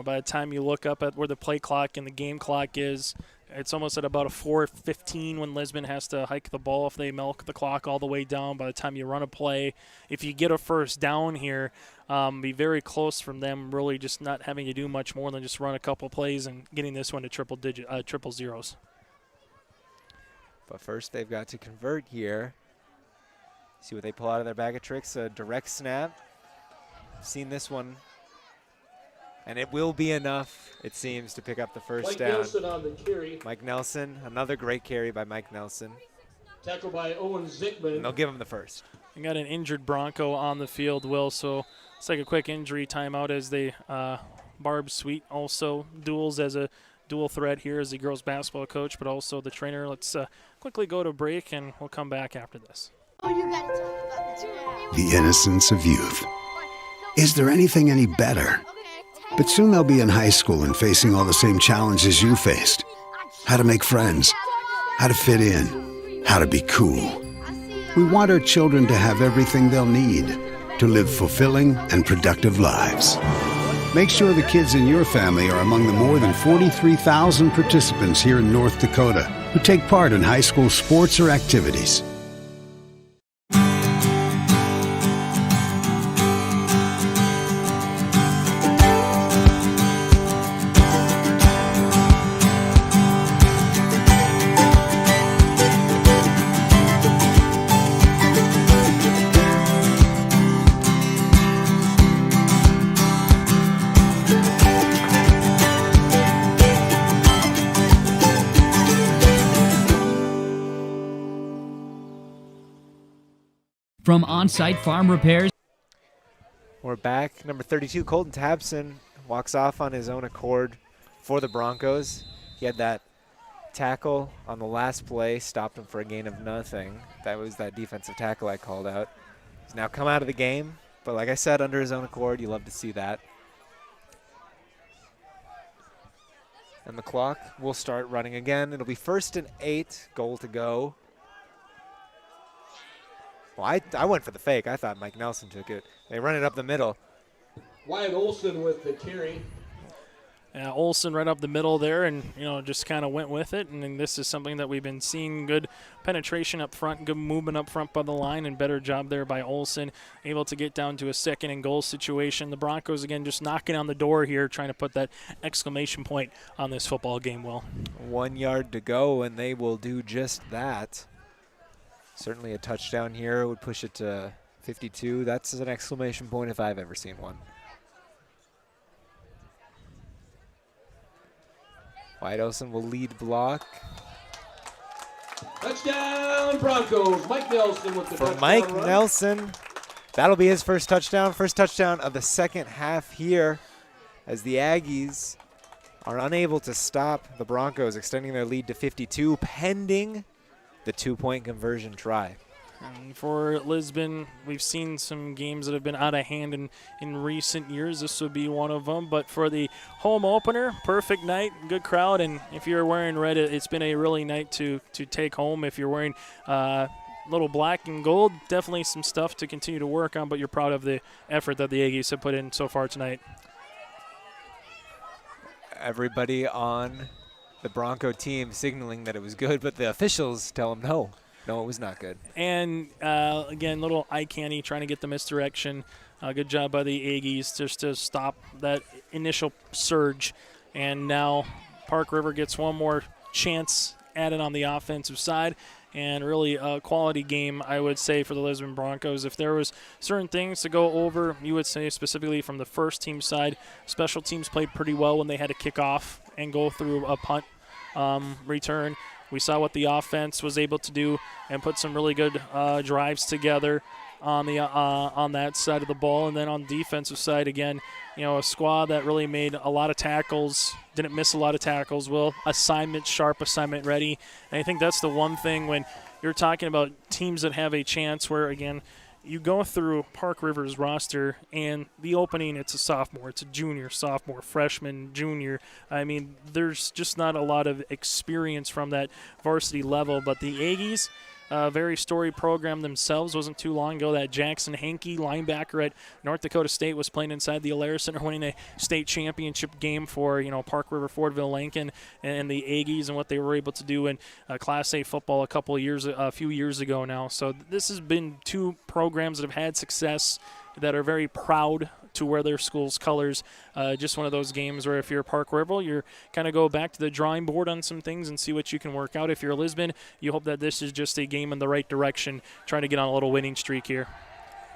by the time you look up at where the play clock and the game clock is, it's almost at about a 4:15 when Lisbon has to hike the ball if they milk the clock all the way down. By the time you run a play, if you get a first down here, be very close from them really just not having to do much more than just run a couple plays and getting this one to triple zeros. But first they've got to convert here. See what they pull out of their bag of tricks, a direct snap. Seen this one. And it will be enough, it seems, to pick up the first down. Mike Nelson on the carry. Mike Nelson, another great carry by Mike Nelson. Tackled by Owen Zickman. And they'll give him the first. We got an injured Bronco on the field, Will, so it's like a quick injury timeout as they Barb Sweet also duels as a dual threat here as the girls basketball coach, but also the trainer. Let's quickly go to break, and we'll come back after this. The innocence of youth. Is there anything any better? But soon they'll be in high school and facing all the same challenges you faced. How to make friends, how to fit in, how to be cool. We want our children to have everything they'll need to live fulfilling and productive lives. Make sure the kids in your family are among the more than 43,000 participants here in North Dakota who take part in high school sports or activities. From on-site farm repairs. We're back. Number 32, Colton Tabson, walks off on his own accord for the Broncos. He had that tackle on the last play, stopped him for a gain of nothing. That was that defensive tackle I called out. He's now come out of the game, but like I said, under his own accord, you love to see that. And the clock will start running again. It'll be 1st and 8, goal to go. Well, I went for the fake. I thought Mike Nelson took it. They run it up the middle. Wyatt Olson with the carry. Yeah, Olson right up the middle there and, just kind of went with it. And then this is something that we've been seeing, good penetration up front, good movement up front by the line, and better job there by Olson, able to get down to a 2nd and goal situation. The Broncos, again, just knocking on the door here, trying to put that exclamation point on this football game, Will. 1 yard to go, and they will do just that. Certainly a touchdown here would push it to 52. That's an exclamation point if I've ever seen one. Wyatt Olson will lead block. Touchdown Broncos. Mike Nelson with the touchdown Mike run. Nelson, that'll be his first touchdown of the second half here as the Aggies are unable to stop the Broncos, extending their lead to 52 pending the 2-point conversion try. And for Lisbon, we've seen some games that have been out of hand in recent years. This would be one of them. But for the home opener, perfect night, good crowd. And if you're wearing red, it's been a really night to take home. If you're wearing little black and gold, definitely some stuff to continue to work on, but you're proud of the effort that the Aggies have put in so far tonight. Everybody on the Bronco team signaling that it was good, but the officials tell them no. No, it was not good. And, again, little eye candy trying to get the misdirection. Good job by the Aggies just to stop that initial surge. And now Park River gets one more chance added on the offensive side. And really a quality game, I would say, for the Lisbon Broncos. If there was certain things to go over, you would say specifically from the first team side, special teams played pretty well when they had to kick off and go through a punt return. We saw what the offense was able to do and put some really good drives together on that side of the ball. And then on the defensive side, again, a squad that really made a lot of tackles, didn't miss a lot of tackles, assignment sharp, assignment ready. And I think that's the one thing when you're talking about teams that have a chance where, again, you go through Park River's roster, and the opening, it's a sophomore, it's a junior, sophomore, freshman, junior. I mean, there's just not a lot of experience from that varsity level. But the Aggies, very storied program themselves. Wasn't too long ago that Jackson Hankey, linebacker at North Dakota State, was playing inside the Alaris Center, winning a state championship game for Park River, Fordville, Lincoln, and the Aggies, and what they were able to do in Class A football a few years ago now. So this has been two programs that have had success, that are very proud to wear their school's colors. Just one of those games where if you're Park River, you're kind of go back to the drawing board on some things and see what you can work out. If you're Lisbon, you hope that this is just a game in the right direction, trying to get on a little winning streak here.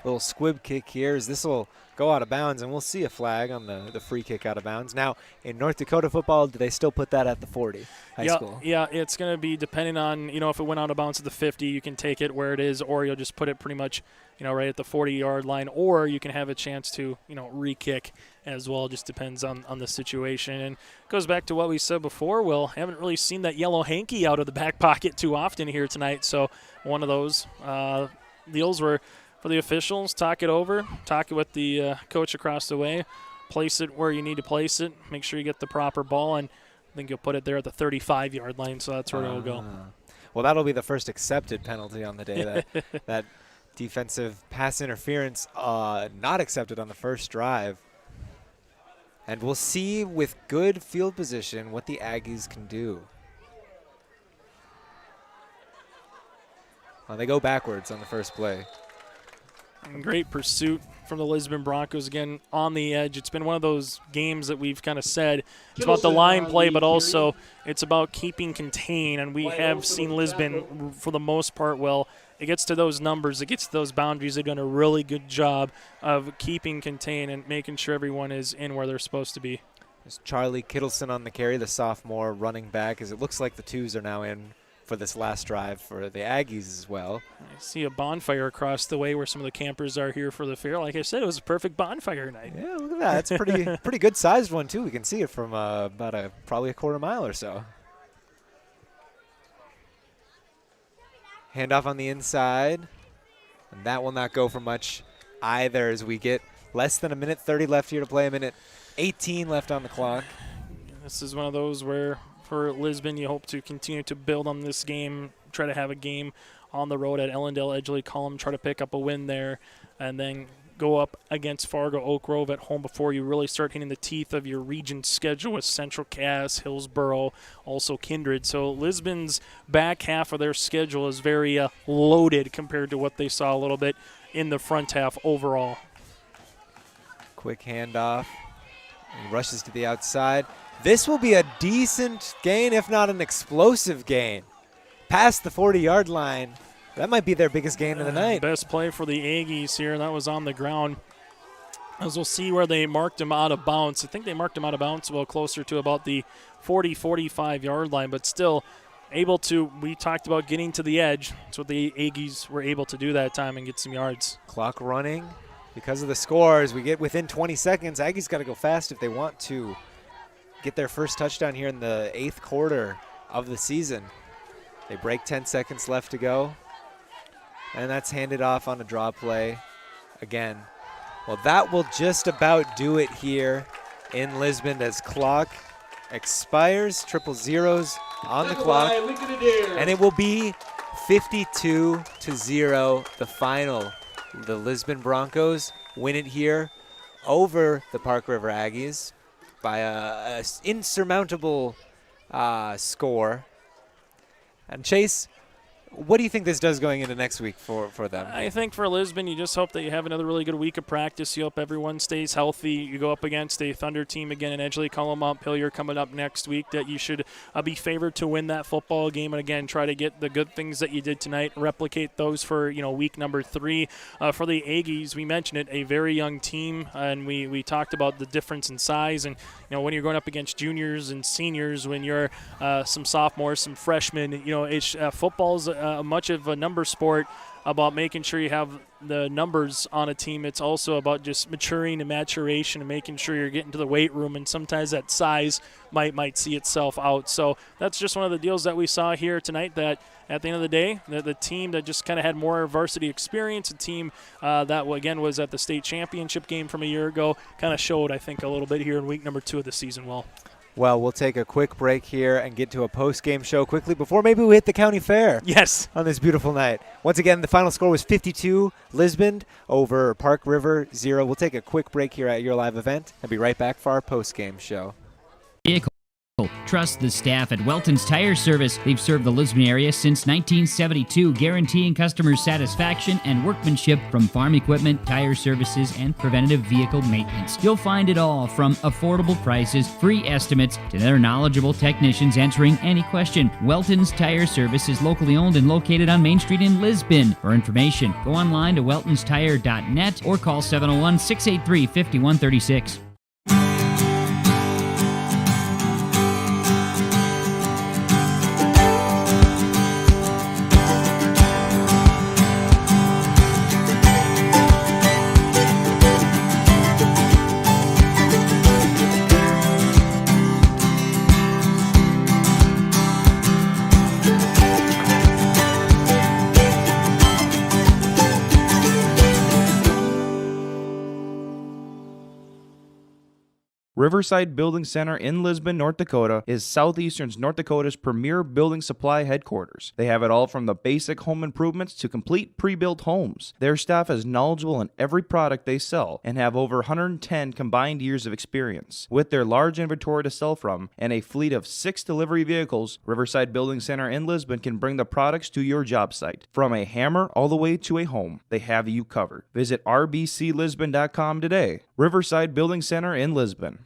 Little squib kick here as this will go out of bounds, and we'll see a flag on the free kick out of bounds. Now, in North Dakota football, do they still put that at the 40 high school? Yeah, it's going to be depending on, if it went out of bounds at the 50, you can take it where it is, or you'll just put it pretty much, right at the 40-yard line, or you can have a chance to, re-kick as well. Just depends on the situation. And goes back to what we said before, Will. Haven't really seen that yellow hanky out of the back pocket too often here tonight, so one of those deals where for the officials, talk it over, talk it with the coach across the way, place it where you need to place it, make sure you get the proper ball, and I think you'll put it there at the 35-yard line, so that's where it'll go. Well, that'll be the first accepted penalty on the day, that defensive pass interference not accepted on the first drive. And we'll see with good field position what the Aggies can do. Well, they go backwards on the first play. And great pursuit from the Lisbon Broncos, again, on the edge. It's been one of those games that we've kind of said it's about the line play, but also it's about keeping contained. And we have seen Lisbon, for the most part, it gets to those numbers, it gets to those boundaries. They've done a really good job of keeping contained and making sure everyone is in where they're supposed to be. There's Charlie Kittleson on the carry, the sophomore running back, as it looks like the twos are now in for this last drive for the Aggies as well. I see a bonfire across the way where some of the campers are here for the fair. Like I said, it was a perfect bonfire night. Yeah, look at that. It's a pretty good sized one too. We can see it from about probably a quarter mile or so. Handoff on the inside, and that will not go for much either, as we get less than a minute 30 left here to play, a minute 18 left on the clock. This is one of those where for Lisbon, you hope to continue to build on this game, try to have a game on the road at Ellendale, Edgeley, Cullum, try to pick up a win there, and then go up against Fargo, Oak Grove at home before you really start hitting the teeth of your region schedule with Central Cass, Hillsboro, also Kindred. So Lisbon's back half of their schedule is very loaded compared to what they saw a little bit in the front half overall. Quick handoff. He rushes to the outside. This will be a decent gain, if not an explosive gain. Past the 40-yard line. That might be their biggest gain of the night. Best play for the Aggies here. That was on the ground. As we'll see where they marked him out of bounds. I think they marked him out of bounds closer to about the 40, 45-yard line, but still able to, we talked about getting to the edge. That's what the Aggies were able to do that time and get some yards. Clock running. Because of the scores, we get within 20 seconds. Aggies got to go fast if they want to get their first touchdown here in the 8th quarter of the season. They break 10 seconds left to go. And that's handed off on a draw play again. Well, that will just about do it here in Lisbon as clock expires. 000 on the clock. And it will be 52-0, the final. The Lisbon Broncos win it here over the Park River Aggies by a insurmountable score. And Chase, what do you think this does going into next week for them? I think for Lisbon, you just hope that you have another really good week of practice. You hope everyone stays healthy. You go up against a Thunder team again in Edgeley, Montpelier coming up next week, that you should be favored to win that football game. And again, try to get the good things that you did tonight, replicate those for week number 3. For the Aggies, we mentioned it, a very young team, and we talked about the difference in size. And when you're going up against juniors and seniors, when you're some sophomores, some freshmen, football's much of a number sport about making sure you have the numbers on a team. It's also about just maturing and maturation and making sure you're getting to the weight room, and sometimes that size might see itself out. So that's just one of the deals that we saw here tonight, that at the end of the day, the team that just kind of had more varsity experience, a team that, again, was at the state championship game from a year ago, kind of showed, I think, a little bit here in week number 2 of the season. Well, we'll take a quick break here and get to a post-game show quickly before maybe we hit the county fair. Yes. On this beautiful night. Once again, the final score was 52, Lisbon over Park River 0. We'll take a quick break here at your live event and be right back for our post-game show. Trust the staff at Welton's Tire Service. They've served the Lisbon area since 1972, guaranteeing customer satisfaction and workmanship from farm equipment, tire services, and preventative vehicle maintenance. You'll find it all, from affordable prices, free estimates, to their knowledgeable technicians answering any question. Welton's Tire Service is locally owned and located on Main Street in Lisbon. For information, go online to weltonstire.net or call 701-683-5136. Riverside Building Center in Lisbon, North Dakota is Southeastern North Dakota's premier building supply headquarters. They have it all from the basic home improvements to complete pre-built homes. Their staff is knowledgeable in every product they sell and have over 110 combined years of experience. With their large inventory to sell from and a fleet of 6 delivery vehicles, Riverside Building Center in Lisbon can bring the products to your job site. From a hammer all the way to a home, they have you covered. Visit rbclisbon.com today. Riverside Building Center in Lisbon.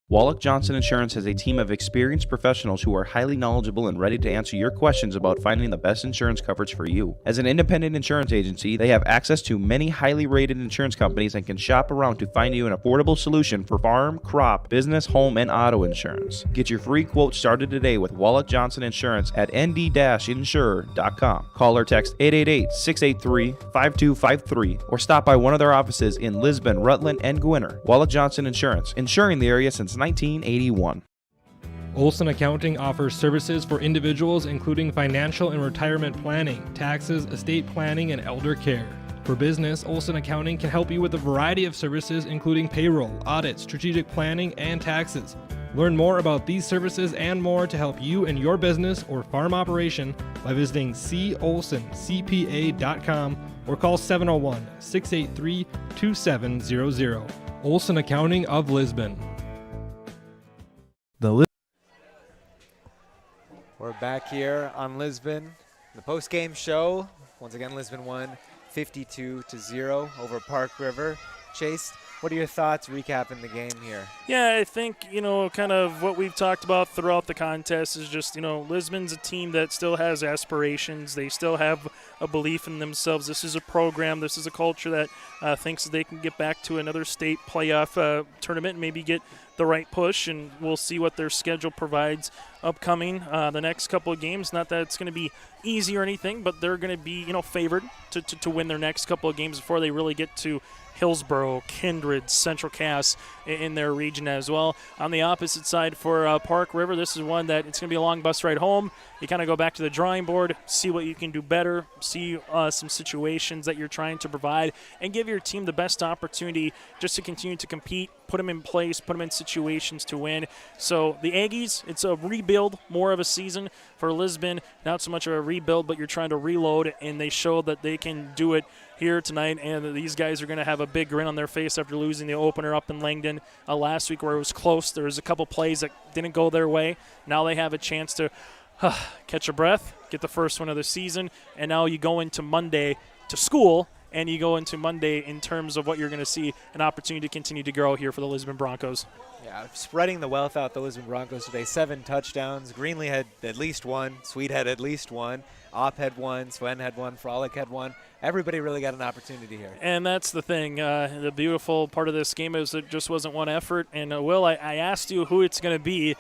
Wallach Johnson Insurance has a team of experienced professionals who are highly knowledgeable and ready to answer your questions about finding the best insurance coverage for you. As an independent insurance agency, they have access to many highly rated insurance companies and can shop around to find you an affordable solution for farm, crop, business, home, and auto insurance. Get your free quote started today with Wallach Johnson Insurance at nd-insurer.com. Call or text 888-683-5253 or stop by one of their offices in Lisbon, Rutland, and Gwinner. Wallach Johnson Insurance, insuring the area since 1981. Olson Accounting offers services for individuals including financial and retirement planning, taxes, estate planning, and elder care. For business, Olson Accounting can help you with a variety of services including payroll, audit, strategic planning, and taxes. Learn more about these services and more to help you and your business or farm operation by visiting colsoncpa.com or call 701-683-2700. Olson Accounting of Lisbon. We're back here on Lisbon. The post-game show. Once again, Lisbon won 52-0 over Park River. Chase, what are your thoughts recapping the game here? Yeah, I think, kind of what we've talked about throughout the contest is just, Lisbon's a team that still has aspirations. They still have a belief in themselves. This is a program. This is a culture that thinks that they can get back to another state playoff tournament and maybe get the right push, and we'll see what their schedule provides upcoming the next couple of games. Not that it's going to be easy or anything, but they're going to be, favored to win their next couple of games before they really get to Hillsborough, Kindred, Central Cass in their region as well. On the opposite side for Park River, this is one that it's going to be a long bus ride home. You kind of go back to the drawing board, see what you can do better, see some situations that you're trying to provide, and give your team the best opportunity just to continue to compete, put them in place, put them in situations to win. So the Aggies, it's a rebuild, more of a season. For Lisbon, not so much of a rebuild, but you're trying to reload, and they show that they can do it here tonight, and these guys are going to have a big grin on their face after losing the opener up in Langdon last week where it was close. There was a couple plays that didn't go their way. Now they have a chance to catch a breath, get the first one of the season, and now you go into Monday to school, and you go into Monday in terms of what you're going to see an opportunity to continue to grow here for the Lisbon Broncos. Yeah, spreading the wealth out, the Lisbon Broncos today. 7 touchdowns. Greenlee had at least one. Sweet had at least one. Opp had one. Swen had one. Frolic had one. Everybody really got an opportunity here. And that's the thing. The beautiful part of this game is it just wasn't one effort. And, Will, I asked you who it's going to be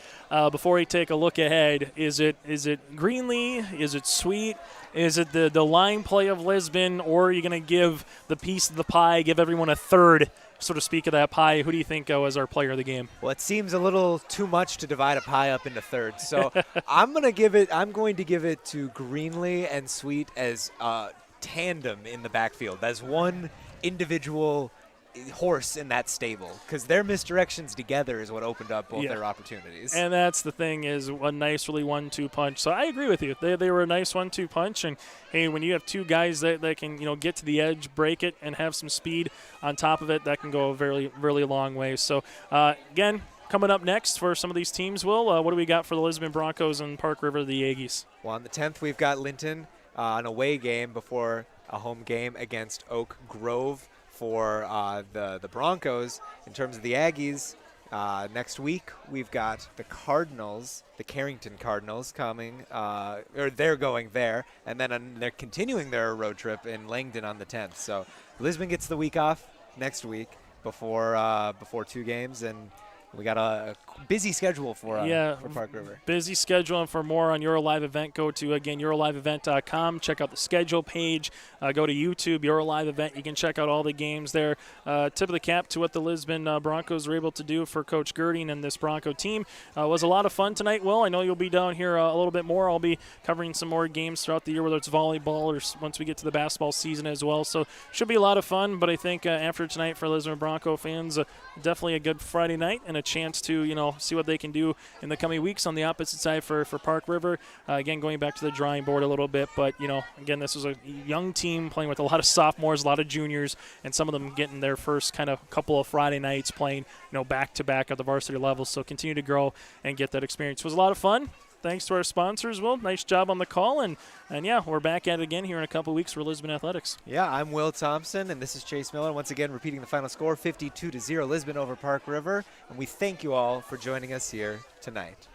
before we take a look ahead. Is it Greenlee? Is it Sweet? Is it the line play of Lisbon? Or are you going to give the piece of the pie, give everyone a third, so to speak, of that pie? Who do you think was our player of the game? Well, it seems a little too much to divide a pie up into thirds. So I'm going to give it to Greenlee and Sweet as tandem in the backfield. As one individual horse in that stable, because their misdirections together is what opened up both their opportunities. And that's the thing, is a nice really 1-2 punch. So I agree with you. They were a nice 1-2 punch, and hey, when you have two guys that can get to the edge, break it, and have some speed on top of it, that can go a very, really long way. So again, coming up next for some of these teams, Will, what do we got for the Lisbon Broncos and Park River, the Aggies? Well, on the 10th, we've got Linton, an away game before a home game against Oak Grove for the Broncos. In terms of the Aggies, next week we've got the Cardinals, the Carrington Cardinals coming, or they're going there, and then they're continuing their road trip in Langdon on the 10th. So Lisbon gets the week off next week before 2 games, and we got a busy schedule for Park River. Busy schedule, and for more on Your Live Event, go to, again, YourLiveEvent.com. Check out the schedule page. Go to YouTube, Your Live Event. You can check out all the games there. Tip of the cap to what the Lisbon Broncos were able to do for Coach Girding and this Bronco team. It was a lot of fun tonight, Will. I know you'll be down here a little bit more. I'll be covering some more games throughout the year, whether it's volleyball or once we get to the basketball season as well. So should be a lot of fun, but I think after tonight for Lisbon Bronco fans, definitely a good Friday night and a chance to see what they can do in the coming weeks on the opposite side for Park River. Again, going back to the drawing board a little bit, but again, this was a young team playing with a lot of sophomores, a lot of juniors, and some of them getting their first kind of couple of Friday nights playing back to back at the varsity level. So continue to grow and get that experience. It was a lot of fun. Thanks to our sponsors, Will. Nice job on the call. And yeah, we're back at it again here in a couple weeks for Lisbon Athletics. Yeah, I'm Will Thompson, and this is Chase Miller. Once again, repeating the final score, 52-0, Lisbon over Park River. And we thank you all for joining us here tonight.